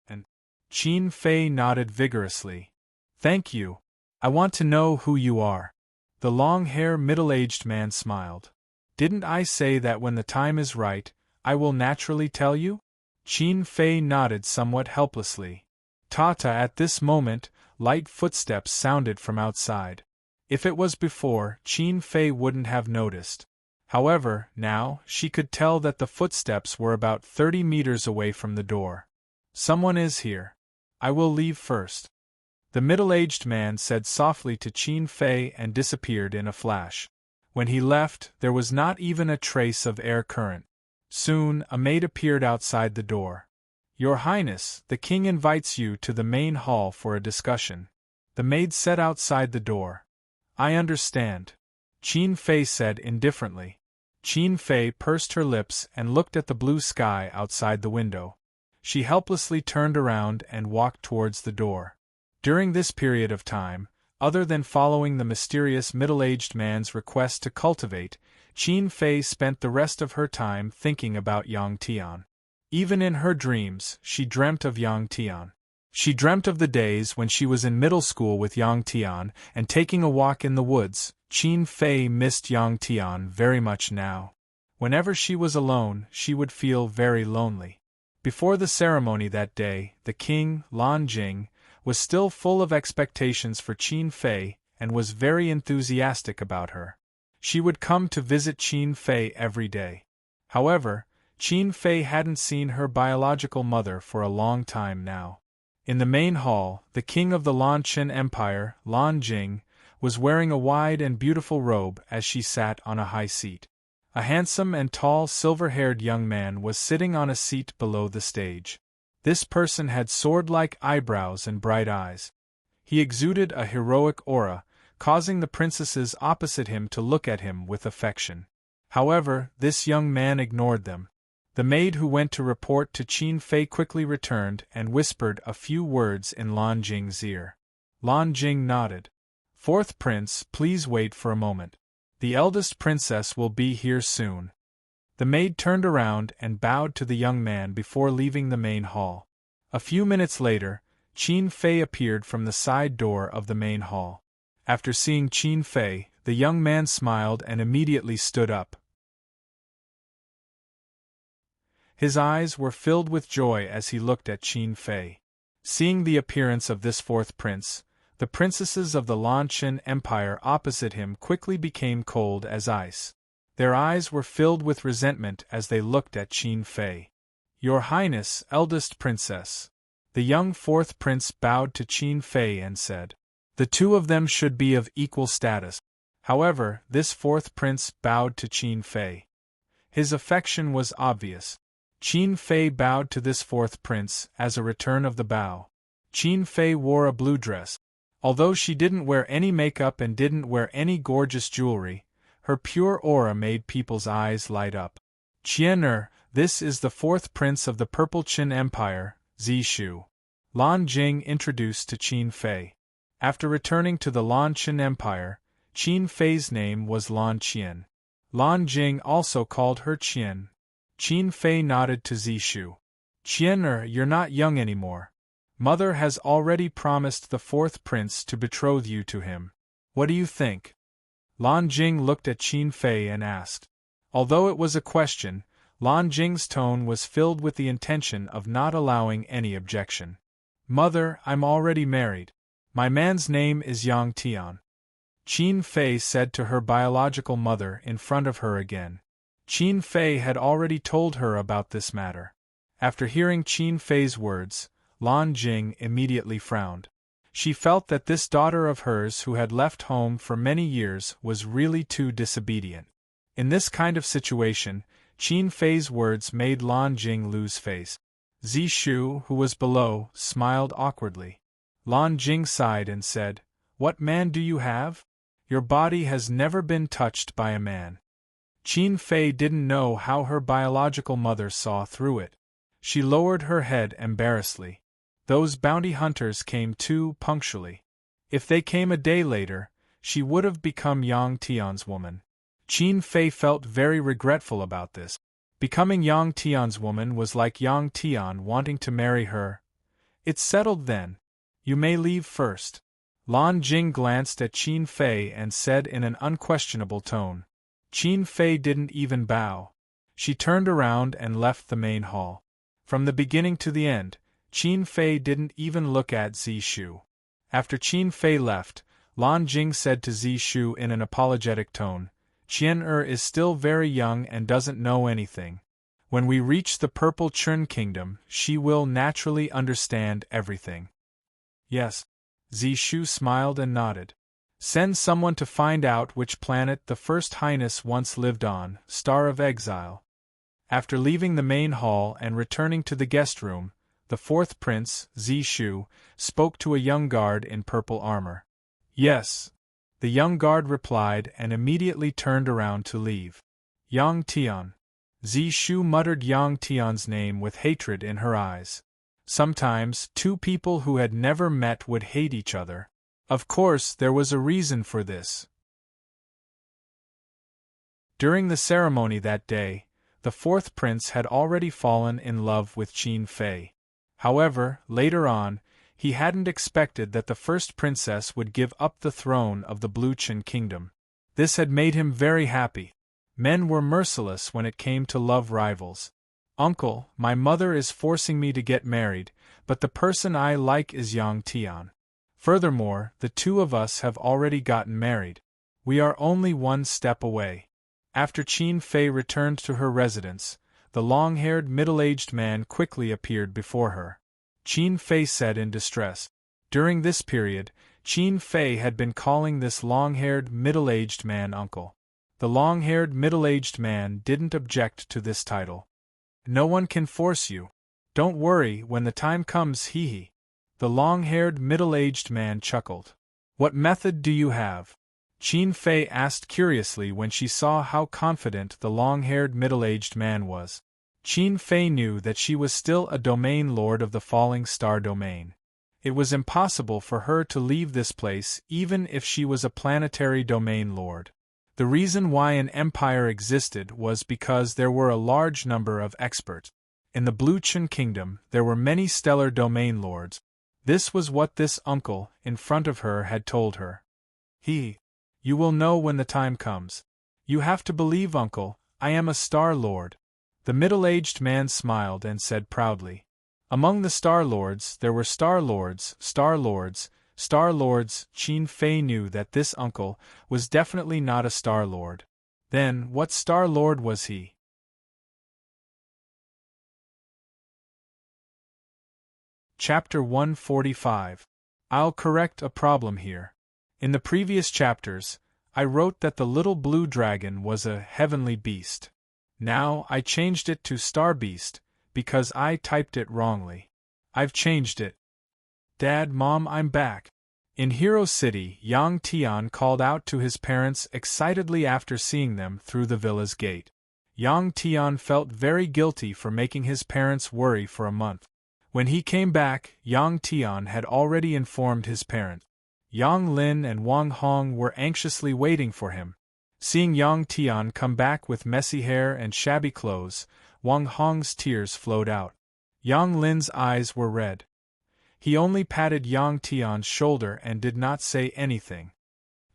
And Qin Fei nodded vigorously. Thank you. I want to know who you are. The long-haired middle-aged man smiled. Didn't I say that when the time is right, I will naturally tell you? Qin Fei nodded somewhat helplessly. Tata, at this moment, light footsteps sounded from outside. If it was before, Qin Fei wouldn't have noticed. However, now, she could tell that the footsteps were about 30 meters away from the door. Someone is here. I will leave first. The middle-aged man said softly to Qin Fei and disappeared in a flash. When he left, there was not even a trace of air current. Soon, a maid appeared outside the door. Your Highness, the king invites you to the main hall for a discussion. The maid said outside the door. I understand. Qin Fei said indifferently. Qin Fei pursed her lips and looked at the blue sky outside the window. She helplessly turned around and walked towards the door. During this period of time, other than following the mysterious middle-aged man's request to cultivate, Qin Fei spent the rest of her time thinking about Yang Tian. Even in her dreams, she dreamt of Yang Tian. She dreamt of the days when she was in middle school with Yang Tian and taking a walk in the woods. Qin Fei missed Yang Tian very much now. Whenever she was alone, she would feel very lonely. Before the ceremony that day, the king, Lan Jing, was still full of expectations for Qin Fei and was very enthusiastic about her. She would come to visit Qin Fei every day. However, Qin Fei hadn't seen her biological mother for a long time now. In the main hall, the king of the Lan Chen Empire, Lan Jing, was wearing a wide and beautiful robe as she sat on a high seat. A handsome and tall silver-haired young man was sitting on a seat below the stage. This person had sword-like eyebrows and bright eyes. He exuded a heroic aura, causing the princesses opposite him to look at him with affection. However, this young man ignored them. The maid who went to report to Qin Fei quickly returned and whispered a few words in Lan Jing's ear. Lan Jing nodded. Fourth prince, please wait for a moment. The eldest princess will be here soon. The maid turned around and bowed to the young man before leaving the main hall. A few minutes later, Qin Fei appeared from the side door of the main hall. After seeing Qin Fei, the young man smiled and immediately stood up. His eyes were filled with joy as he looked at Qin Fei. Seeing the appearance of this fourth prince, the princesses of the Lan Chen Empire opposite him quickly became cold as ice. Their eyes were filled with resentment as they looked at Qin Fei. Your Highness, eldest princess. The young fourth prince bowed to Qin Fei and said. The two of them should be of equal status. However, this fourth prince bowed to Qin Fei. His affection was obvious. Qin Fei bowed to this fourth prince as a return of the bow. Qin Fei wore a blue dress. Although she didn't wear any makeup and didn't wear any gorgeous jewelry, her pure aura made people's eyes light up. Qian this is the fourth prince of the Purple Qin Empire, Zishu. Lan Jing introduced to Qin Fei. After returning to the Lan Chen Empire, Qin Fei's name was Lan Qian. Lan Jing also called her Qian. Qin Fei nodded to Zishu. Qian you're not young anymore. Mother has already promised the fourth prince to betroth you to him. What do you think? Lan Jing looked at Qin Fei and asked. Although it was a question, Lan Jing's tone was filled with the intention of not allowing any objection. Mother, I'm already married. My man's name is Yang Tian. Qin Fei said to her biological mother in front of her again. Qin Fei had already told her about this matter. After hearing Qin Fei's words, Lan Jing immediately frowned. She felt that this daughter of hers who had left home for many years was really too disobedient. In this kind of situation, Qin Fei's words made Lan Jing lose face. Zishu, who was below, smiled awkwardly. Lan Jing sighed and said, "What man do you have? Your body has never been touched by a man." Qin Fei didn't know how her biological mother saw through it. She lowered her head embarrassedly. Those bounty hunters came too punctually. If they came a day later, she would have become Yang Tian's woman. Qin Fei felt very regretful about this. Becoming Yang Tian's woman was like Yang Tian wanting to marry her. "It's settled then. You may leave first." Lan Jing glanced at Qin Fei and said in an unquestionable tone. Qin Fei didn't even bow. She turned around and left the main hall. From the beginning to the end, Qin Fei didn't even look at Zishu. After Qin Fei left, Lan Jing said to Zishu in an apologetic tone, "Qian is still very young and doesn't know anything. When we reach the Purple Churn Kingdom, she will naturally understand everything." "Yes." Zishu smiled and nodded. "Send someone to find out which planet the First Highness once lived on, Star of Exile." After leaving the main hall and returning to the guest room, the fourth prince, Zishu, spoke to a young guard in purple armor. "Yes." The young guard replied and immediately turned around to leave. "Yang Tian." Zishu muttered Yang Tian's name with hatred in her eyes. Sometimes, two people who had never met would hate each other. Of course, there was a reason for this. During the ceremony that day, the fourth prince had already fallen in love with Qin Fei. However, later on, he hadn't expected that the first princess would give up the throne of the Blue Qin Kingdom. This had made him very happy. Men were merciless when it came to love rivals. "Uncle, my mother is forcing me to get married, but the person I like is Yang Tian. Furthermore, the two of us have already gotten married. We are only one step away." After Qin Fei returned to her residence, the long-haired middle-aged man quickly appeared before her. Qin Fei said in distress. During this period, Qin Fei had been calling this long-haired middle-aged man uncle. The long-haired middle-aged man didn't object to this title. "No one can force you. Don't worry, when the time comes, hee." The long-haired middle-aged man chuckled. "What method do you have?" Qin Fei asked curiously when she saw how confident the long-haired middle-aged man was. Qin Fei knew that she was still a domain lord of the Falling Star domain. It was impossible for her to leave this place even if she was a planetary domain lord. The reason why an empire existed was because there were a large number of experts. In the Blue Qin Kingdom, there were many stellar domain lords. This was what this uncle, in front of her, had told her. "You will know when the time comes. You have to believe, uncle, I am a Star Lord." The middle-aged man smiled and said proudly. Among the Star Lords, there were Star Lords, Star Lords, Star Lords. Qin Fei knew that this uncle was definitely not a Star Lord. Then, what Star Lord was he? Chapter 145. I'll correct a problem here. In the previous chapters, I wrote that the little blue dragon was a heavenly beast. Now I changed it to Star Beast, because I typed it wrongly. I've changed it. Dad, Mom, I'm back. In Hero City, Yang Tian called out to his parents excitedly after seeing them through the villa's gate. Yang Tian felt very guilty for making his parents worry for a month. When he came back, Yang Tian had already informed his parents. Yang Lin and Wang Hong were anxiously waiting for him. Seeing Yang Tian come back with messy hair and shabby clothes, Wang Hong's tears flowed out. Yang Lin's eyes were red. He only patted Yang Tian's shoulder and did not say anything.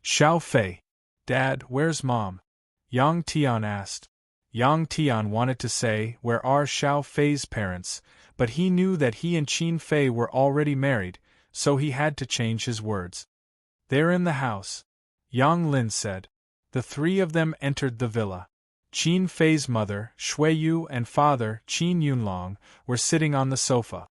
"Xiao Fei. Dad, where's Mom?" Yang Tian asked. Yang Tian wanted to say, "Where are Xiao Fei's parents?" but he knew that he and Qin Fei were already married, so he had to change his words. "They're in the house," Yang Lin said. The three of them entered the villa. Qin Fei's mother, Shui Yu, and father, Qin Yunlong, were sitting on the sofa.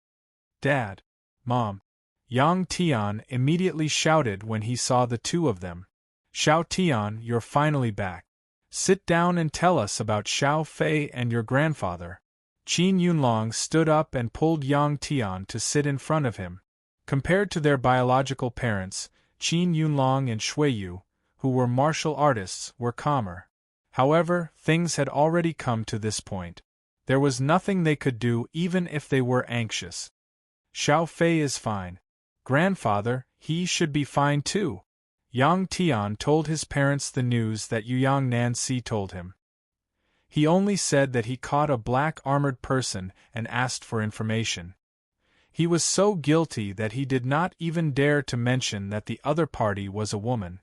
"Dad. Mom." Yang Tian immediately shouted when he saw the two of them. Xiao Tian, you're finally back. Sit down and tell us about Xiao Fei and your grandfather. Qin Yunlong stood up and pulled Yang Tian to sit in front of him. Compared to their biological parents, Qin Yunlong and Shuiyu, who were martial artists, were calmer. However, things had already come to this point. There was nothing they could do even if they were anxious. Xiao Fei is fine. Grandfather, he should be fine too. Yang Tian told his parents the news that Yuyang Nancy told him. He only said that he caught a black armored person and asked for information. He was so guilty that he did not even dare to mention that the other party was a woman.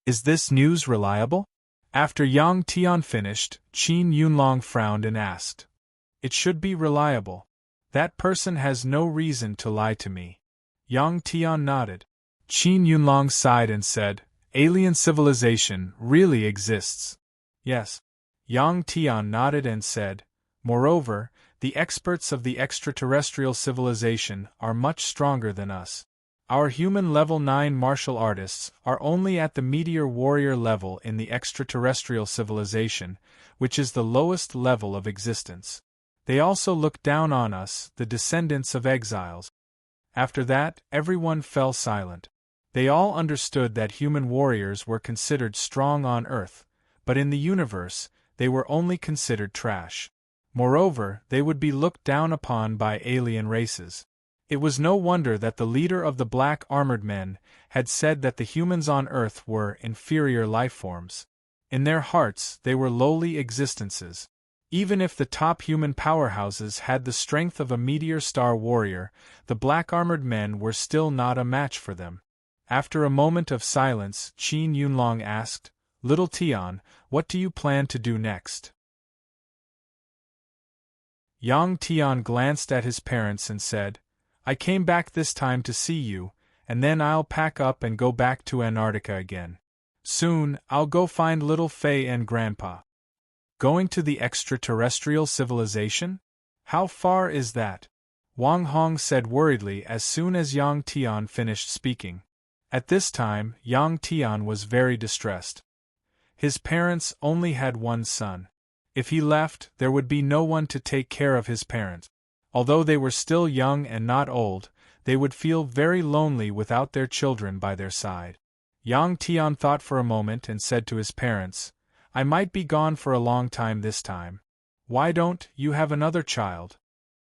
Is this news reliable? After Yang Tian finished, Qin Yunlong frowned and asked. It should be reliable. That person has no reason to lie to me. Yang Tian nodded. Qin Yunlong sighed and said, alien civilization really exists. Yes. Yang Tian nodded and said, moreover, the experts of the extraterrestrial civilization are much stronger than us. Our human level 9 martial artists are only at the meteor warrior level in the extraterrestrial civilization, which is the lowest level of existence. They also look down on us, the descendants of exiles. After that, everyone fell silent. They all understood that human warriors were considered strong on Earth, but in the universe, they were only considered trash. Moreover, they would be looked down upon by alien races. It was no wonder that the leader of the black armored men had said that the humans on Earth were inferior life forms. In their hearts, they were lowly existences. Even if the top human powerhouses had the strength of a meteor star warrior, the black armored men were still not a match for them. After a moment of silence, Qin Yunlong asked, Little Tian, what do you plan to do next? Yang Tian glanced at his parents and said, I came back this time to see you, and then I'll pack up and go back to Antarctica again. Soon, I'll go find little Fei and Grandpa. Going to the extraterrestrial civilization? How far is that? Wang Hong said worriedly as soon as Yang Tian finished speaking. At this time, Yang Tian was very distressed. His parents only had one son. If he left, there would be no one to take care of his parents. Although they were still young and not old, they would feel very lonely without their children by their side. Yang Tian thought for a moment and said to his parents, I might be gone for a long time this time. Why don't you have another child?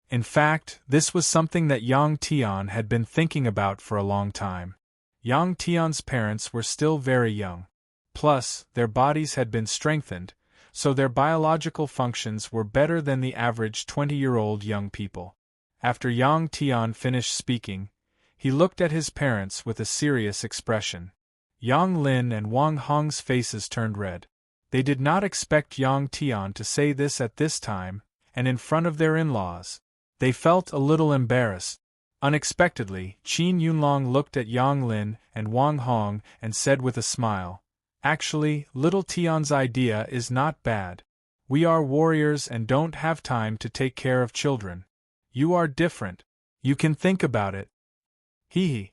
In fact, this was something that Yang Tian had been thinking about for a long time. Yang Tian's parents were still very young. Plus, their bodies had been strengthened, so their biological functions were better than the average 20-year-old young people. After Yang Tian finished speaking, he looked at his parents with a serious expression. Yang Lin and Wang Hong's faces turned red. They did not expect Yang Tian to say this at this time, and in front of their in-laws. They felt a little embarrassed. Unexpectedly, Qin Yunlong looked at Yang Lin and Wang Hong and said with a smile, Actually, little Tian's idea is not bad. We are warriors and don't have time to take care of children. You are different. You can think about it. Hee.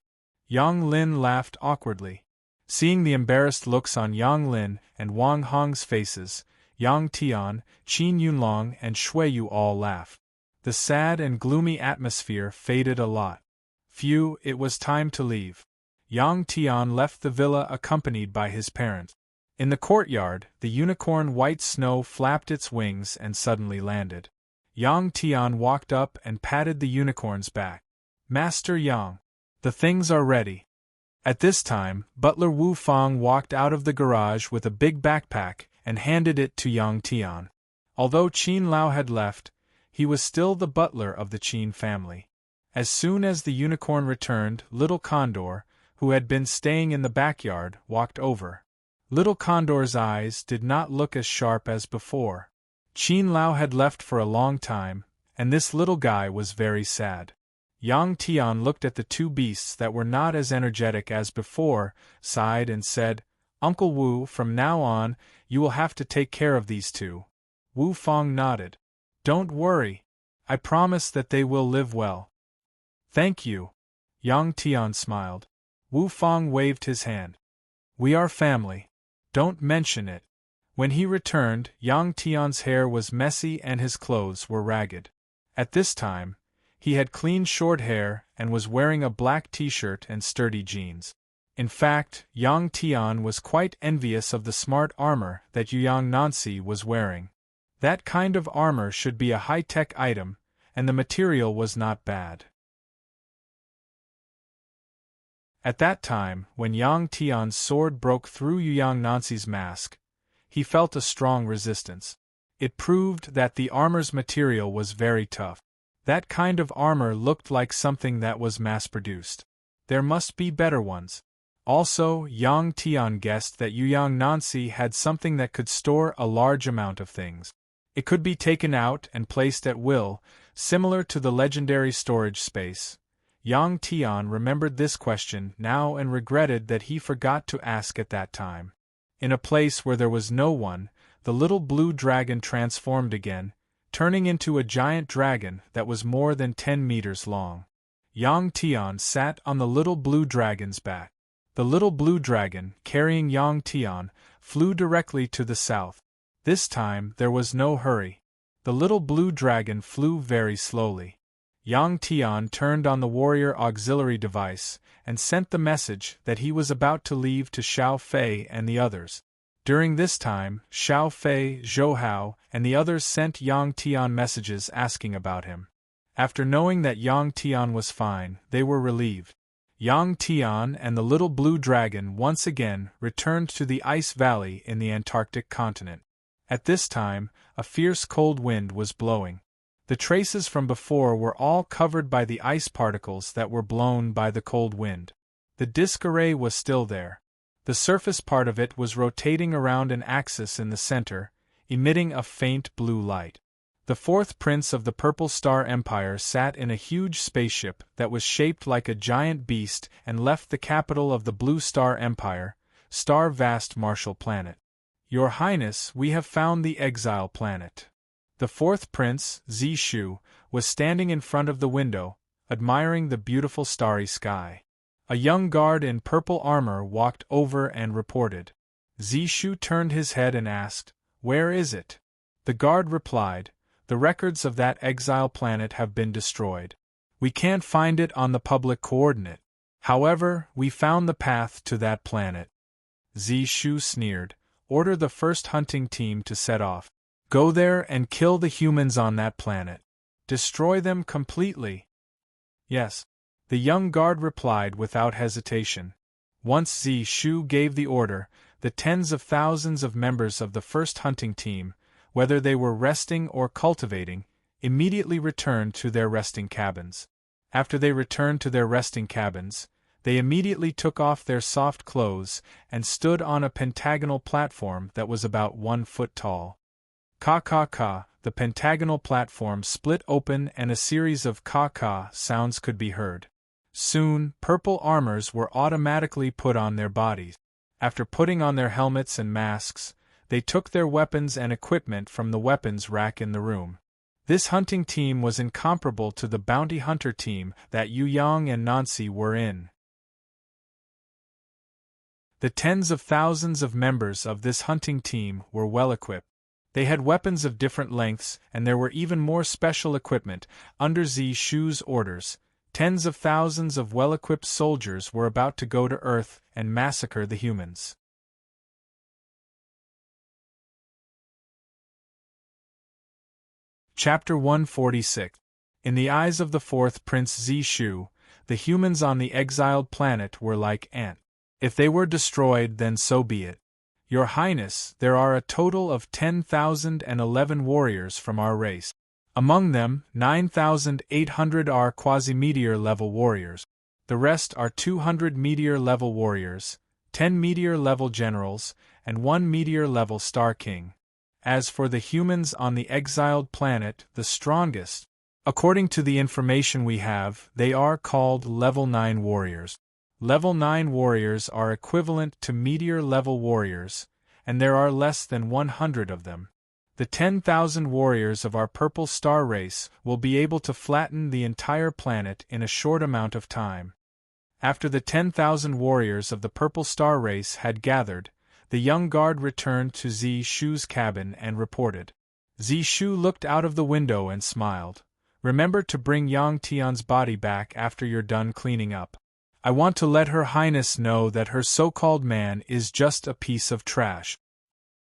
Yang Lin laughed awkwardly. Seeing the embarrassed looks on Yang Lin and Wang Hong's faces, Yang Tian, Qin Yunlong and Shuiyu all laughed. The sad and gloomy atmosphere faded a lot. Phew, it was time to leave. Yang Tian left the villa accompanied by his parents. In the courtyard, the unicorn white snow flapped its wings and suddenly landed. Yang Tian walked up and patted the unicorn's back. Master Yang, the things are ready. At this time, butler Wu Fang walked out of the garage with a big backpack and handed it to Yang Tian. Although Qin Lao had left, he was still the butler of the Qin family. As soon as the unicorn returned, Little Condor, who had been staying in the backyard, walked over. Little Condor's eyes did not look as sharp as before. Qin Lao had left for a long time, and this little guy was very sad. Yang Tian looked at the two beasts that were not as energetic as before, sighed and said, Uncle Wu, from now on, you will have to take care of these two. Wu Fang nodded. Don't worry. I promise that they will live well. Thank you. Yang Tian smiled. Wu Fang waved his hand. We are family. Don't mention it. When he returned, Yang Tian's hair was messy and his clothes were ragged. At this time, he had clean short hair and was wearing a black t-shirt and sturdy jeans. In fact, Yang Tian was quite envious of the smart armor that Yang Nancy was wearing. That kind of armor should be a high-tech item, and the material was not bad. At that time, when Yang Tian's sword broke through Yang Nancy's mask, he felt a strong resistance. It proved that the armor's material was very tough. That kind of armor looked like something that was mass-produced. There must be better ones. Also, Yang Tian guessed that Yang Nancy had something that could store a large amount of things. It could be taken out and placed at will, similar to the legendary storage space. Yang Tian remembered this question now and regretted that he forgot to ask at that time. In a place where there was no one, the little blue dragon transformed again, turning into a giant dragon that was more than 10 meters long. Yang Tian sat on the little blue dragon's back. The little blue dragon, carrying Yang Tian, flew directly to the south. This time there was no hurry. The little blue dragon flew very slowly. Yang Tian turned on the warrior auxiliary device and sent the message that he was about to leave to Xiao Fei and the others. During this time, Xiao Fei, Zhou Hao, and the others sent Yang Tian messages asking about him. After knowing that Yang Tian was fine, they were relieved. Yang Tian and the little blue dragon once again returned to the ice valley in the Antarctic continent. At this time, a fierce cold wind was blowing. The traces from before were all covered by the ice particles that were blown by the cold wind. The disk array was still there. The surface part of it was rotating around an axis in the center, emitting a faint blue light. The fourth prince of the Purple Star Empire sat in a huge spaceship that was shaped like a giant beast and left the capital of the Blue Star Empire, Star Vast Marshall Planet. Your Highness, we have found the exile planet. The fourth prince, Zishu, was standing in front of the window, admiring the beautiful starry sky. A young guard in purple armor walked over and reported. Zishu turned his head and asked, "Where is it?" The guard replied, "The records of that exile planet have been destroyed. We can't find it on the public coordinate. However, we found the path to that planet." Zishu sneered. "Order the first hunting team to set off. Go there and kill the humans on that planet. Destroy them completely." "Yes," the young guard replied without hesitation. Once Zishu gave the order, the tens of thousands of members of the first hunting team, whether they were resting or cultivating, immediately returned to their resting cabins. After they returned to their resting cabins, they immediately took off their soft clothes and stood on a pentagonal platform that was about 1 foot tall. Ka-ka-ka, the pentagonal platform split open and a series of ka-ka sounds could be heard. Soon, purple armors were automatically put on their bodies. After putting on their helmets and masks, they took their weapons and equipment from the weapons rack in the room. This hunting team was incomparable to the bounty hunter team that Yu Yang and Nancy were in. The tens of thousands of members of this hunting team were well equipped. They had weapons of different lengths, and there were even more special equipment. Under Zishu's orders, tens of thousands of well-equipped soldiers were about to go to Earth and massacre the humans. Chapter 146. In the eyes of the fourth Prince Zishu, the humans on the exiled planet were like ants. If they were destroyed, then so be it. Your Highness, there are a total of 10,011 warriors from our race. Among them, 9,800 are quasi-meteor-level warriors. The rest are 200 meteor-level warriors, 10 meteor-level generals, and 1 meteor-level Star King. As for the humans on the exiled planet, the strongest, according to the information we have, they are called Level 9 warriors. Level 9 warriors are equivalent to meteor-level warriors, and there are less than 100 of them. The 10,000 warriors of our Purple Star race will be able to flatten the entire planet in a short amount of time. After the 10,000 warriors of the Purple Star race had gathered, the young guard returned to Zishu's cabin and reported. Zishu looked out of the window and smiled. Remember to bring Yang Tian's body back after you're done cleaning up. I want to let Her Highness know that her so-called man is just a piece of trash.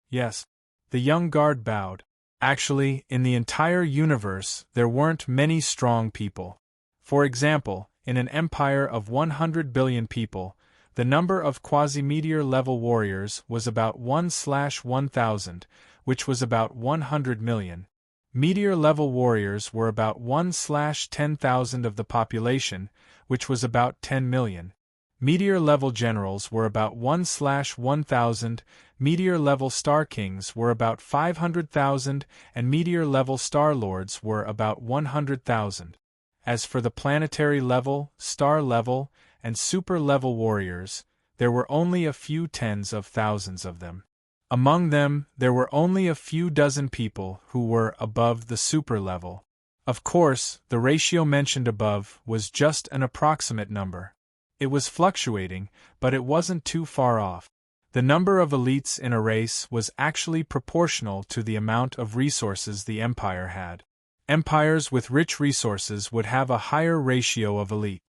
Yes. The young guard bowed. Actually, in the entire universe, there weren't many strong people. For example, in an empire of 100 billion people, the number of quasi-meteor-level warriors was about 1/1000, which was about 100 million. Meteor-level warriors were about 1/10,000 of the population, which was about 10 million. Meteor-level generals were about 1/1000, meteor-level star kings were about 500,000, and meteor-level star lords were about 100,000. As for the planetary level, star level, and super-level warriors, there were only a few tens of thousands of them. Among them, there were only a few dozen people who were above the super level. Of course, the ratio mentioned above was just an approximate number. It was fluctuating, but it wasn't too far off. The number of elites in a race was actually proportional to the amount of resources the empire had. Empires with rich resources would have a higher ratio of elite.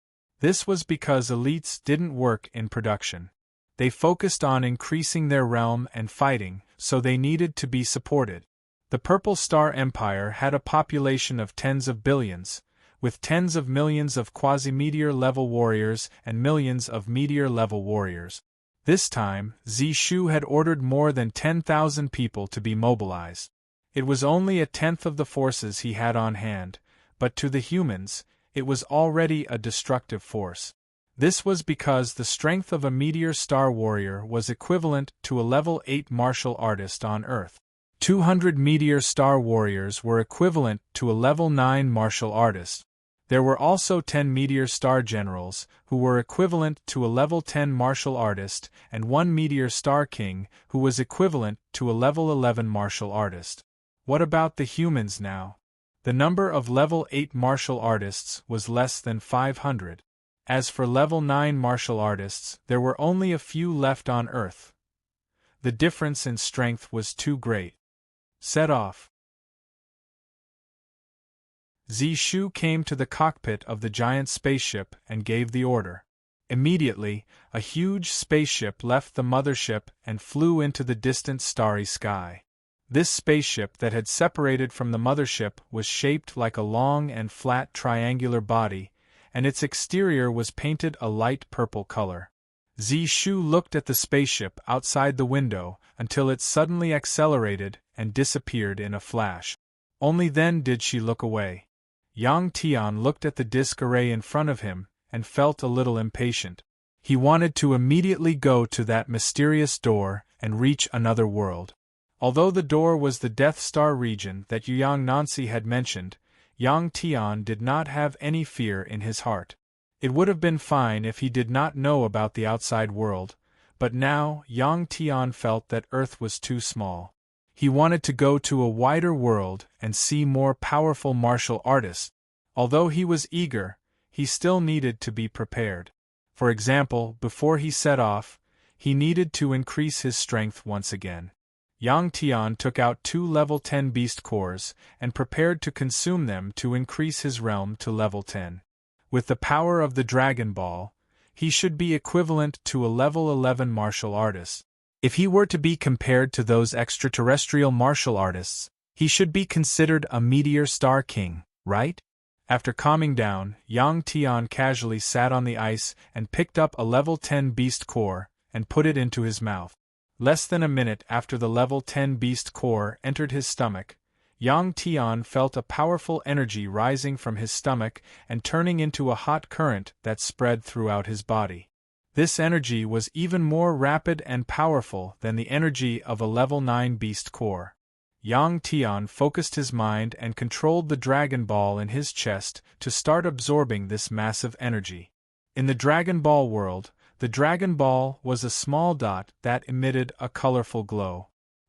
This was because elites didn't work in production. They focused on increasing their realm and fighting, so they needed to be supported. The Purple Star Empire had a population of tens of billions, with tens of millions of quasi-meteor-level warriors and millions of meteor-level warriors. This time, Zishu had ordered more than 10,000 people to be mobilized. It was only a tenth of the forces he had on hand, but to the humans, it was already a destructive force. This was because the strength of a meteor star warrior was equivalent to a level 8 martial artist on Earth. 200 meteor star warriors were equivalent to a level 9 martial artist. There were also 10 meteor star generals, who were equivalent to a level 10 martial artist, and 1 meteor star king, who was equivalent to a level 11 martial artist. What about the humans now? The number of level 8 martial artists was less than 500. As for level 9 martial artists, there were only a few left on Earth. The difference in strength was too great. Set off. Zishu came to the cockpit of the giant spaceship and gave the order. Immediately, a huge spaceship left the mothership and flew into the distant starry sky. This spaceship that had separated from the mothership was shaped like a long and flat triangular body, and its exterior was painted a light purple color. Zishu looked at the spaceship outside the window until it suddenly accelerated and disappeared in a flash. Only then did she look away. Yang Tian looked at the disk array in front of him and felt a little impatient. He wanted to immediately go to that mysterious door and reach another world. Although the door was the Death Star region that Yang Nancy had mentioned, Yang Tian did not have any fear in his heart. It would have been fine if he did not know about the outside world, but now Yang Tian felt that Earth was too small. He wanted to go to a wider world and see more powerful martial artists. Although he was eager, he still needed to be prepared. For example, before he set off, he needed to increase his strength once again. Yang Tian took out 2 level 10 beast cores and prepared to consume them to increase his realm to level 10. With the power of the Dragon Ball, he should be equivalent to a level 11 martial artist. If he were to be compared to those extraterrestrial martial artists, he should be considered a meteor star king, right? After calming down, Yang Tian casually sat on the ice and picked up a level 10 beast core and put it into his mouth. Less than a minute after the level 10 beast core entered his stomach, Yang Tian felt a powerful energy rising from his stomach and turning into a hot current that spread throughout his body. This energy was even more rapid and powerful than the energy of a level 9 beast core. Yang Tian focused his mind and controlled the Dragon Ball in his chest to start absorbing this massive energy. In the Dragon Ball world, the Dragon Ball was a small dot that emitted a colorful glow.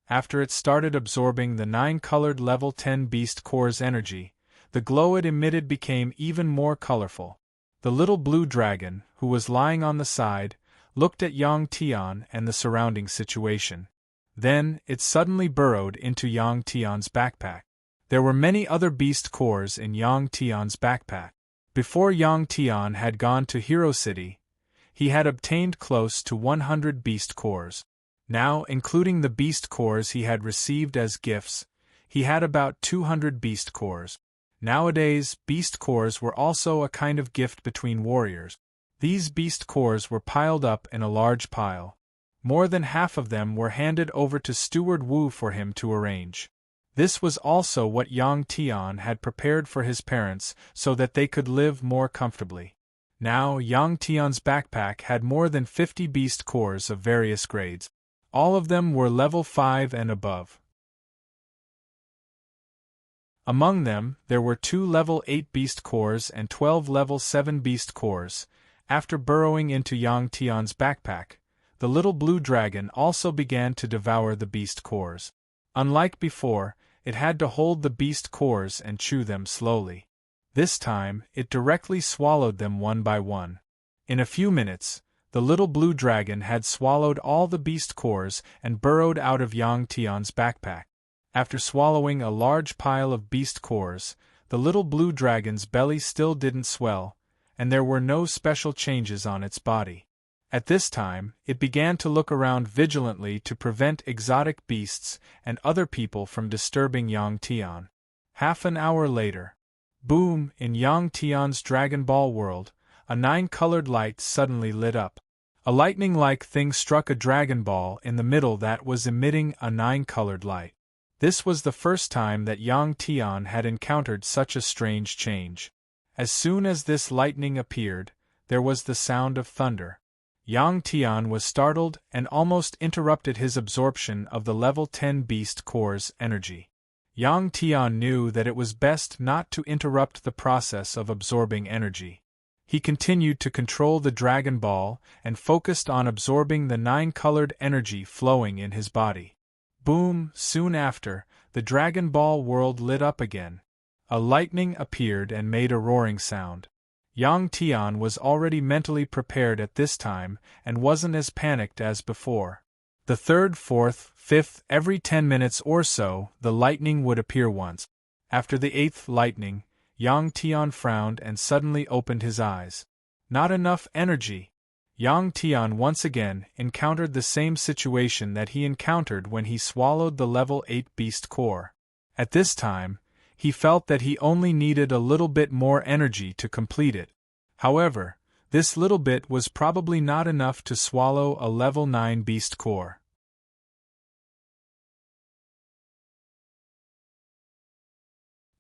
After it started absorbing the 9-colored level 10 beast core's energy, the glow it emitted became even more colorful. The little blue dragon, who was lying on the side, looked at Yang Tian and the surrounding situation. Then, it suddenly burrowed into Yang Tian's backpack. There were many other beast cores in Yang Tian's backpack. Before Yang Tian had gone to Hero City, he had obtained close to 100 beast cores. Now, including the beast cores he had received as gifts, he had about 200 beast cores. Nowadays, beast cores were also a kind of gift between warriors. These beast cores were piled up in a large pile. More than half of them were handed over to Steward Wu for him to arrange. This was also what Yang Tian had prepared for his parents so that they could live more comfortably. Now, Yang Tian's backpack had more than 50 beast cores of various grades. All of them were level 5 and above. Among them, there were 2 level 8 beast cores and 12 level 7 beast cores. After burrowing into Yang Tian's backpack, the little blue dragon also began to devour the beast cores. Unlike before, it had to hold the beast cores and chew them slowly. This time, it directly swallowed them one by one. In a few minutes, the little blue dragon had swallowed all the beast cores and burrowed out of Yang Tian's backpack. After swallowing a large pile of beast cores, the little blue dragon's belly still didn't swell, and there were no special changes on its body. At this time, it began to look around vigilantly to prevent exotic beasts and other people from disturbing Yang Tian. Half an hour later, boom, in Yang Tian's Dragon Ball world, a 9-colored light suddenly lit up. A lightning-like thing struck a Dragon Ball in the middle that was emitting a 9-colored light. This was the first time that Yang Tian had encountered such a strange change. As soon as this lightning appeared, there was the sound of thunder. Yang Tian was startled and almost interrupted his absorption of the level 10 beast core's energy. Yang Tian knew that it was best not to interrupt the process of absorbing energy. He continued to control the Dragon Ball and focused on absorbing the 9-colored energy flowing in his body. Boom! Soon after, the Dragon Ball world lit up again. A lightning appeared and made a roaring sound. Yang Tian was already mentally prepared at this time and wasn't as panicked as before. The third, fourth, fifth, every 10 minutes or so, the lightning would appear once. After the 8th lightning, Yang Tian frowned and suddenly opened his eyes. Not enough energy. Yang Tian once again encountered the same situation that he encountered when he swallowed the level 8 beast core. At this time, he felt that he only needed a little bit more energy to complete it. However, this little bit was probably not enough to swallow a level 9 beast core.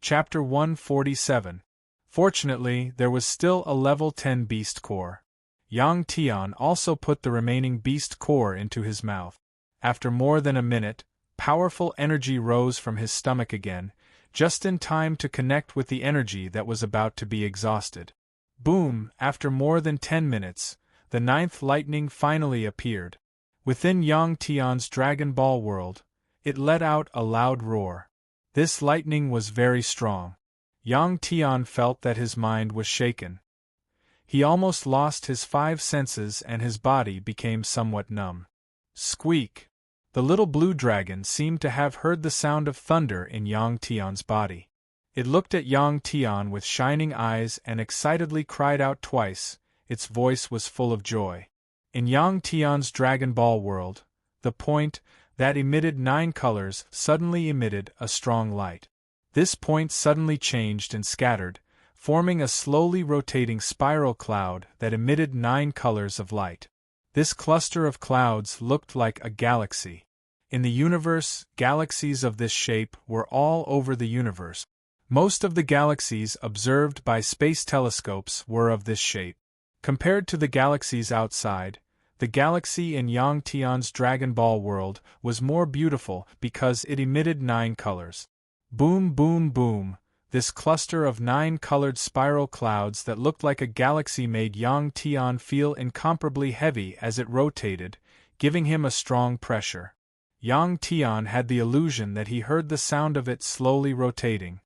Chapter 147. Fortunately, there was still a level 10 beast core. Yang Tian also put the remaining beast core into his mouth. After more than a minute, powerful energy rose from his stomach again, just in time to connect with the energy that was about to be exhausted. Boom! After more than 10 minutes, the 9th lightning finally appeared. Within Yang Tian's Dragon Ball world, it let out a loud roar. This lightning was very strong. Yang Tian felt that his mind was shaken. He almost lost his 5 senses and his body became somewhat numb. Squeak! The little blue dragon seemed to have heard the sound of thunder in Yang Tian's body. It looked at Yang Tian with shining eyes and excitedly cried out twice. Its voice was full of joy. In Yang Tian's Dragon Ball world, the point that emitted 9 colors suddenly emitted a strong light. This point suddenly changed and scattered, forming a slowly rotating spiral cloud that emitted 9 colors of light. This cluster of clouds looked like a galaxy. In the universe, galaxies of this shape were all over the universe. Most of the galaxies observed by space telescopes were of this shape. Compared to the galaxies outside, the galaxy in Yang Tian's Dragon Ball world was more beautiful because it emitted 9 colors. Boom, boom, boom! This cluster of 9-colored spiral clouds that looked like a galaxy made Yang Tian feel incomparably heavy as it rotated, giving him a strong pressure. Yang Tian had the illusion that he heard the sound of it slowly rotating.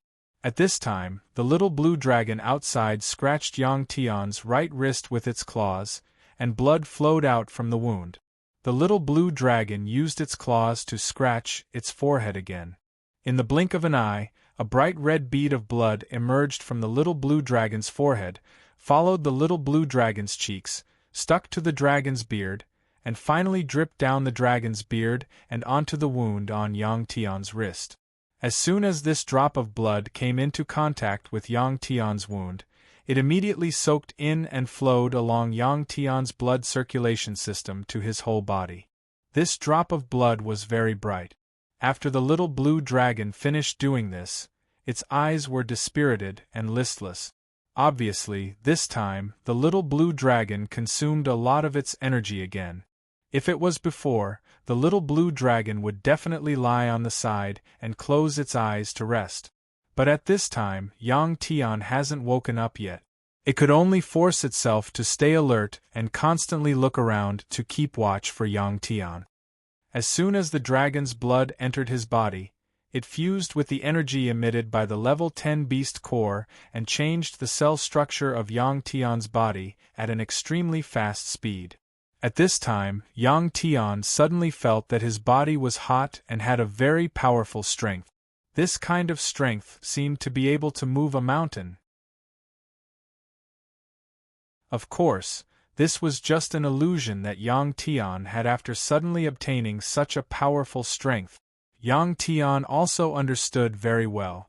At this time, the little blue dragon outside scratched Yang Tian's right wrist with its claws, and blood flowed out from the wound. The little blue dragon used its claws to scratch its forehead again. In the blink of an eye, a bright red bead of blood emerged from the little blue dragon's forehead, followed the little blue dragon's cheeks, stuck to the dragon's beard, and finally dripped down the dragon's beard and onto the wound on Yang Tian's wrist. As soon as this drop of blood came into contact with Yang Tian's wound, it immediately soaked in and flowed along Yang Tian's blood circulation system to his whole body. This drop of blood was very bright. After the little blue dragon finished doing this, its eyes were dispirited and listless. Obviously, this time, the little blue dragon consumed a lot of its energy again. If it was before, the little blue dragon would definitely lie on the side and close its eyes to rest. But at this time, Yang Tian hasn't woken up yet. It could only force itself to stay alert and constantly look around to keep watch for Yang Tian. As soon as the dragon's blood entered his body, it fused with the energy emitted by the level 10 beast core and changed the cell structure of Yang Tian's body at an extremely fast speed. At this time, Yang Tian suddenly felt that his body was hot and had a very powerful strength. This kind of strength seemed to be able to move a mountain. Of course, this was just an illusion that Yang Tian had after suddenly obtaining such a powerful strength. Yang Tian also understood very well.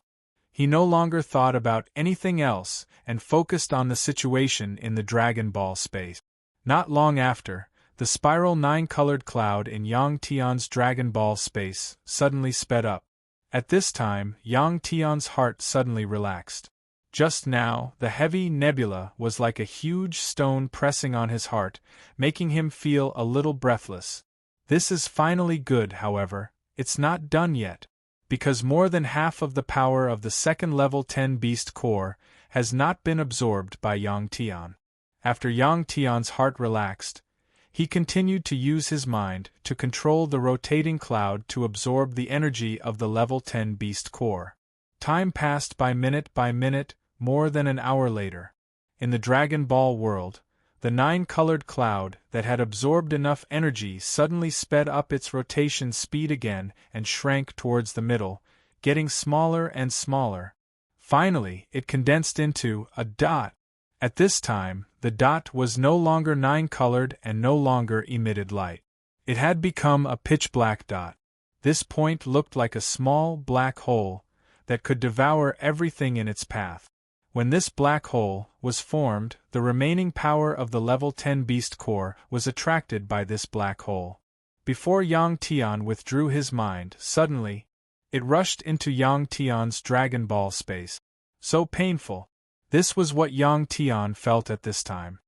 He no longer thought about anything else and focused on the situation in the Dragon Ball space. Not long after, the spiral 9-colored cloud in Yang Tian's Dragon Ball space suddenly sped up. At this time, Yang Tian's heart suddenly relaxed. Just now, the heavy nebula was like a huge stone pressing on his heart, making him feel a little breathless. This is finally good, however. It's not done yet, because more than half of the power of the second level 10 beast core has not been absorbed by Yang Tian. After Yang Tian's heart relaxed, he continued to use his mind to control the rotating cloud to absorb the energy of the level 10 beast core. Time passed by minute, more than an hour later. In the Dragon Ball world, the 9-colored cloud that had absorbed enough energy suddenly sped up its rotation speed again and shrank towards the middle, getting smaller and smaller. Finally, it condensed into a dot. At this time, the dot was no longer 9-colored and no longer emitted light. It had become a pitch-black dot. This point looked like a small black hole that could devour everything in its path. When this black hole was formed, the remaining power of the level 10 beast core was attracted by this black hole. Before Yang Tian withdrew his mind, suddenly, it rushed into Yang Tian's Dragon Ball space. So painful. This was what Yang Tian felt at this time.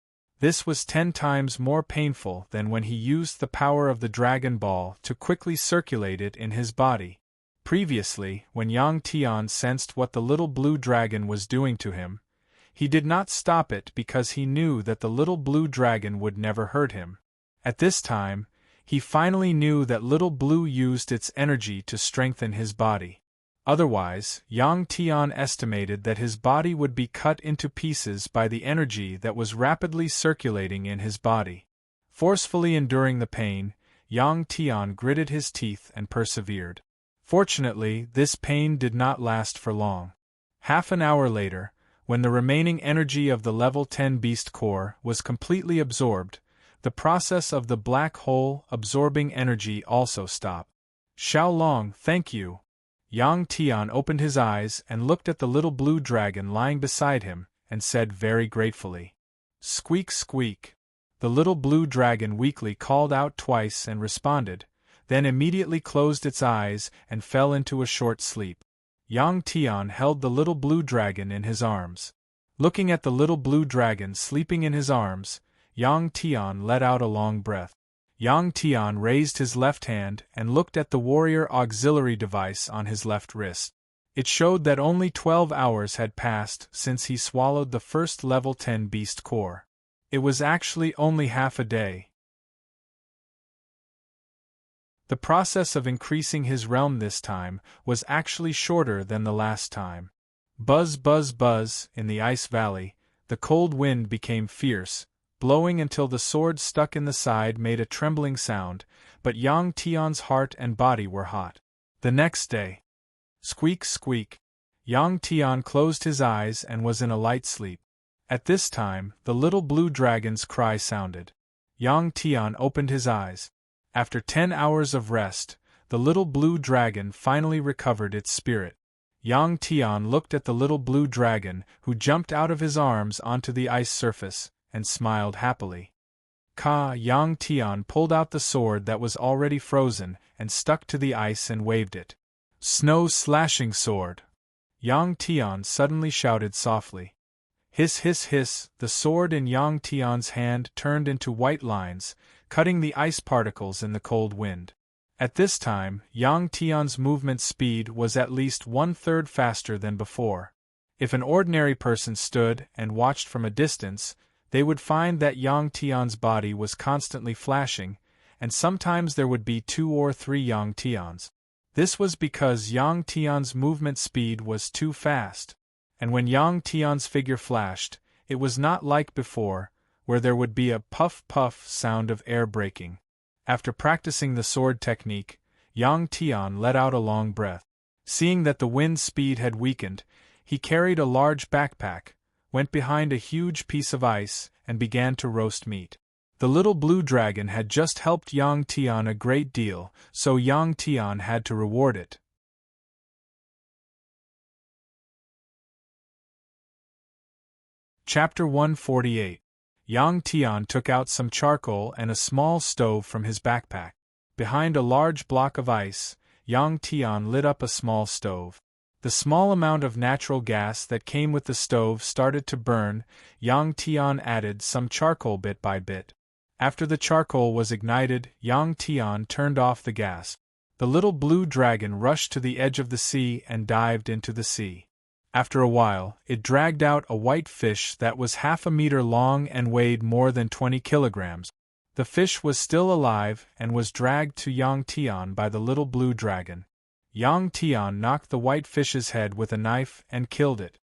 This was 10 times more painful than when he used the power of the Dragon Ball to quickly circulate it in his body. Previously, when Yang Tian sensed what the little blue dragon was doing to him, he did not stop it because he knew that the little blue dragon would never hurt him. At this time, he finally knew that little blue used its energy to strengthen his body. Otherwise, Yang Tian estimated that his body would be cut into pieces by the energy that was rapidly circulating in his body. Forcefully enduring the pain, Yang Tian gritted his teeth and persevered. Fortunately, this pain did not last for long. Half an hour later, when the remaining energy of the level 10 beast core was completely absorbed, the process of the black hole absorbing energy also stopped. Xiaolong, thank you. Yang Tian opened his eyes and looked at the little blue dragon lying beside him, and said very gratefully, "Squeak, squeak." The little blue dragon weakly called out twice and responded, then immediately closed its eyes and fell into a short sleep. Yang Tian held the little blue dragon in his arms. Looking at the little blue dragon sleeping in his arms, Yang Tian let out a long breath. Yang Tian raised his left hand and looked at the warrior auxiliary device on his left wrist. It showed that only 12 hours had passed since he swallowed the first level 10 beast core. It was actually only half a day. The process of increasing his realm this time was actually shorter than the last time. Buzz, buzz, buzz, in the ice valley, the cold wind became fierce, blowing until the sword stuck in the side made a trembling sound, but Yang Tian's heart and body were hot. The next day. Squeak, squeak. Yang Tian closed his eyes and was in a light sleep. At this time, the little blue dragon's cry sounded. Yang Tian opened his eyes. After 10 hours of rest, the little blue dragon finally recovered its spirit. Yang Tian looked at the little blue dragon, who jumped out of his arms onto the ice surface, and smiled happily. Yang Tian pulled out the sword that was already frozen, and stuck to the ice and waved it. Snow-slashing sword! Yang Tian suddenly shouted softly. Hiss, hiss, hiss, the sword in Yang Tian's hand turned into white lines, cutting the ice particles in the cold wind. At this time, Yang Tian's movement speed was at least 1/3 faster than before. If an ordinary person stood and watched from a distance, they would find that Yang Tian's body was constantly flashing, and sometimes there would be 2 or 3 Yang Tians. This was because Yang Tian's movement speed was too fast. And when Yang Tian's figure flashed, it was not like before, where there would be a puff-puff sound of air breaking. After practicing the sword technique, Yang Tian let out a long breath. Seeing that the wind speed had weakened, he carried a large backpack, went behind a huge piece of ice, and began to roast meat. The little blue dragon had just helped Yang Tian a great deal, so Yang Tian had to reward it. Chapter 148. Yang Tian took out some charcoal and a small stove from his backpack. Behind a large block of ice, Yang Tian lit up a small stove. The small amount of natural gas that came with the stove started to burn. Yang Tian added some charcoal bit by bit. After the charcoal was ignited, Yang Tian turned off the gas. The little blue dragon rushed to the edge of the sea and dived into the sea. After a while, it dragged out a white fish that was 1/2 meter long and weighed more than 20 kilograms. The fish was still alive and was dragged to Yang Tian by the little blue dragon. Yang Tian knocked the white fish's head with a knife and killed it.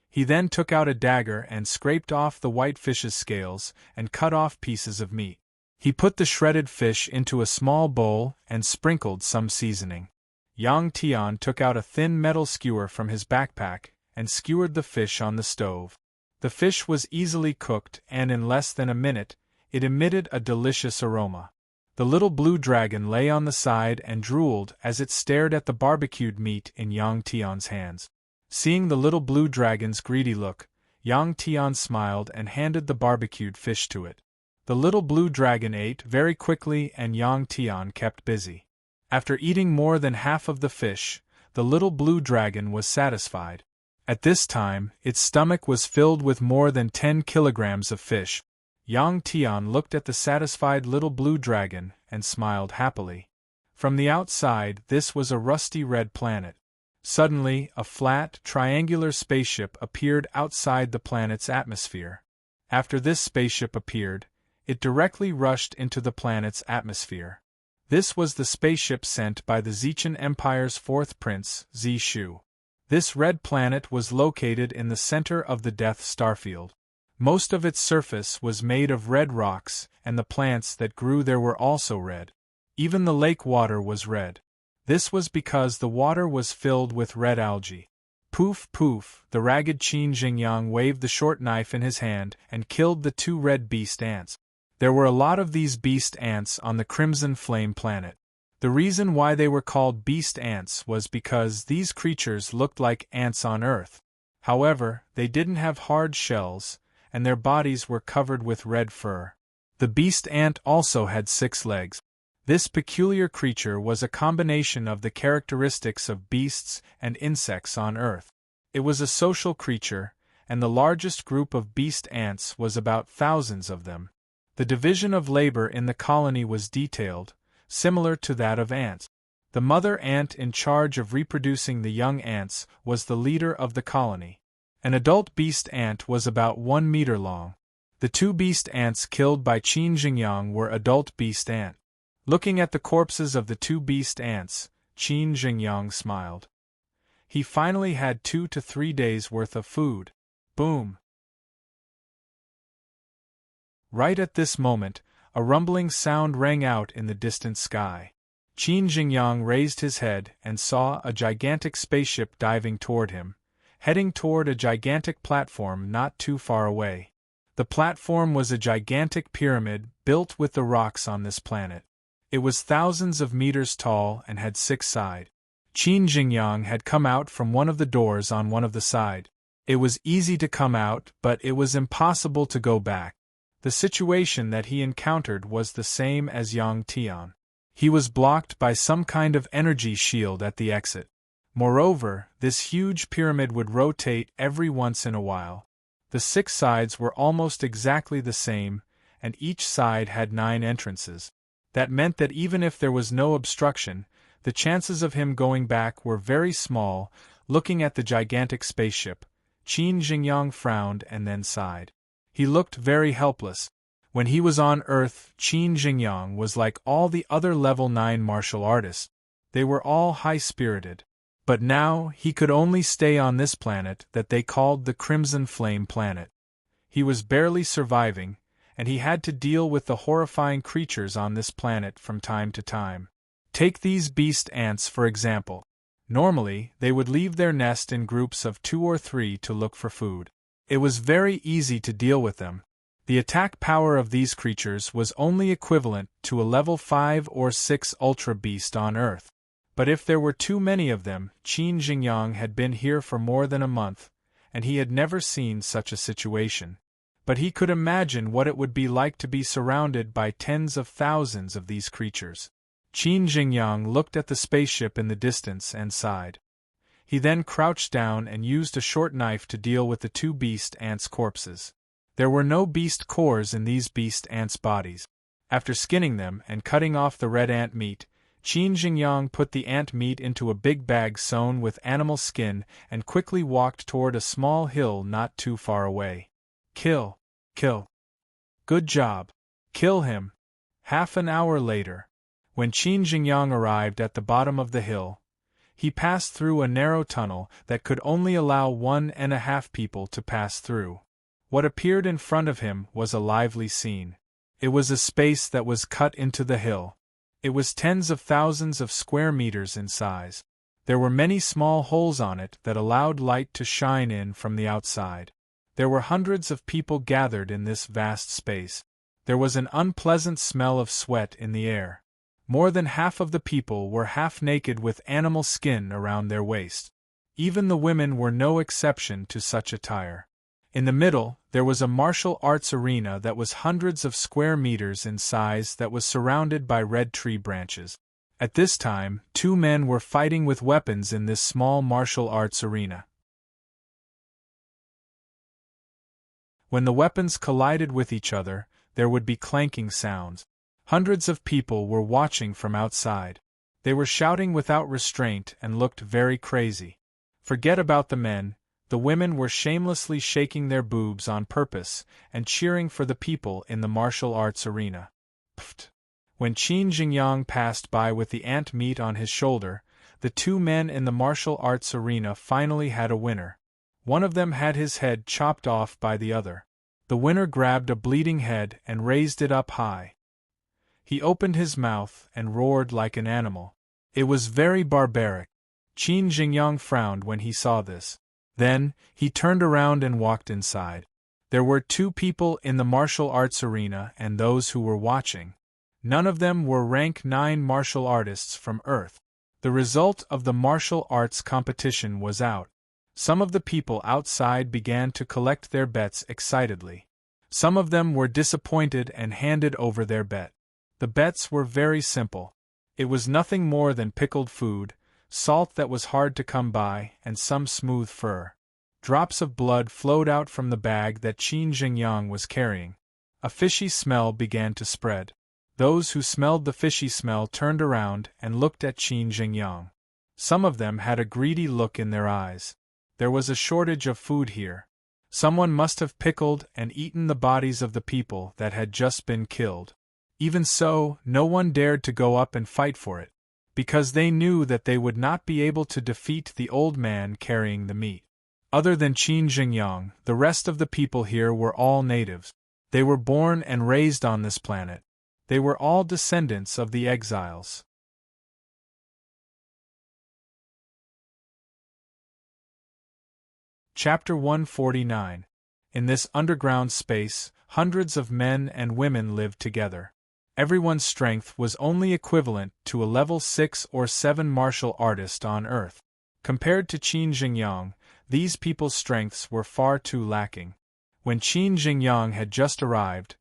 He then took out a dagger and scraped off the white fish's scales and cut off pieces of meat. He put the shredded fish into a small bowl and sprinkled some seasoning. Yang Tian took out a thin metal skewer from his backpack and skewered the fish on the stove. The fish was easily cooked, and in less than a minute, it emitted a delicious aroma. The little blue dragon lay on the side and drooled as it stared at the barbecued meat in Yang Tian's hands. Seeing the little blue dragon's greedy look, Yang Tian smiled and handed the barbecued fish to it. The little blue dragon ate very quickly and Yang Tian kept busy. After eating more than half of the fish, the little blue dragon was satisfied. At this time, its stomach was filled with more than 10 kilograms of fish. Yang Tian looked at the satisfied little blue dragon and smiled happily. From the outside, this was a rusty red planet. Suddenly, a flat, triangular spaceship appeared outside the planet's atmosphere. After this spaceship appeared, it directly rushed into the planet's atmosphere. This was the spaceship sent by the Zichan Empire's 4th prince, Zishu. This red planet was located in the center of the Death Starfield. Most of its surface was made of red rocks, and the plants that grew there were also red. Even the lake water was red. This was because the water was filled with red algae. Poof, poof, the ragged Qin Jingyang waved the short knife in his hand and killed the 2 red beast ants. There were a lot of these beast ants on the Crimson Flame planet. The reason why they were called beast ants was because these creatures looked like ants on Earth. However, they didn't have hard shells, and their bodies were covered with red fur. The beast ant also had 6 legs. This peculiar creature was a combination of the characteristics of beasts and insects on Earth. It was a social creature, and the largest group of beast ants was about thousands of them. The division of labor in the colony was detailed, similar to that of ants. The mother ant in charge of reproducing the young ants was the leader of the colony. An adult beast ant was about 1 meter long. The 2 beast ants killed by Qin Jingyang were adult beast ant. Looking at the corpses of the 2 beast ants, Qin Jingyang smiled. He finally had 2 to 3 days worth of food. Boom! Right at this moment, a rumbling sound rang out in the distant sky. Qin Jingyang raised his head and saw a gigantic spaceship diving toward him, heading toward a gigantic platform not too far away. The platform was a gigantic pyramid built with the rocks on this planet. It was thousands of meters tall and had 6 sides. Qin Jingyang had come out from one of the doors on one of the sides. It was easy to come out, but it was impossible to go back. The situation that he encountered was the same as Yang Tian. He was blocked by some kind of energy shield at the exit. Moreover, this huge pyramid would rotate every once in a while. The 6 sides were almost exactly the same, and each side had 9 entrances. That meant that even if there was no obstruction, the chances of him going back were very small. Looking at the gigantic spaceship, Qin Jingyang frowned and then sighed. He looked very helpless. When he was on Earth, Qin Jingyang was like all the other level 9 martial artists. They were all high-spirited. But now he could only stay on this planet that they called the Crimson Flame Planet. He was barely surviving, and he had to deal with the horrifying creatures on this planet from time to time. Take these beast ants for example. Normally, they would leave their nest in groups of 2 or 3 to look for food. It was very easy to deal with them. The attack power of these creatures was only equivalent to a level 5 or 6 Ultra Beast on Earth. But if there were too many of them, Qin Jingyang had been here for more than a month, and he had never seen such a situation. But he could imagine what it would be like to be surrounded by tens of thousands of these creatures. Qin Jingyang looked at the spaceship in the distance and sighed. He then crouched down and used a short knife to deal with the 2 beast ants' corpses. There were no beast cores in these beast ants' bodies. After skinning them and cutting off the red ant meat, Qin Jingyang put the ant meat into a big bag sewn with animal skin and quickly walked toward a small hill not too far away. Kill. Kill. Good job. Kill him. Half an hour later, when Qin Jingyang arrived at the bottom of the hill, he passed through a narrow tunnel that could only allow 1.5 people to pass through. What appeared in front of him was a lively scene. It was a space that was cut into the hill. It was tens of thousands of square meters in size. There were many small holes on it that allowed light to shine in from the outside. There were hundreds of people gathered in this vast space. There was an unpleasant smell of sweat in the air. More than half of the people were half naked with animal skin around their waist. Even the women were no exception to such attire. In the middle, there was a martial arts arena that was hundreds of square meters in size that was surrounded by red tree branches. At this time, 2 men were fighting with weapons in this small martial arts arena. When the weapons collided with each other, there would be clanking sounds. Hundreds of people were watching from outside. They were shouting without restraint and looked very crazy. Forget about the men. The women were shamelessly shaking their boobs on purpose and cheering for the people in the martial arts arena. Pfft! When Qin Jingyang passed by with the ant meat on his shoulder, the 2 men in the martial arts arena finally had a winner. One of them had his head chopped off by the other. The winner grabbed a bleeding head and raised it up high. He opened his mouth and roared like an animal. It was very barbaric. Qin Jingyang frowned when he saw this. Then, he turned around and walked inside. There were 2 people in the martial arts arena and those who were watching. None of them were rank 9 martial artists from Earth. The result of the martial arts competition was out. Some of the people outside began to collect their bets excitedly. Some of them were disappointed and handed over their bet. The bets were very simple. It was nothing more than pickled food, salt that was hard to come by, and some smooth fur. Drops of blood flowed out from the bag that Qin Jingyang was carrying. A fishy smell began to spread. Those who smelled the fishy smell turned around and looked at Qin Jingyang. Some of them had a greedy look in their eyes. There was a shortage of food here. Someone must have pickled and eaten the bodies of the people that had just been killed. Even so, no one dared to go up and fight for it. because they knew that they would not be able to defeat the old man carrying the meat. Other than Qin Jingyang, the rest of the people here were all natives. They were born and raised on this planet. They were all descendants of the exiles. Chapter 149. In this underground space, hundreds of men and women lived together. Everyone's strength was only equivalent to a level 6 or 7 martial artist on Earth. Compared to Qin Jingyang, these people's strengths were far too lacking. When Qin Jingyang had just arrived,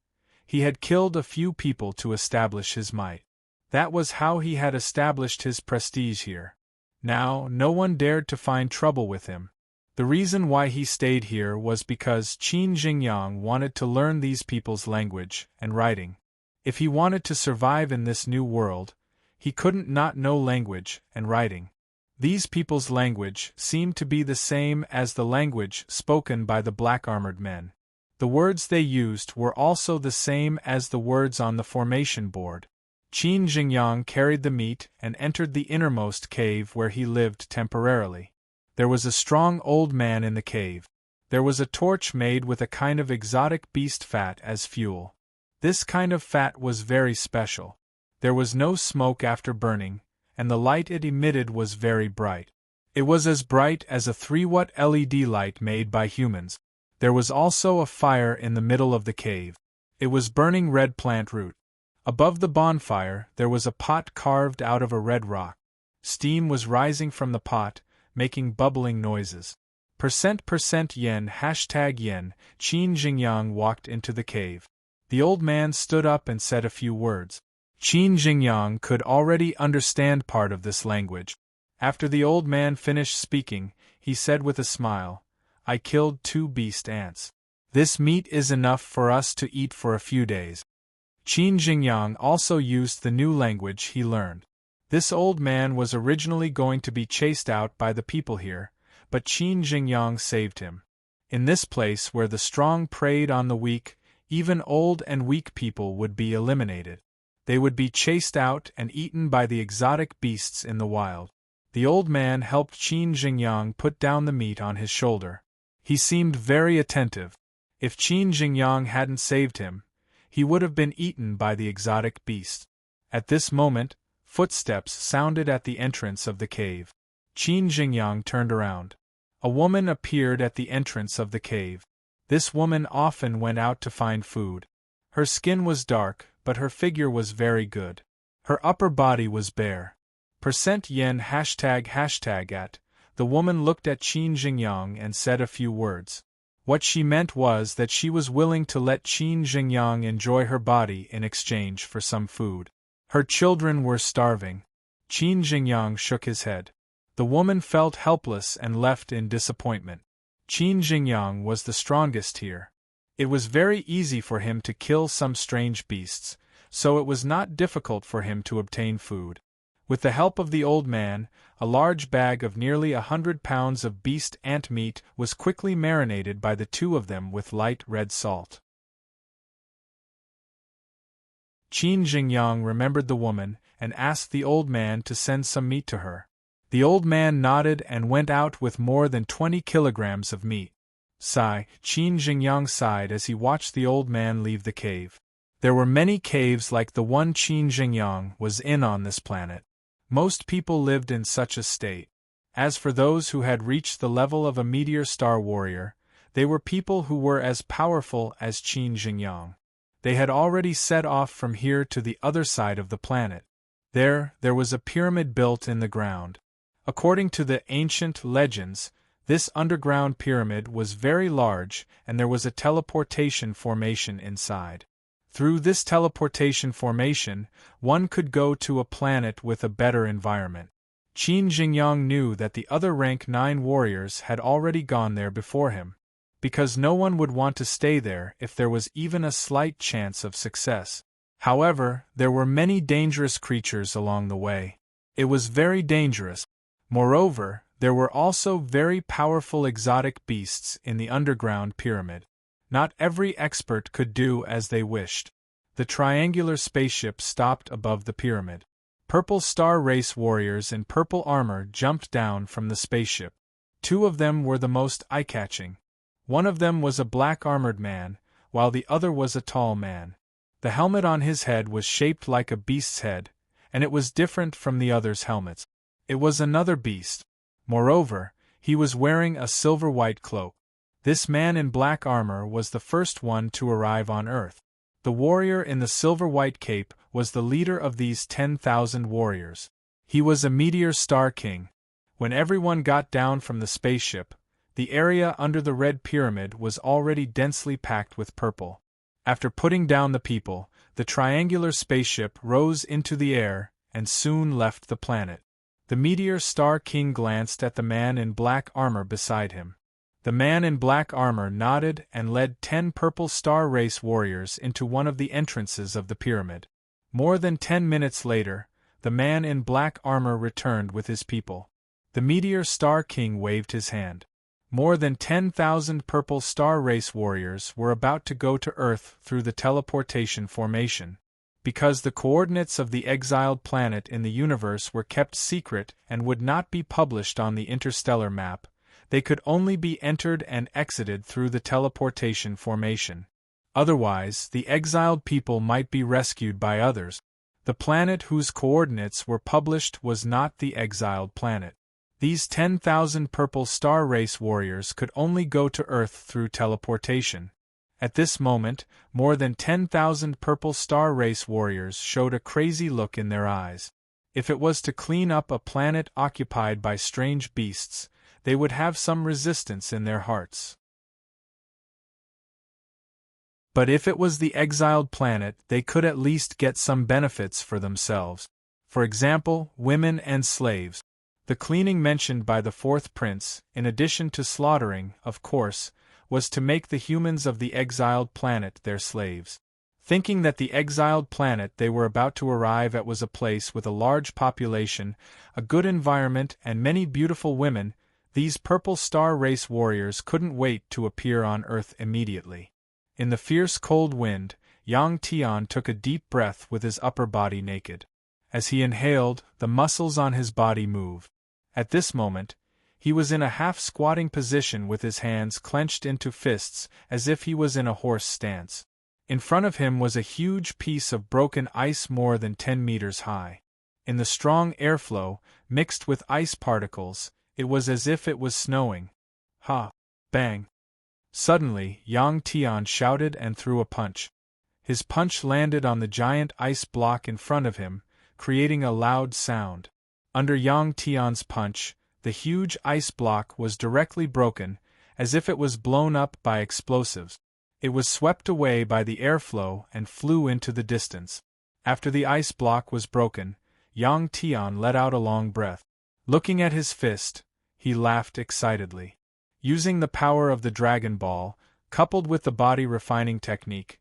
he had killed a few people to establish his might. That was how he had established his prestige here. Now, no one dared to find trouble with him. The reason why he stayed here was because Qin Jingyang wanted to learn these people's language and writing. If he wanted to survive in this new world, he couldn't not know language and writing. These people's language seemed to be the same as the language spoken by the black-armored men. The words they used were also the same as the words on the formation board. Qin Jingyang carried the meat and entered the innermost cave where he lived temporarily. There was a strong old man in the cave. There was a torch made with a kind of exotic beast fat as fuel. This kind of fat was very special. There was no smoke after burning, and the light it emitted was very bright. It was as bright as a 3-watt LED light made by humans. There was also a fire in the middle of the cave. It was burning red plant root. Above the bonfire there was a pot carved out of a red rock. Steam was rising from the pot, making bubbling noises. %% yen #yen, Qin Jingyang walked into the cave. The old man stood up and said a few words. Qin Jingyang could already understand part of this language. After the old man finished speaking, he said with a smile, "I killed 2 beast ants. This meat is enough for us to eat for a few days." Qin Jingyang also used the new language he learned. This old man was originally going to be chased out by the people here, but Qin Jingyang saved him. In this place where the strong preyed on the weak, even old and weak people would be eliminated. They would be chased out and eaten by the exotic beasts in the wild. The old man helped Qin Jingyang put down the meat on his shoulder. He seemed very attentive. If Qin Jingyang hadn't saved him, he would have been eaten by the exotic beast. At this moment, footsteps sounded at the entrance of the cave. Qin Jingyang turned around. A woman appeared at the entrance of the cave. This woman often went out to find food. Her skin was dark, but her figure was very good. Her upper body was bare. %yen #@. The woman looked at Qin Jingyang and said a few words. What she meant was that she was willing to let Qin Jingyang enjoy her body in exchange for some food. Her children were starving. Qin Jingyang shook his head. The woman felt helpless and left in disappointment. Qin Jingyang was the strongest here. It was very easy for him to kill some strange beasts, so it was not difficult for him to obtain food. With the help of the old man, a large bag of nearly 100 pounds of beast ant meat was quickly marinated by the two of them with light red salt. Qin Jingyang remembered the woman and asked the old man to send some meat to her. The old man nodded and went out with more than 20 kilograms of meat. Sigh, Qin Jingyang sighed as he watched the old man leave the cave. There were many caves like the one Qin Jingyang was in on this planet. Most people lived in such a state. As for those who had reached the level of a meteor star warrior, they were people who were as powerful as Qin Jingyang. They had already set off from here to the other side of the planet. There was a pyramid built in the ground. According to the ancient legends, this underground pyramid was very large and there was a teleportation formation inside. Through this teleportation formation, one could go to a planet with a better environment. Qin Jingyang knew that the other rank 9 warriors had already gone there before him, because no one would want to stay there if there was even a slight chance of success. However, there were many dangerous creatures along the way. It was very dangerous. Moreover, there were also very powerful exotic beasts in the underground pyramid. Not every expert could do as they wished. The triangular spaceship stopped above the pyramid. Purple Star Race warriors in purple armor jumped down from the spaceship. Two of them were the most eye-catching. One of them was a black-armored man, while the other was a tall man. The helmet on his head was shaped like a beast's head, and it was different from the others' helmets. It was another beast. Moreover, he was wearing a silver-white cloak. This man in black armor was the first one to arrive on Earth. The warrior in the silver-white cape was the leader of these 10,000 warriors. He was a meteor star king. When everyone got down from the spaceship, the area under the Red Pyramid was already densely packed with purple. After putting down the people, the triangular spaceship rose into the air and soon left the planet. The meteor star king glanced at the man in black armor beside him. The man in black armor nodded and led 10 purple star race warriors into one of the entrances of the pyramid. More than 10 minutes later, the man in black armor returned with his people. The meteor star king waved his hand. More than 10,000 purple star race warriors were about to go to Earth through the teleportation formation. Because the coordinates of the exiled planet in the universe were kept secret and would not be published on the interstellar map, they could only be entered and exited through the teleportation formation. Otherwise, the exiled people might be rescued by others. The planet whose coordinates were published was not the exiled planet. These 10,000 purple star race warriors could only go to Earth through teleportation. At this moment, more than 10,000 purple star race warriors showed a crazy look in their eyes. If it was to clean up a planet occupied by strange beasts, they would have some resistance in their hearts. But if it was the exiled planet, they could at least get some benefits for themselves. For example, women and slaves. The cleaning mentioned by the fourth prince, in addition to slaughtering, of course, was to make the humans of the exiled planet their slaves. Thinking that the exiled planet they were about to arrive at was a place with a large population, a good environment, and many beautiful women, these purple star race warriors couldn't wait to appear on Earth immediately. In the fierce cold wind, Yang Tian took a deep breath with his upper body naked. As he inhaled, the muscles on his body moved. At this moment, he was in a half-squatting position with his hands clenched into fists as if he was in a horse stance. In front of him was a huge piece of broken ice more than 10 meters high. In the strong airflow, mixed with ice particles, it was as if it was snowing. Ha! Bang! Suddenly, Yang Tian shouted and threw a punch. His punch landed on the giant ice block in front of him, creating a loud sound. Under Yang Tian's punch, the huge ice block was directly broken, as if it was blown up by explosives. It was swept away by the airflow and flew into the distance. After the ice block was broken, Yang Tian let out a long breath. Looking at his fist, he laughed excitedly. Using the power of the Dragon Ball, coupled with the body refining technique,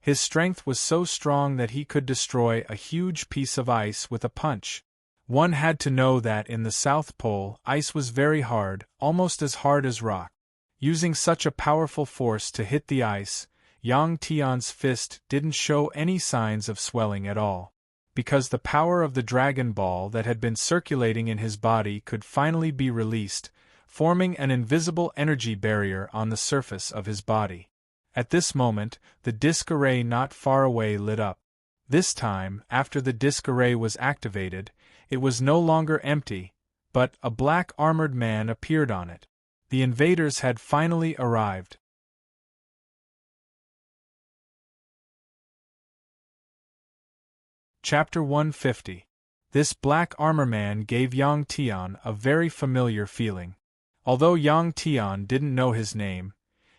his strength was so strong that he could destroy a huge piece of ice with a punch. One had to know that in the South Pole, ice was very hard, almost as hard as rock. Using such a powerful force to hit the ice, Yang Tian's fist didn't show any signs of swelling at all. Because the power of the Dragon Ball that had been circulating in his body could finally be released, forming an invisible energy barrier on the surface of his body. At this moment, the disc array not far away lit up. This time, after the disc array was activated, it was no longer empty, but a black armored man appeared on it. The invaders had finally arrived. Chapter 150. This black armor man gave Yang Tian a very familiar feeling. Although Yang Tian didn't know his name,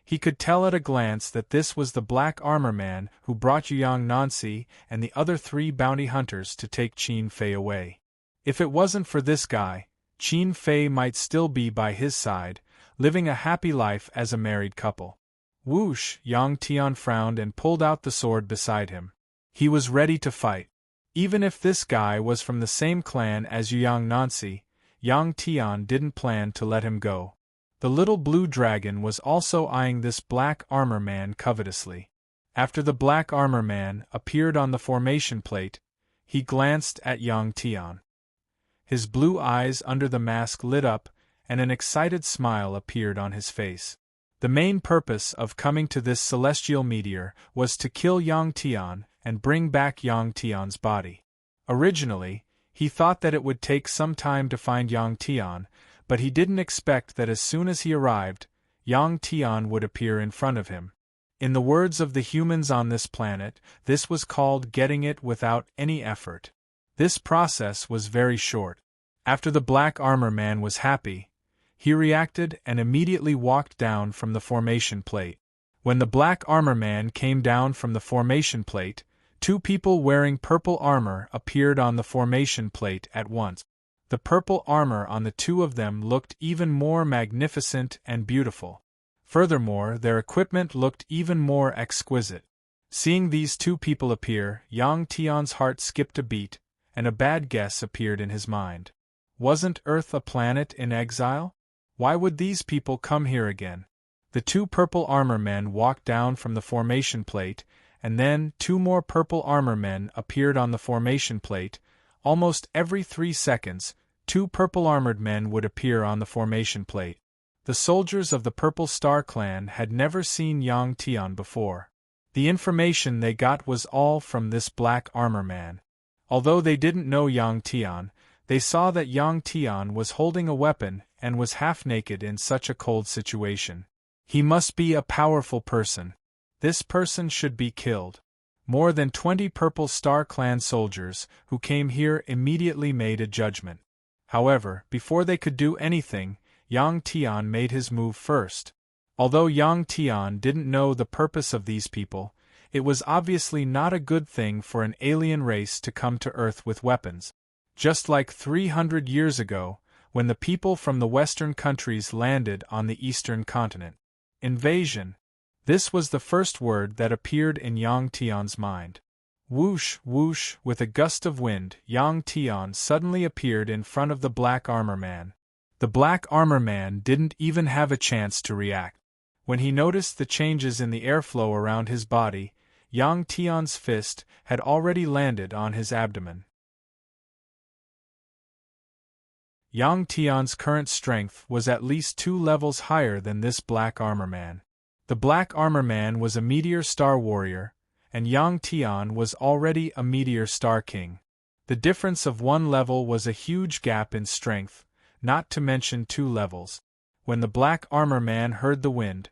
he could tell at a glance that this was the black armor man who brought Yang Nancy and the other 3 bounty hunters to take Qin Fei away. If it wasn't for this guy, Qin Fei might still be by his side, living a happy life as a married couple. Whoosh! Yang Tian frowned and pulled out the sword beside him. He was ready to fight. Even if this guy was from the same clan as Yang Nancy, Yang Tian didn't plan to let him go. The little blue dragon was also eyeing this black armor man covetously. After the black armor man appeared on the formation plate, He glanced at Yang Tian. His blue eyes under the mask lit up, and an excited smile appeared on his face. The main purpose of coming to this celestial meteor was to kill Yang Tian and bring back Yang Tian's body. Originally, he thought that it would take some time to find Yang Tian, but he didn't expect that as soon as he arrived, Yang Tian would appear in front of him. In the words of the humans on this planet, this was called getting it without any effort. This process was very short. After the black armor man was happy, he reacted and immediately walked down from the formation plate. When the black armor man came down from the formation plate, two people wearing purple armor appeared on the formation plate at once. The purple armor on the two of them looked even more magnificent and beautiful. Furthermore, their equipment looked even more exquisite. Seeing these two people appear, Yang Tian's heart skipped a beat, and a bad guess appeared in his mind. Wasn't Earth a planet in exile? Why would these people come here again? The two purple armor men walked down from the formation plate, and then two more purple armor men appeared on the formation plate. Almost every 3 seconds, two purple-armored men would appear on the formation plate. The soldiers of the Purple Star Clan had never seen Yang Tian before. The information they got was all from this black armor man. Although they didn't know Yang Tian, they saw that Yang Tian was holding a weapon and was half-naked in such a cold situation. He must be a powerful person. This person should be killed. More than 20 Purple Star Clan soldiers who came here immediately made a judgment. However, before they could do anything, Yang Tian made his move first. Although Yang Tian didn't know the purpose of these people, it was obviously not a good thing for an alien race to come to Earth with weapons. Just like 300 years ago, when the people from the Western countries landed on the Eastern continent. Invasion. This was the first word that appeared in Yang Tian's mind. Whoosh, whoosh, with a gust of wind, Yang Tian suddenly appeared in front of the black armor man. The black armor man didn't even have a chance to react. When he noticed the changes in the airflow around his body, Yang Tian's fist had already landed on his abdomen. Yang Tian's current strength was at least 2 levels higher than this black armor man. The black armor man was a meteor star warrior, and Yang Tian was already a meteor star king. The difference of 1 level was a huge gap in strength, not to mention 2 levels. When the black armor man heard the wind,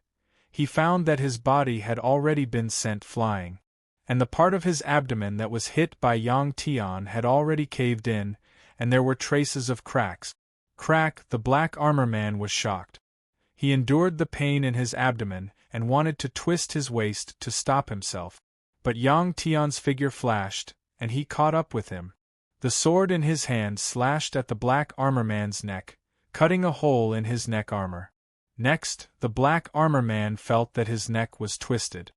he found that his body had already been sent flying, and the part of his abdomen that was hit by Yang Tian had already caved in, and there were traces of cracks. Crack, the black armor man was shocked. He endured the pain in his abdomen and wanted to twist his waist to stop himself. But Yang Tian's figure flashed, and he caught up with him. The sword in his hand slashed at the black armor man's neck, cutting a hole in his neck armor. Next, the black armor man felt that his neck was twisted.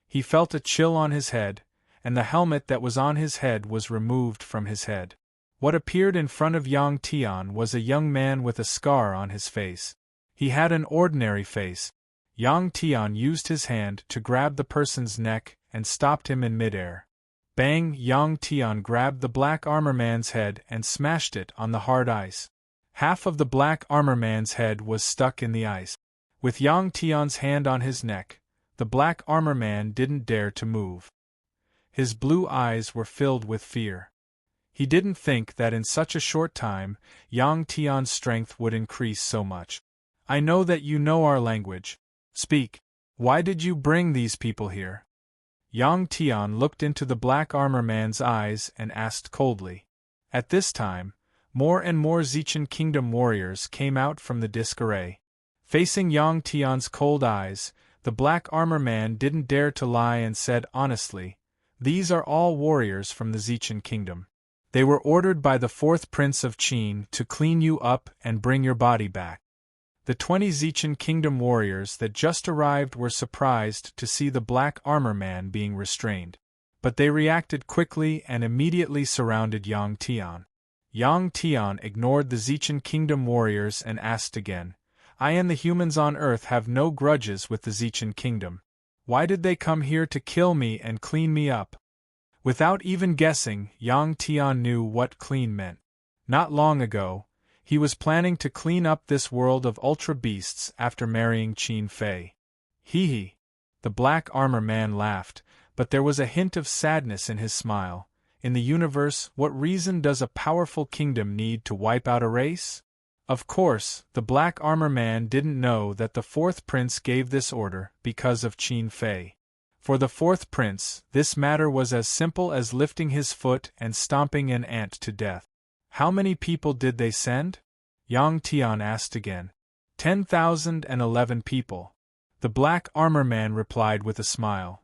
He felt a chill on his head, and the helmet that was on his head was removed from his head. What appeared in front of Yang Tian was a young man with a scar on his face. He had an ordinary face. Yang Tian used his hand to grab the person's neck and stopped him in midair. Bang! Yang Tian grabbed the black armor man's head and smashed it on the hard ice. Half of the black armor man's head was stuck in the ice. With Yang Tian's hand on his neck, the black armor man didn't dare to move. His blue eyes were filled with fear. He didn't think that in such a short time, Yang Tian's strength would increase so much. I know that you know our language. Speak. Why did you bring these people here? Yang Tian looked into the black armor man's eyes and asked coldly. At this time, more and more Zichan Kingdom warriors came out from the disc array. Facing Yang Tian's cold eyes, the black armor man didn't dare to lie and said honestly, "These are all warriors from the Zichan Kingdom. They were ordered by the 4th Prince of Qin to clean you up and bring your body back." The 20 Zichan Kingdom warriors that just arrived were surprised to see the black armor man being restrained. But they reacted quickly and immediately surrounded Yang Tian. Yang Tian ignored the Zichan Kingdom warriors and asked again, "I and the humans on Earth have no grudges with the Zichan Kingdom. Why did they come here to kill me and clean me up?" Without even guessing, Yang Tian knew what clean meant. Not long ago, he was planning to clean up this world of ultra beasts after marrying Qin Fei. Hee hee. The black armor man laughed, but there was a hint of sadness in his smile. In the universe, what reason does a powerful kingdom need to wipe out a race? Of course, the black armor man didn't know that the fourth prince gave this order because of Qin Fei. For the fourth prince, this matter was as simple as lifting his foot and stomping an ant to death. How many people did they send? Yang Tian asked again. 10,011 people. The black armor man replied with a smile.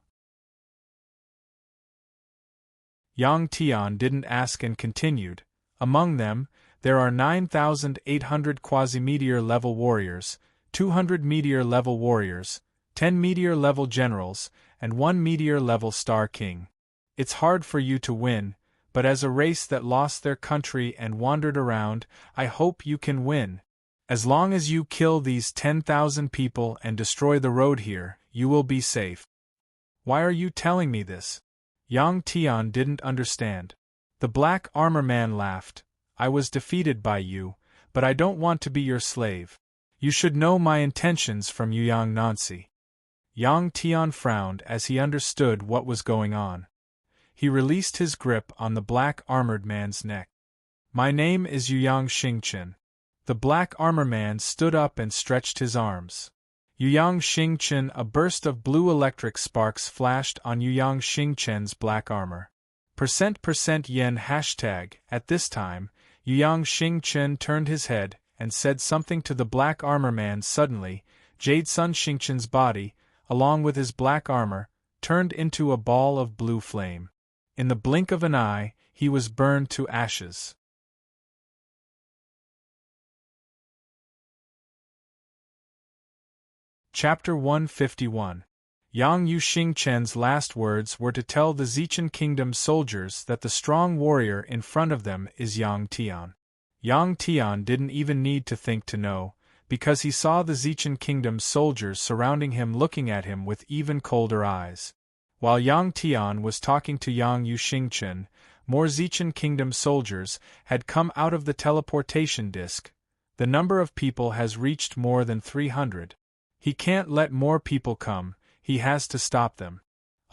Yang Tian didn't ask and continued. Among them, there are 9,800 quasi-meteor-level warriors, 200 meteor-level warriors, 10 meteor-level generals, and 1 meteor-level star king. It's hard for you to win, but as a race that lost their country and wandered around, I hope you can win. As long as you kill these 10,000 people and destroy the road here, you will be safe. Why are you telling me this? Yang Tian didn't understand. The black armor man laughed. I was defeated by you, but I don't want to be your slave. You should know my intentions from Yang Nancy. Yang Tian frowned as he understood what was going on. He released his grip on the black armored man's neck. My name is Yang Xingchen. The black armor man stood up and stretched his arms. Yang Xingchen. A burst of blue electric sparks flashed on Yang Xingchen's black armor. %yen hashtag. At this time, Yang Xingchen turned his head and said something to the black armor man. Suddenly, Jade Sun Xingchen's body, along with his black armor, turned into a ball of blue flame. In the blink of an eye, he was burned to ashes. Chapter 151. Yang Xingchen's last words were to tell the Zichen Kingdom soldiers that the strong warrior in front of them is Yang Tian. Yang Tian didn't even need to think to know, because he saw the Zichen Kingdom soldiers surrounding him looking at him with even colder eyes. While Yang Tian was talking to Yang Xingchen, more Zichen Kingdom soldiers had come out of the teleportation disk. The number of people has reached more than 300. He can't let more people come, he has to stop them.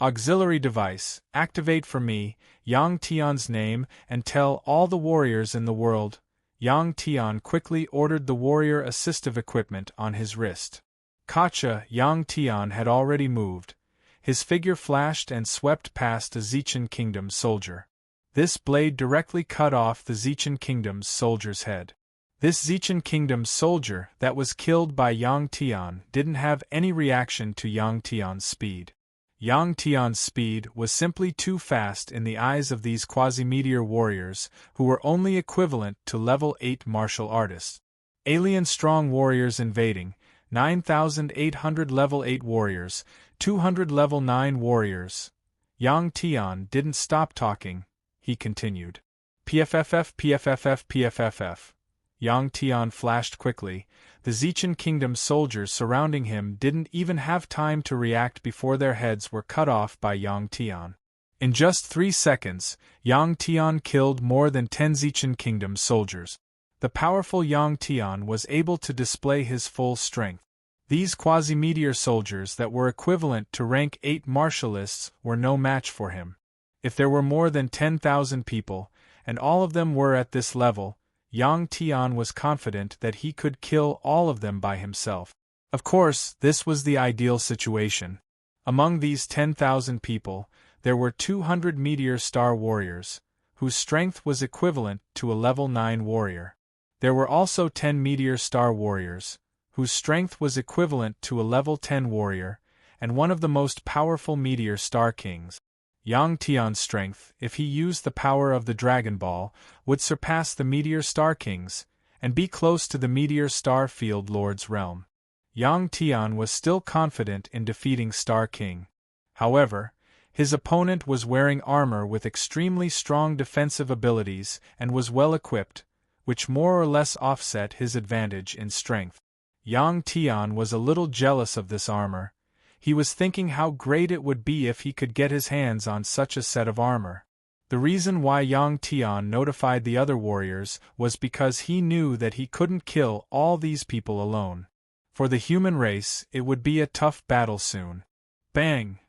Auxiliary device, activate for me, Yang Tian's name, and tell all the warriors in the world. Yang Tian quickly ordered the warrior assistive equipment on his wrist. Kacha. Yang Tian had already moved. His figure flashed and swept past a Zichen Kingdom soldier. This blade directly cut off the Zichen Kingdom's soldier's head. This Zichen Kingdom soldier that was killed by Yang Tian didn't have any reaction to Yang Tian's speed. Yang Tian's speed was simply too fast in the eyes of these quasi-meteor warriors, who were only equivalent to level 8 martial artists. Alien strong warriors invading, 9,800 level 8 warriors, 200 level 9 warriors. Yang Tian didn't stop talking, he continued. PFFF PFFF PFFF. Yang Tian flashed quickly. The Zichen Kingdom soldiers surrounding him didn't even have time to react before their heads were cut off by Yang Tian. In just 3 seconds, Yang Tian killed more than 10 Zichen Kingdom soldiers. The powerful Yang Tian was able to display his full strength. These quasi-meteor soldiers that were equivalent to rank 8 martialists were no match for him. If there were more than 10,000 people, and all of them were at this level, Yang Tian was confident that he could kill all of them by himself. Of course, this was the ideal situation. Among these 10,000 people, there were 200 Meteor Star warriors, whose strength was equivalent to a level 9 warrior. There were also 10 Meteor Star warriors, whose strength was equivalent to a level 10 warrior, and one of the most powerful Meteor Star kings. Yang Tian's strength, if he used the power of the Dragon Ball, would surpass the Meteor Star Kings, and be close to the Meteor Star Field Lord's realm. Yang Tian was still confident in defeating Star King. However, his opponent was wearing armor with extremely strong defensive abilities and was well equipped, which more or less offset his advantage in strength. Yang Tian was a little jealous of this armor. He was thinking how great it would be if he could get his hands on such a set of armor. The reason why Yang Tian notified the other warriors was because he knew that he couldn't kill all these people alone. For the human race, it would be a tough battle soon. Bang!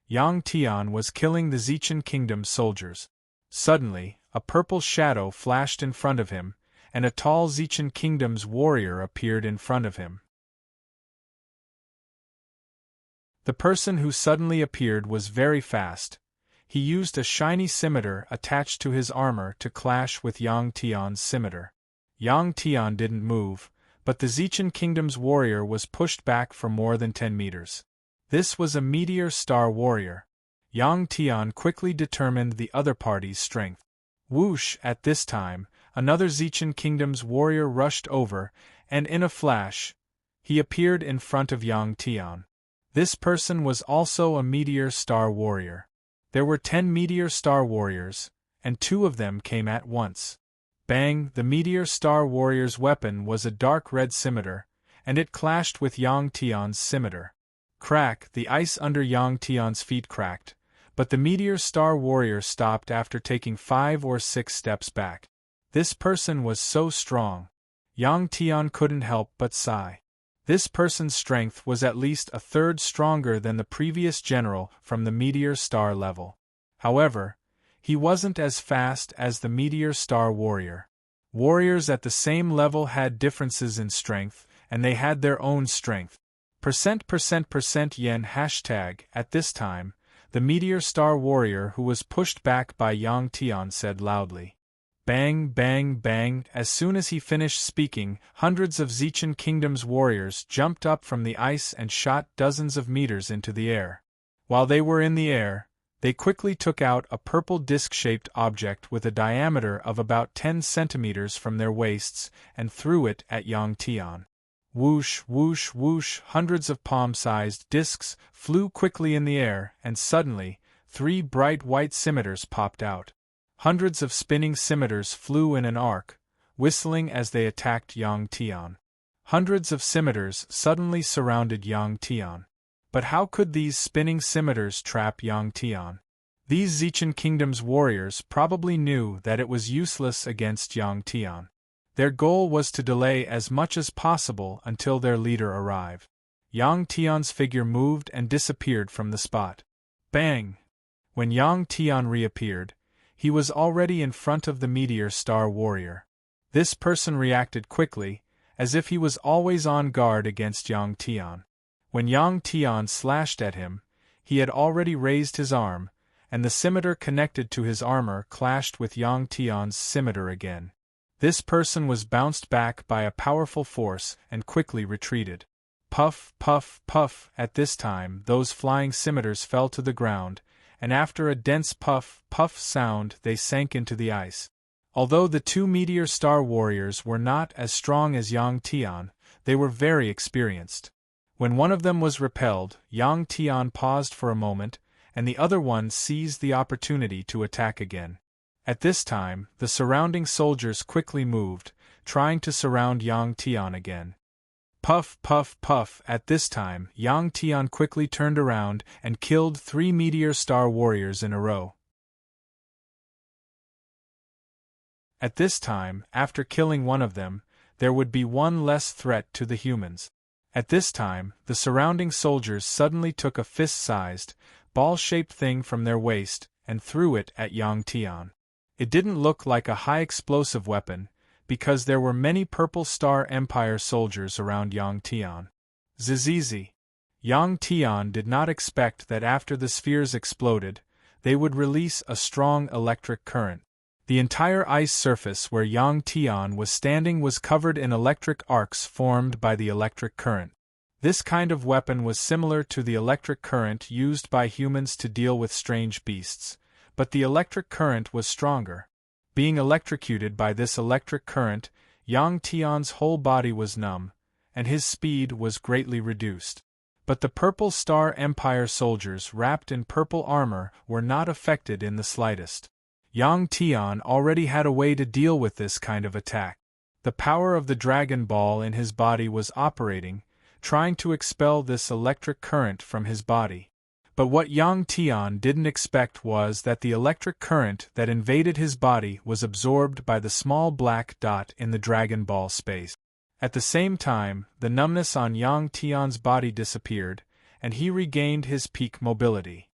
Yang Tian was killing the Zichen Kingdom's soldiers. Suddenly, a purple shadow flashed in front of him, and a tall Zichen Kingdom's warrior appeared in front of him. The person who suddenly appeared was very fast. He used a shiny scimitar attached to his armor to clash with Yang Tian's scimitar. Yang Tian didn't move, but the Zichen Kingdom's warrior was pushed back for more than 10 meters. This was a meteor star warrior. Yang Tian quickly determined the other party's strength. Whoosh! At this time, another Zichen Kingdom's warrior rushed over, and in a flash, he appeared in front of Yang Tian. This person was also a meteor star warrior. There were 10 meteor star warriors, and 2 of them came at once. Bang! The meteor star warrior's weapon was a dark red scimitar, and it clashed with Yang Tian's scimitar. Crack! The ice under Yang Tian's feet cracked, but the meteor star warrior stopped after taking 5 or 6 steps back. This person was so strong. Yang Tian couldn't help but sigh. This person's strength was at least a third stronger than the previous general from the meteor star level. However, he wasn't as fast as the meteor star warrior. Warriors at the same level had differences in strength, and they had their own strength. %%% yen hashtag. At this time, the meteor star warrior who was pushed back by Yang Tian said loudly. Bang, bang, bang! As soon as he finished speaking, hundreds of Zichen Kingdom's warriors jumped up from the ice and shot dozens of meters into the air. While they were in the air, they quickly took out a purple disc-shaped object with a diameter of about 10 centimeters from their waists and threw it at Yang Tian. Whoosh, whoosh, whoosh! Hundreds of palm-sized discs flew quickly in the air, and suddenly, 3 bright white scimitars popped out. Hundreds of spinning scimitars flew in an arc, whistling as they attacked Yang Tian. Hundreds of scimitars suddenly surrounded Yang Tian. But how could these spinning scimitars trap Yang Tian? These Zichen Kingdom's warriors probably knew that it was useless against Yang Tian. Their goal was to delay as much as possible until their leader arrived. Yang Tian's figure moved and disappeared from the spot. Bang! When Yang Tian reappeared, he was already in front of the meteor star warrior. This person reacted quickly, as if he was always on guard against Yang Tian. When Yang Tian slashed at him, he had already raised his arm, and the scimitar connected to his armor clashed with Yang Tian's scimitar again. This person was bounced back by a powerful force and quickly retreated. Puff, puff, puff! At this time, those flying scimitars fell to the ground, and after a dense puff, puff sound, they sank into the ice. Although the 2 meteor star warriors were not as strong as Yang Tian, they were very experienced. When one of them was repelled, Yang Tian paused for a moment, and the other one seized the opportunity to attack again. At this time, the surrounding soldiers quickly moved, trying to surround Yang Tian again. Puff, puff, puff! At this time, Yang Tian quickly turned around and killed 3 meteor star warriors in a row. At this time, after killing one of them, there would be one less threat to the humans. At this time, the surrounding soldiers suddenly took a fist-sized, ball-shaped thing from their waist and threw it at Yang Tian. It didn't look like a high-explosive weapon, because there were many Purple Star Empire soldiers around Yang Tian. Zizizi. Yang Tian did not expect that after the spheres exploded, they would release a strong electric current. The entire ice surface where Yang Tian was standing was covered in electric arcs formed by the electric current. This kind of weapon was similar to the electric current used by humans to deal with strange beasts, but the electric current was stronger. Being electrocuted by this electric current, Yang Tian's whole body was numb, and his speed was greatly reduced. But the Purple Star Empire soldiers wrapped in purple armor were not affected in the slightest. Yang Tian already had a way to deal with this kind of attack. The power of the Dragon Ball in his body was operating, trying to expel this electric current from his body. But what Yang Tian didn't expect was that the electric current that invaded his body was absorbed by the small black dot in the Dragon Ball space. At the same time, the numbness on Yang Tian's body disappeared, and he regained his peak mobility.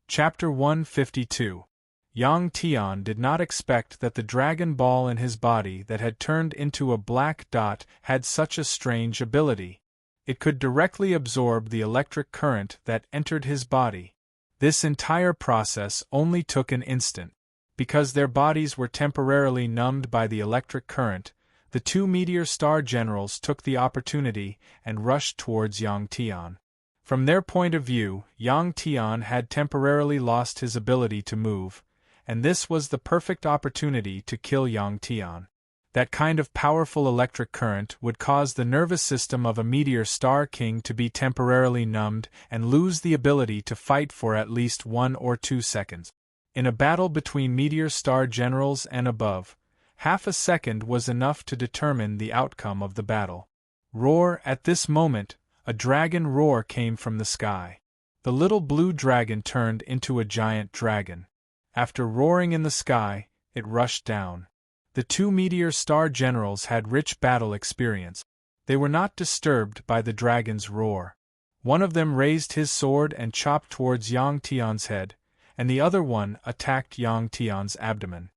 Chapter 152. Yang Tian did not expect that the Dragon Ball in his body that had turned into a black dot had such a strange ability. It could directly absorb the electric current that entered his body. This entire process only took an instant. Because their bodies were temporarily numbed by the electric current, the two meteor star generals took the opportunity and rushed towards Yang Tian. From their point of view, Yang Tian had temporarily lost his ability to move, and this was the perfect opportunity to kill Yang Tian. That kind of powerful electric current would cause the nervous system of a meteor star king to be temporarily numbed and lose the ability to fight for at least 1 or 2 seconds. In a battle between meteor star generals and above, half a second was enough to determine the outcome of the battle. Roar! At this moment, a dragon roar came from the sky. The little blue dragon turned into a giant dragon. After roaring in the sky, it rushed down. The two meteor star generals had rich battle experience. They were not disturbed by the dragon's roar. One of them raised his sword and chopped towards Yang Tian's head, and the other one attacked Yang Tian's abdomen.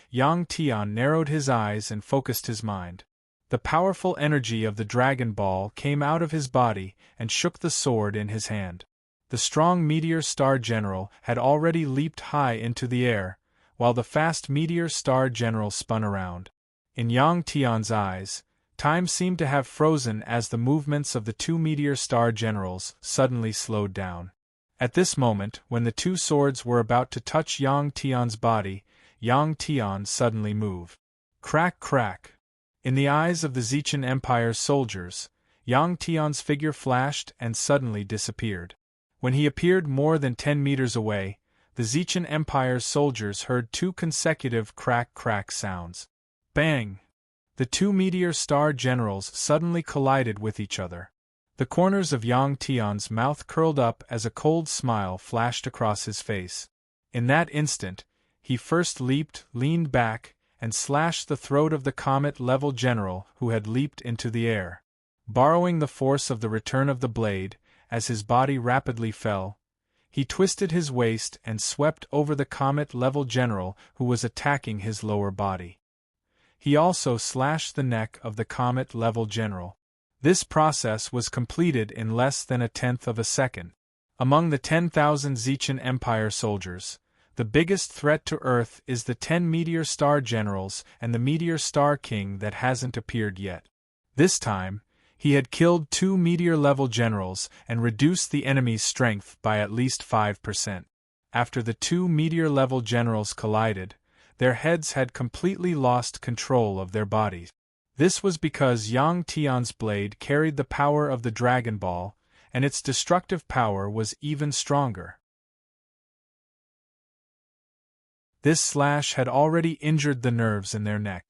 Yang Tian narrowed his eyes and focused his mind. The powerful energy of the Dragon Ball came out of his body and shook the sword in his hand. The strong meteor star general had already leaped high into the air, while the fast meteor star general spun around. In Yang Tian's eyes, time seemed to have frozen as the movements of the two meteor star generals suddenly slowed down. At this moment, when the two swords were about to touch Yang Tian's body, Yang Tian suddenly moved. Crack, crack. In the eyes of the Zichan Empire's soldiers, Yang Tian's figure flashed and suddenly disappeared. When he appeared more than 10 meters away, the Zichan Empire's soldiers heard 2 consecutive crack-crack sounds. Bang! The two meteor star generals suddenly collided with each other. The corners of Yang Tian's mouth curled up as a cold smile flashed across his face. In that instant, he first leaned back, and slashed the throat of the comet-level general who had leaped into the air. Borrowing the force of the return of the blade, as his body rapidly fell, he twisted his waist and swept over the comet-level general who was attacking his lower body. He also slashed the neck of the comet-level general. This process was completed in less than 1/10 of a second. Among the 10,000 Zichan Empire soldiers, the biggest threat to Earth is the 10 meteor star generals and the meteor star king that hasn't appeared yet. This time, he had killed 2 meteor-level generals and reduced the enemy's strength by at least 5%. After the 2 meteor-level generals collided, their heads had completely lost control of their bodies. This was because Yang Tian's blade carried the power of the Dragon Ball, and its destructive power was even stronger. This slash had already injured the nerves in their neck.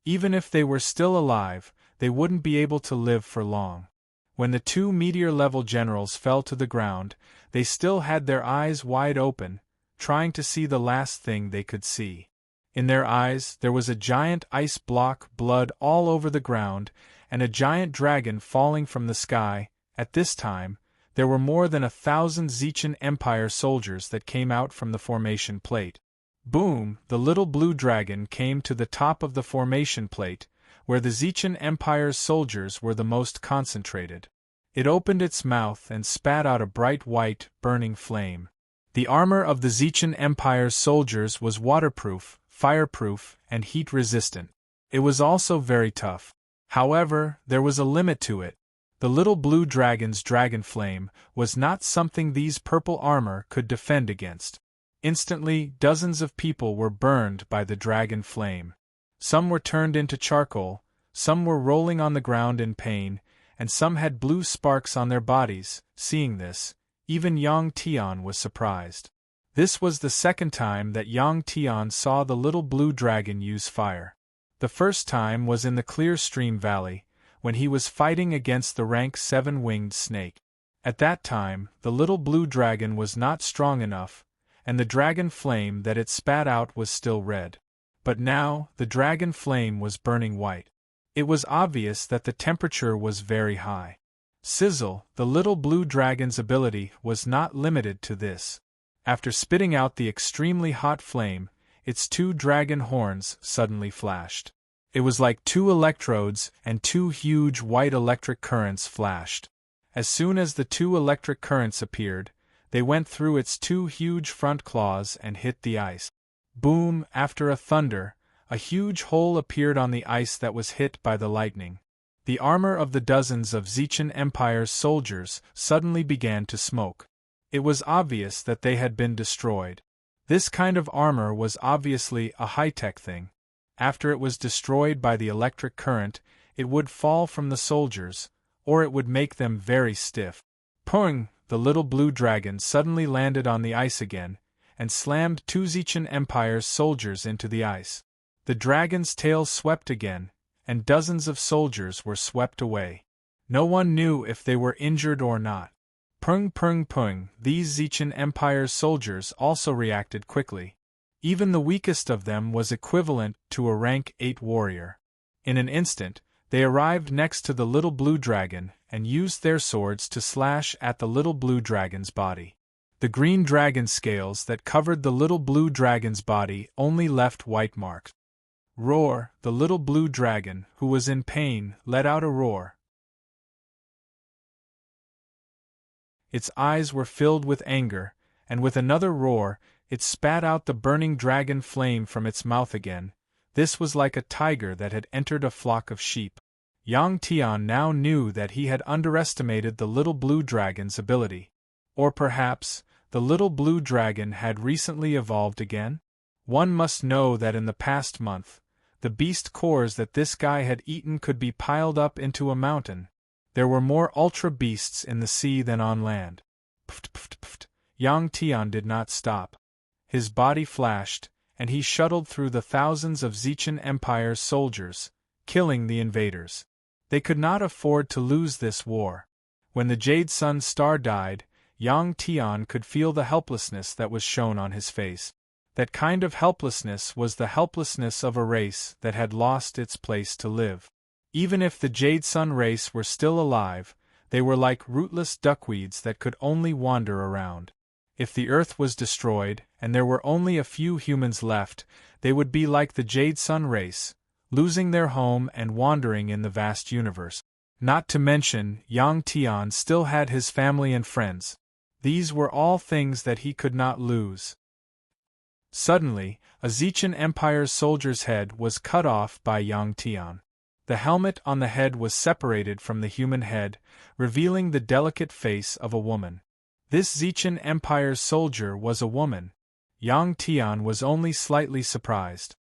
Even if they were still alive, they wouldn't be able to live for long. When the 2 meteor-level generals fell to the ground, they still had their eyes wide open, trying to see the last thing they could see. In their eyes, there was a giant ice block, blood all over the ground, and a giant dragon falling from the sky. At this time, there were more than 1,000 Zichan Empire soldiers that came out from the formation plate. Boom! The little blue dragon came to the top of the formation plate, where the Zichan Empire's soldiers were the most concentrated. It opened its mouth and spat out a bright white, burning flame. The armor of the Zichan Empire's soldiers was waterproof, fireproof, and heat-resistant. It was also very tough. However, there was a limit to it. The little blue dragon's dragon flame was not something these purple armor could defend against. Instantly, dozens of people were burned by the dragon flame. Some were turned into charcoal, some were rolling on the ground in pain, and some had blue sparks on their bodies. Seeing this, even Yang Tian was surprised. This was the second time that Yang Tian saw the little blue dragon use fire. The first time was in the clear stream valley, when he was fighting against the rank 7-winged snake. At that time, the little blue dragon was not strong enough, and the dragon flame that it spat out was still red. But now, the dragon flame was burning white. It was obvious that the temperature was very high. Sizzle, the little blue dragon's ability was not limited to this. After spitting out the extremely hot flame, its 2 dragon horns suddenly flashed. It was like 2 electrodes, and 2 huge white electric currents flashed. As soon as the 2 electric currents appeared, they went through its 2 huge front claws and hit the ice. Boom! After a thunder, a huge hole appeared on the ice that was hit by the lightning. The armor of the dozens of Zichan Empire's soldiers suddenly began to smoke. It was obvious that they had been destroyed. This kind of armor was obviously a high-tech thing. After it was destroyed by the electric current, it would fall from the soldiers, or it would make them very stiff. Pung! The little blue dragon suddenly landed on the ice again, and slammed 2 Zichan Empire's soldiers into the ice. The dragon's tail swept again, and dozens of soldiers were swept away. No one knew if they were injured or not. Pung pung pung, these Zichan Empire's soldiers also reacted quickly. Even the weakest of them was equivalent to a rank 8 warrior. In an instant, they arrived next to the little blue dragon and used their swords to slash at the little blue dragon's body. The green dragon scales that covered the little blue dragon's body only left white marks. Roar! The little blue dragon, who was in pain, let out a roar. Its eyes were filled with anger, and with another roar, it spat out the burning dragon flame from its mouth again. This was like a tiger that had entered a flock of sheep. Yang Tian now knew that he had underestimated the little blue dragon's ability. Or perhaps, the little blue dragon had recently evolved again? One must know that in the past month, the beast cores that this guy had eaten could be piled up into a mountain. There were more ultra beasts in the sea than on land. Pft pft pft. Yang Tian did not stop. His body flashed, and he shuttled through the thousands of Zichan Empire's soldiers, killing the invaders. They could not afford to lose this war. When the Jade Sun star died, Yang Tian could feel the helplessness that was shown on his face. That kind of helplessness was the helplessness of a race that had lost its place to live. Even if the Jade Sun race were still alive, they were like rootless duckweeds that could only wander around. If the Earth was destroyed, and there were only a few humans left, they would be like the Jade Sun race, losing their home and wandering in the vast universe. Not to mention, Yang Tian still had his family and friends. These were all things that he could not lose. Suddenly, a Zichan Empire's soldier's head was cut off by Yang Tian. The helmet on the head was separated from the human head, revealing the delicate face of a woman. This Zichan Empire's soldier was a woman. Yang Tian was only slightly surprised.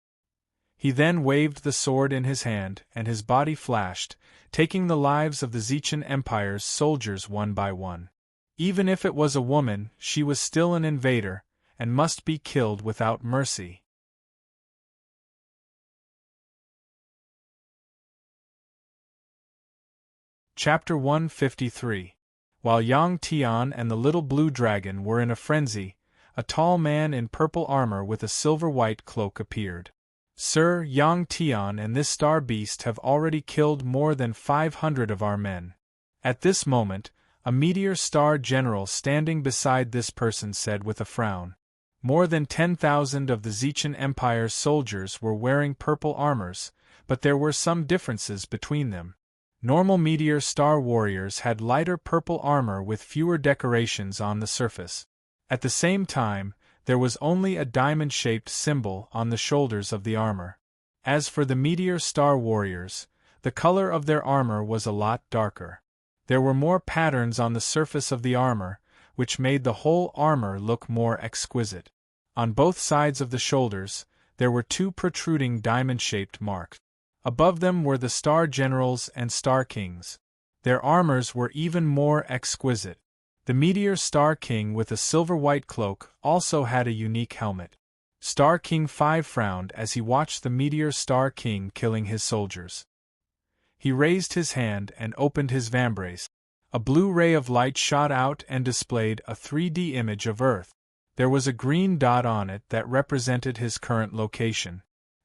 He then waved the sword in his hand, and his body flashed, taking the lives of the Zichan Empire's soldiers one by one. Even if it was a woman, she was still an invader, and must be killed without mercy. Chapter 153. While Yang Tian and the little blue dragon were in a frenzy, a tall man in purple armor with a silver-white cloak appeared. Sir, Yang Tian and this star beast have already killed more than 500 of our men. At this moment, a meteor star general standing beside this person said with a frown. More than 10,000 of the Zichan Empire's soldiers were wearing purple armors, but there were some differences between them. Normal meteor star warriors had lighter purple armor with fewer decorations on the surface. At the same time, there was only a diamond-shaped symbol on the shoulders of the armor. As for the meteor star warriors, the color of their armor was a lot darker. There were more patterns on the surface of the armor, which made the whole armor look more exquisite. On both sides of the shoulders, there were 2 protruding diamond-shaped marks. Above them were the Star Generals and Star Kings. Their armors were even more exquisite. The Meteor Star King with a silver-white cloak also had a unique helmet. Star King 5 frowned as he watched the Meteor Star King killing his soldiers. He raised his hand and opened his vambrace. A blue ray of light shot out and displayed a 3D image of Earth. There was a green dot on it that represented his current location.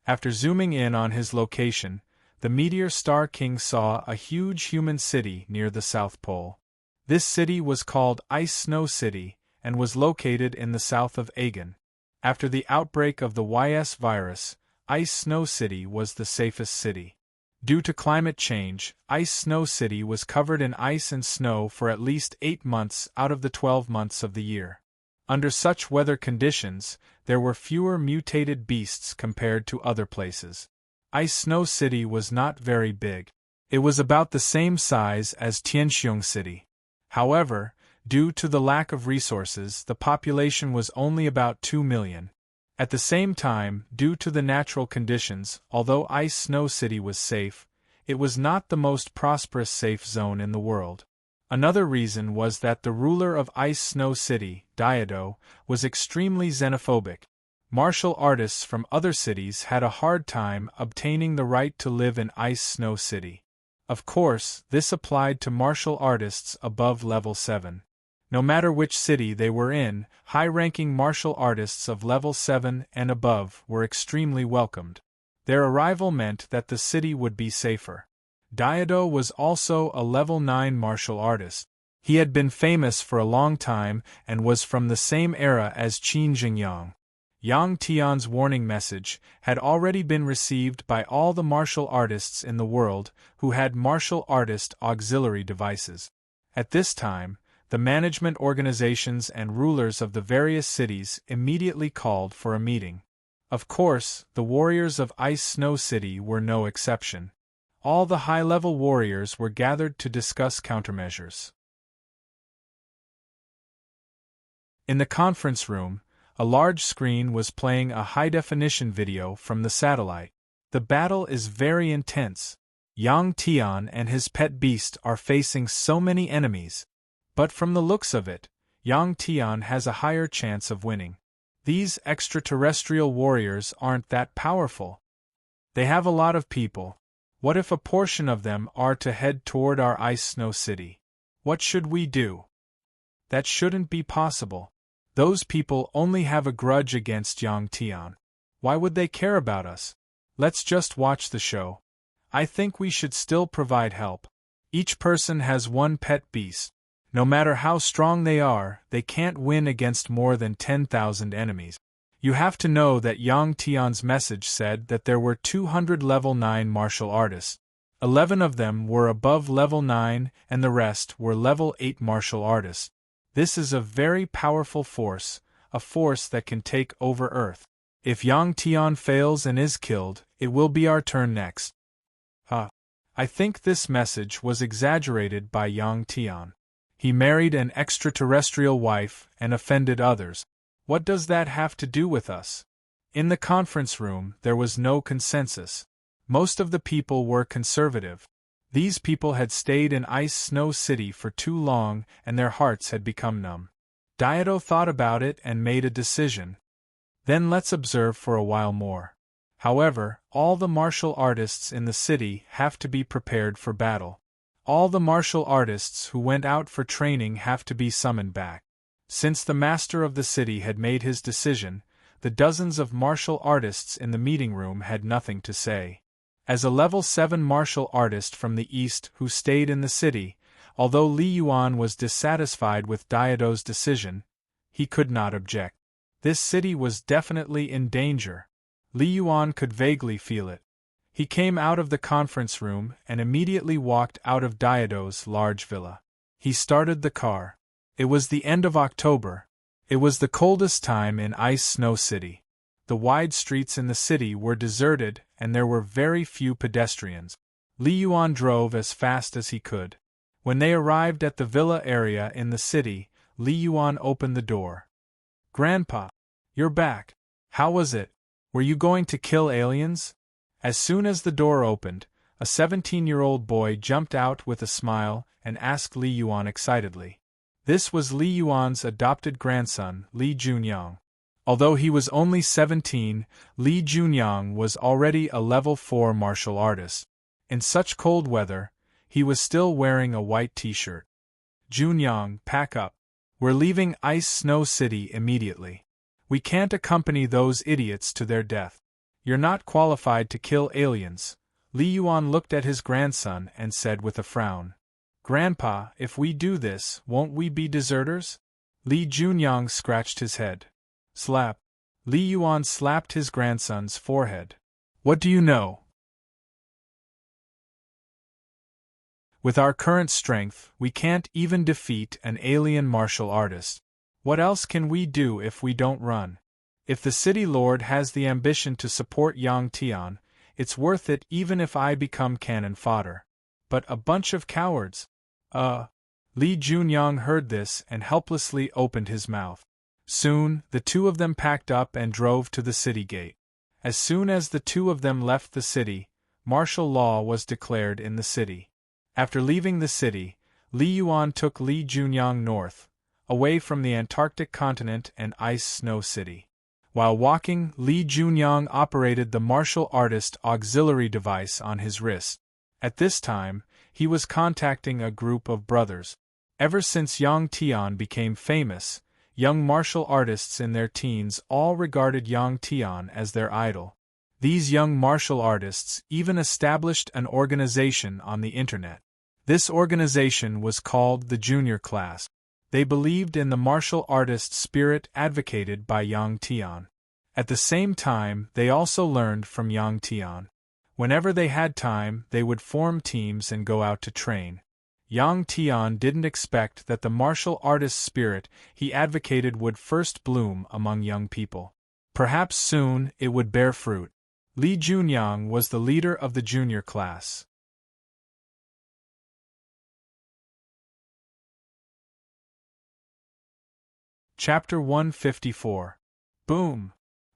After zooming in on his location, the Meteor Star King saw a huge human city near the South Pole. This city was called Ice Snow City and was located in the south of Aegon. After the outbreak of the YS virus, Ice Snow City was the safest city. Due to climate change, Ice Snow City was covered in ice and snow for at least 8 months out of the 12 months of the year. Under such weather conditions, there were fewer mutated beasts compared to other places. Ice Snow City was not very big. It was about the same size as Tianxiong City. However, due to the lack of resources, the population was only about 2 million. At the same time, due to the natural conditions, although Ice Snow City was safe, it was not the most prosperous safe zone in the world. Another reason was that the ruler of Ice Snow City, Diado, was extremely xenophobic. Martial artists from other cities had a hard time obtaining the right to live in Ice Snow City. Of course, this applied to martial artists above level 7. No matter which city they were in, high-ranking martial artists of level 7 and above were extremely welcomed. Their arrival meant that the city would be safer. Diado was also a level 9 martial artist. He had been famous for a long time and was from the same era as Qin Jingyang. Yang Tian's warning message had already been received by all the martial artists in the world who had martial artist auxiliary devices. At this time, the management organizations and rulers of the various cities immediately called for a meeting. Of course, the warriors of Ice Snow City were no exception. All the high-level warriors were gathered to discuss countermeasures. In the conference room, a large screen was playing a high-definition video from the satellite. The battle is very intense. Yang Tian and his pet beast are facing so many enemies. But from the looks of it, Yang Tian has a higher chance of winning. These extraterrestrial warriors aren't that powerful. They have a lot of people. What if a portion of them are to head toward our Ice Snow City? What should we do? That shouldn't be possible. Those people only have a grudge against Yang Tian. Why would they care about us? Let's just watch the show. I think we should still provide help. Each person has one pet beast. No matter how strong they are, they can't win against more than 10,000 enemies. You have to know that Yang Tian's message said that there were 200 level 9 martial artists. 11 of them were above level 9 and the rest were level 8 martial artists. This is a very powerful force, a force that can take over Earth. If Yang Tian fails and is killed, it will be our turn next. I think this message was exaggerated by Yang Tian. He married an extraterrestrial wife and offended others. What does that have to do with us? In the conference room, there was no consensus. Most of the people were conservative. These people had stayed in Ice Snow City for too long and their hearts had become numb. Diado thought about it and made a decision. Then let's observe for a while more. However, all the martial artists in the city have to be prepared for battle. All the martial artists who went out for training have to be summoned back. Since the master of the city had made his decision, the dozens of martial artists in the meeting room had nothing to say. As a level 7 martial artist from the east who stayed in the city, although Li Yuan was dissatisfied with Diado's decision, he could not object. This city was definitely in danger. Li Yuan could vaguely feel it. He came out of the conference room and immediately walked out of Diado's large villa. He started the car. It was the end of October. It was the coldest time in Ice Snow City. The wide streets in the city were deserted and there were very few pedestrians. Li Yuan drove as fast as he could. When they arrived at the villa area in the city, Li Yuan opened the door. "Grandpa, you're back. How was it? Were you going to kill aliens?" As soon as the door opened, a 17-year-old boy jumped out with a smile and asked Li Yuan excitedly. This was Li Yuan's adopted grandson, Li Junyang. Although he was only 17, Li Junyang was already a level 4 martial artist. In such cold weather, he was still wearing a white t-shirt. Junyang, pack up. We're leaving Ice Snow City immediately. We can't accompany those idiots to their death. You're not qualified to kill aliens. Li Yuan looked at his grandson and said with a frown. Grandpa, if we do this, won't we be deserters? Li Junyang scratched his head. Slap. Li Yuan slapped his grandson's forehead. What do you know? With our current strength, we can't even defeat an alien martial artist. What else can we do if we don't run? If the city lord has the ambition to support Yang Tian, it's worth it even if I become cannon fodder. But a bunch of cowards. Li Junyang heard this and helplessly opened his mouth. Soon, the two of them packed up and drove to the city gate. As soon as the two of them left the city, martial law was declared in the city. After leaving the city, Li Yuan took Li Junyang north, away from the Antarctic continent and Ice Snow City. While walking, Li Junyang operated the martial artist auxiliary device on his wrist. At this time, he was contacting a group of brothers. Ever since Yang Tian became famous, young martial artists in their teens all regarded Yang Tian as their idol. These young martial artists even established an organization on the internet. This organization was called the Junior Class. They believed in the martial artist spirit advocated by Yang Tian. At the same time, they also learned from Yang Tian. Whenever they had time, they would form teams and go out to train. Yang Tian didn't expect that the martial artist spirit he advocated would first bloom among young people. Perhaps soon it would bear fruit. Li Junyang was the leader of the junior class. Chapter 154. Boom!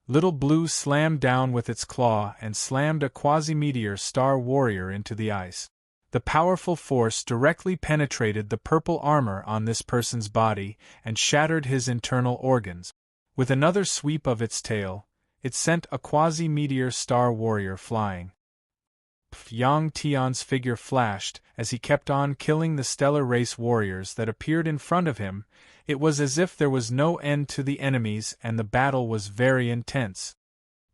Little Blue slammed down with its claw and slammed a quasi-meteor star warrior into the ice. The powerful force directly penetrated the purple armor on this person's body and shattered his internal organs. With another sweep of its tail, it sent a quasi-meteor star warrior flying. Yang Tian's figure flashed as he kept on killing the stellar race warriors that appeared in front of him. It was as if there was no end to the enemies and the battle was very intense.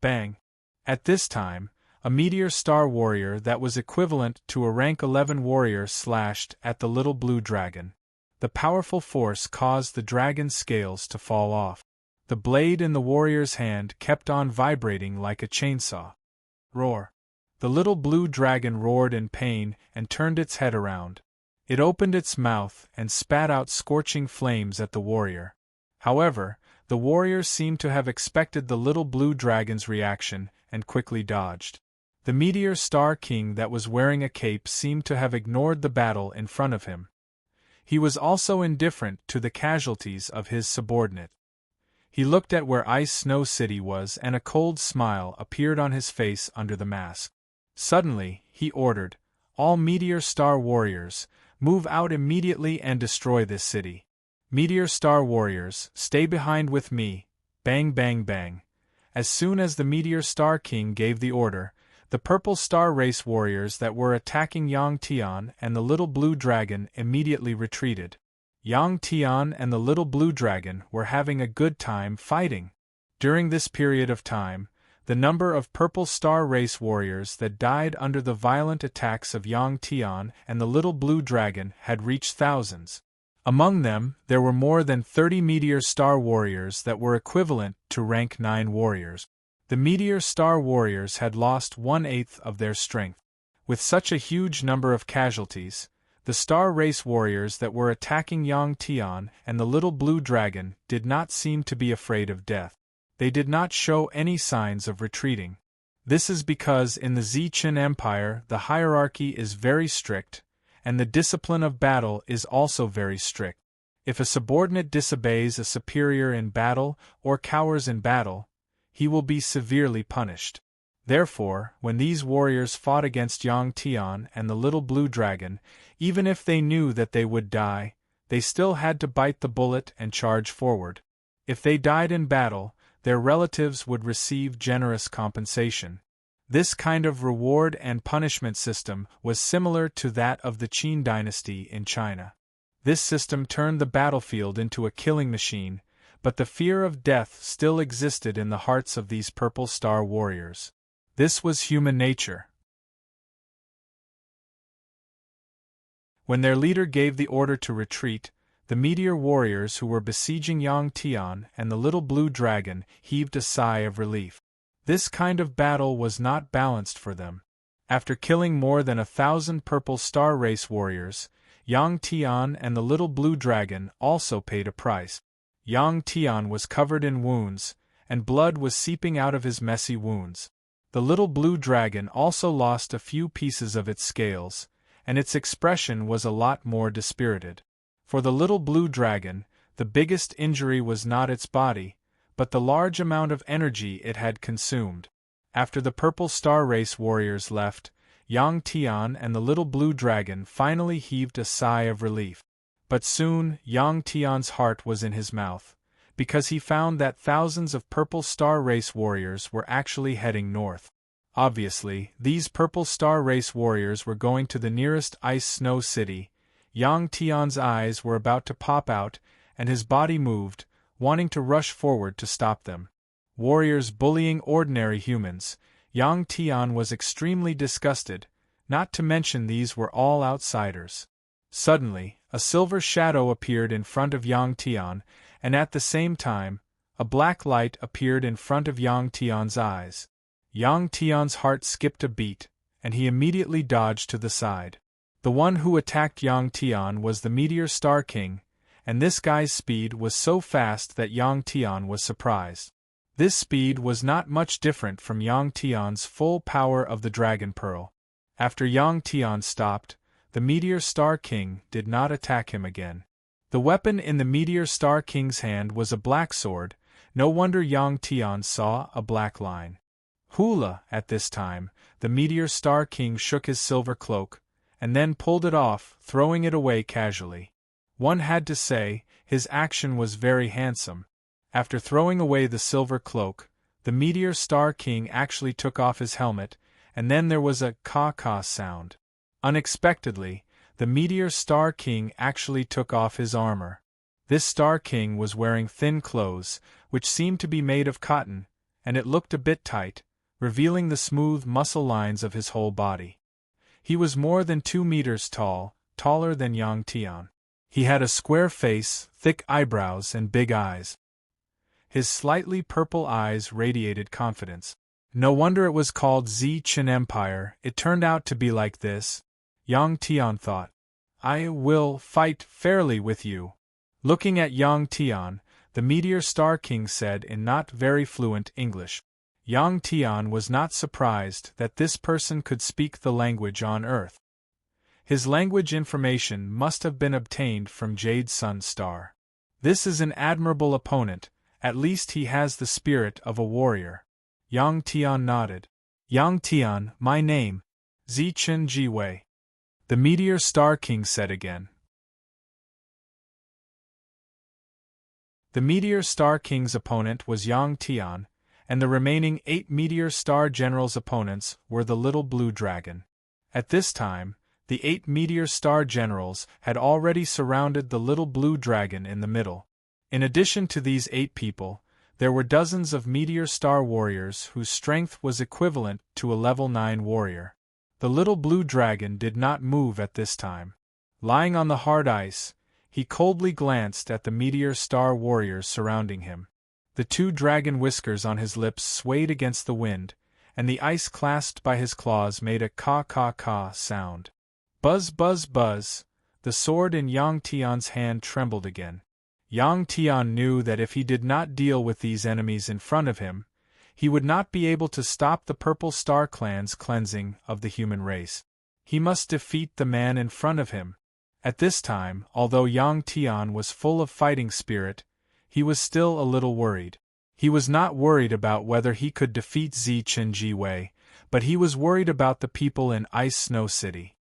Bang! At this time, a meteor star warrior that was equivalent to a rank 11 warrior slashed at the little blue dragon. The powerful force caused the dragon's scales to fall off. The blade in the warrior's hand kept on vibrating like a chainsaw. Roar! The little blue dragon roared in pain and turned its head around. It opened its mouth and spat out scorching flames at the warrior. However, the warrior seemed to have expected the little blue dragon's reaction and quickly dodged. The meteor star king that was wearing a cape seemed to have ignored the battle in front of him. He was also indifferent to the casualties of his subordinate. He looked at where Ice Snow City was and a cold smile appeared on his face under the mask. Suddenly, he ordered, "All Meteor Star Warriors, move out immediately and destroy this city. Meteor Star Warriors, stay behind with me." Bang bang bang. As soon as the Meteor Star King gave the order, the Purple Star Race Warriors that were attacking Yang Tian and the Little Blue Dragon immediately retreated. Yang Tian and the Little Blue Dragon were having a good time fighting. During this period of time, the number of Purple Star Race Warriors that died under the violent attacks of Yang Tian and the Little Blue Dragon had reached thousands. Among them, there were more than 30 Meteor Star Warriors that were equivalent to rank 9 warriors. The Meteor Star Warriors had lost 1/8 of their strength. With such a huge number of casualties, the Star Race Warriors that were attacking Yang Tian and the Little Blue Dragon did not seem to be afraid of death. They did not show any signs of retreating. This is because in the Ziqin Empire the hierarchy is very strict, and the discipline of battle is also very strict. If a subordinate disobeys a superior in battle or cowers in battle, he will be severely punished. Therefore, when these warriors fought against Yang Tian and the Little Blue Dragon, even if they knew that they would die, they still had to bite the bullet and charge forward. If they died in battle, their relatives would receive generous compensation. This kind of reward and punishment system was similar to that of the Qin dynasty in China. This system turned the battlefield into a killing machine, but the fear of death still existed in the hearts of these Purple Star warriors. This was human nature. When their leader gave the order to retreat, the meteor warriors who were besieging Yang Tian and the little blue dragon heaved a sigh of relief. This kind of battle was not balanced for them. After killing more than 1,000 Purple Star race warriors, Yang Tian and the little blue dragon also paid a price. Yang Tian was covered in wounds, and blood was seeping out of his messy wounds. The little blue dragon also lost a few pieces of its scales, and its expression was a lot more dispirited. For the little blue dragon, the biggest injury was not its body, but the large amount of energy it had consumed. After the Purple Star race warriors left, Yang Tian and the little blue dragon finally heaved a sigh of relief. But soon, Yang Tian's heart was in his mouth, because he found that thousands of Purple Star race warriors were actually heading north. Obviously, these Purple Star race warriors were going to the nearest ice snow city. Yang Tian's eyes were about to pop out, and his body moved, wanting to rush forward to stop them. Warriors bullying ordinary humans, Yang Tian was extremely disgusted, not to mention these were all outsiders. Suddenly, a silver shadow appeared in front of Yang Tian, and at the same time, a black light appeared in front of Yang Tian's eyes. Yang Tian's heart skipped a beat, and he immediately dodged to the side. The one who attacked Yang Tian was the Meteor Star King, and this guy's speed was so fast that Yang Tian was surprised. This speed was not much different from Yang Tian's full power of the Dragon Pearl. After Yang Tian stopped, the Meteor Star King did not attack him again. The weapon in the Meteor Star King's hand was a black sword. No wonder Yang Tian saw a black line. Hula! At this time, the Meteor Star King shook his silver cloak, and then pulled it off, throwing it away casually. One had to say, his action was very handsome. After throwing away the silver cloak, the Meteor Star King actually took off his helmet, and then there was a caw-caw sound. Unexpectedly, the Meteor Star King actually took off his armor. This Star King was wearing thin clothes, which seemed to be made of cotton, and it looked a bit tight, revealing the smooth muscle lines of his whole body. He was more than 2 meters tall, taller than Yang Tian. He had a square face, thick eyebrows and big eyes. His slightly purple eyes radiated confidence. No wonder it was called Qin Empire. It turned out to be like this. Yang Tian thought. I will fight fairly with you. Looking at Yang Tian, the Meteor Star King said in not very fluent English. Yang Tian was not surprised that this person could speak the language on Earth. His language information must have been obtained from Jade Sun Star. This is an admirable opponent, at least he has the spirit of a warrior. Yang Tian nodded. Yang Tian, my name. Qin Jiwei. The Meteor Star King said again. The Meteor Star King's opponent was Yang Tian, and the remaining 8 Meteor Star Generals' opponents were the Little Blue Dragon. At this time, the 8 Meteor Star Generals had already surrounded the Little Blue Dragon in the middle. In addition to these 8 people, there were dozens of Meteor Star warriors whose strength was equivalent to a level 9 warrior. The Little Blue Dragon did not move at this time. Lying on the hard ice, he coldly glanced at the Meteor Star warriors surrounding him. The 2 dragon whiskers on his lips swayed against the wind, and the ice clasped by his claws made a caw-caw-caw sound. Buzz, buzz, buzz! The sword in Yang Tian's hand trembled again. Yang Tian knew that if he did not deal with these enemies in front of him, he would not be able to stop the Purple Star Clan's cleansing of the human race. He must defeat the man in front of him. At this time, although Yang Tian was full of fighting spirit, he was still a little worried. He was not worried about whether he could defeat Qin Jiwei, but he was worried about the people in Ice Snow City.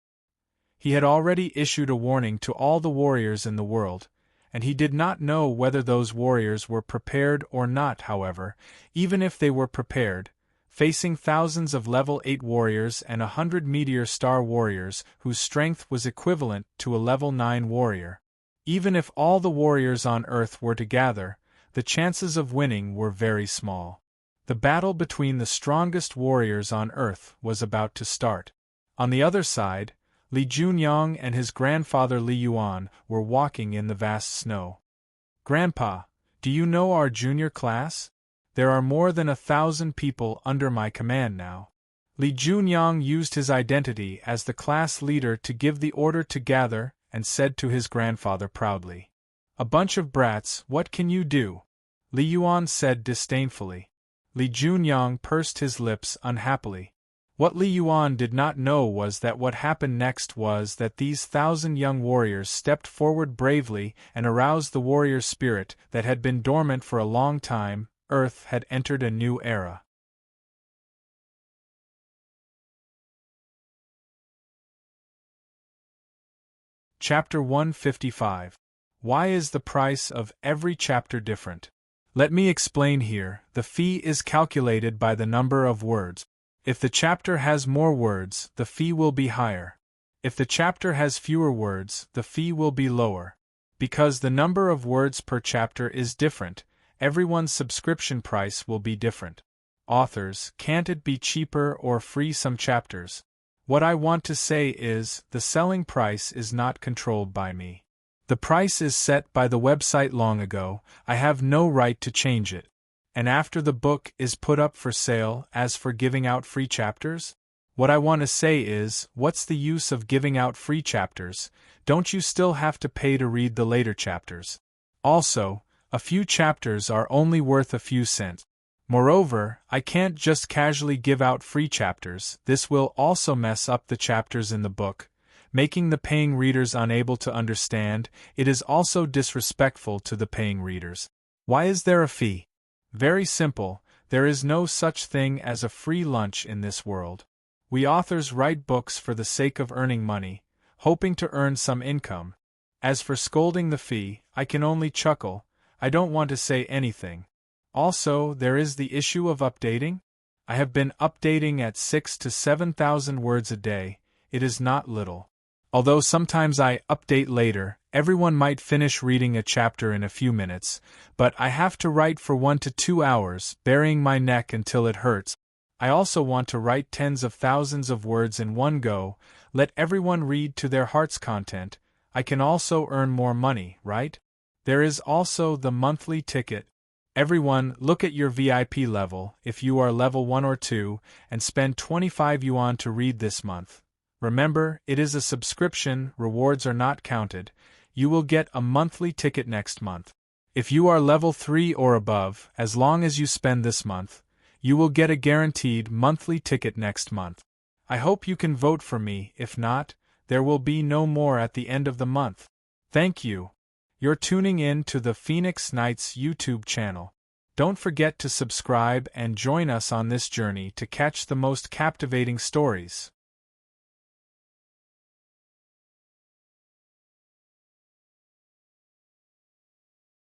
He had already issued a warning to all the warriors in the world, and he did not know whether those warriors were prepared or not. However, even if they were prepared, facing thousands of level 8 warriors and 100 meteor star warriors whose strength was equivalent to a level 9 warrior, even if all the warriors on Earth were to gather, the chances of winning were very small. The battle between the strongest warriors on Earth was about to start. On the other side, Li Junyang and his grandfather Li Yuan were walking in the vast snow. "Grandpa, do you know our junior class? There are more than 1,000 people under my command now." Li Junyang used his identity as the class leader to give the order to gather and said to his grandfather proudly, "A bunch of brats, what can you do?" Li Yuan said disdainfully. Li Junyang pursed his lips unhappily. What Li Yuan did not know was that what happened next was that these 1,000 young warriors stepped forward bravely and aroused the warrior spirit that had been dormant for a long time. Earth had entered a new era. Chapter 155. Why is the price of every chapter different? Let me explain here. The fee is calculated by the number of words. If the chapter has more words, the fee will be higher. If the chapter has fewer words, the fee will be lower. Because the number of words per chapter is different, everyone's subscription price will be different. Authors, can't it be cheaper or free some chapters? What I want to say is, the selling price is not controlled by me. The price is set by the website long ago, I have no right to change it. And after the book is put up for sale, as for giving out free chapters? What I want to say is, what's the use of giving out free chapters? Don't you still have to pay to read the later chapters? Also, a few chapters are only worth a few cents. Moreover, I can't just casually give out free chapters. This will also mess up the chapters in the book, making the paying readers unable to understand. It is also disrespectful to the paying readers. Why is there a fee? Very simple, there is no such thing as a free lunch in this world. We authors write books for the sake of earning money, hoping to earn some income. As for scolding the fee, I can only chuckle. I don't want to say anything. Also, there is the issue of updating. I have been updating at 6,000 to 7,000 words a day. It is not little. Although sometimes I update later, everyone might finish reading a chapter in a few minutes, but I have to write for 1 to 2 hours, burying my neck until it hurts. I also want to write tens of thousands of words in one go, let everyone read to their heart's content. I can also earn more money, right? There is also the monthly ticket. Everyone, look at your VIP level, if you are level 1 or 2, and spend 25 yuan to read this month. Remember, it is a subscription, rewards are not counted. You will get a monthly ticket next month. If you are level 3 or above, as long as you spend this month, you will get a guaranteed monthly ticket next month. I hope you can vote for me. If not, there will be no more at the end of the month. Thank you. You're tuning in to the Phoenix Knights YouTube channel. Don't forget to subscribe and join us on this journey to catch the most captivating stories.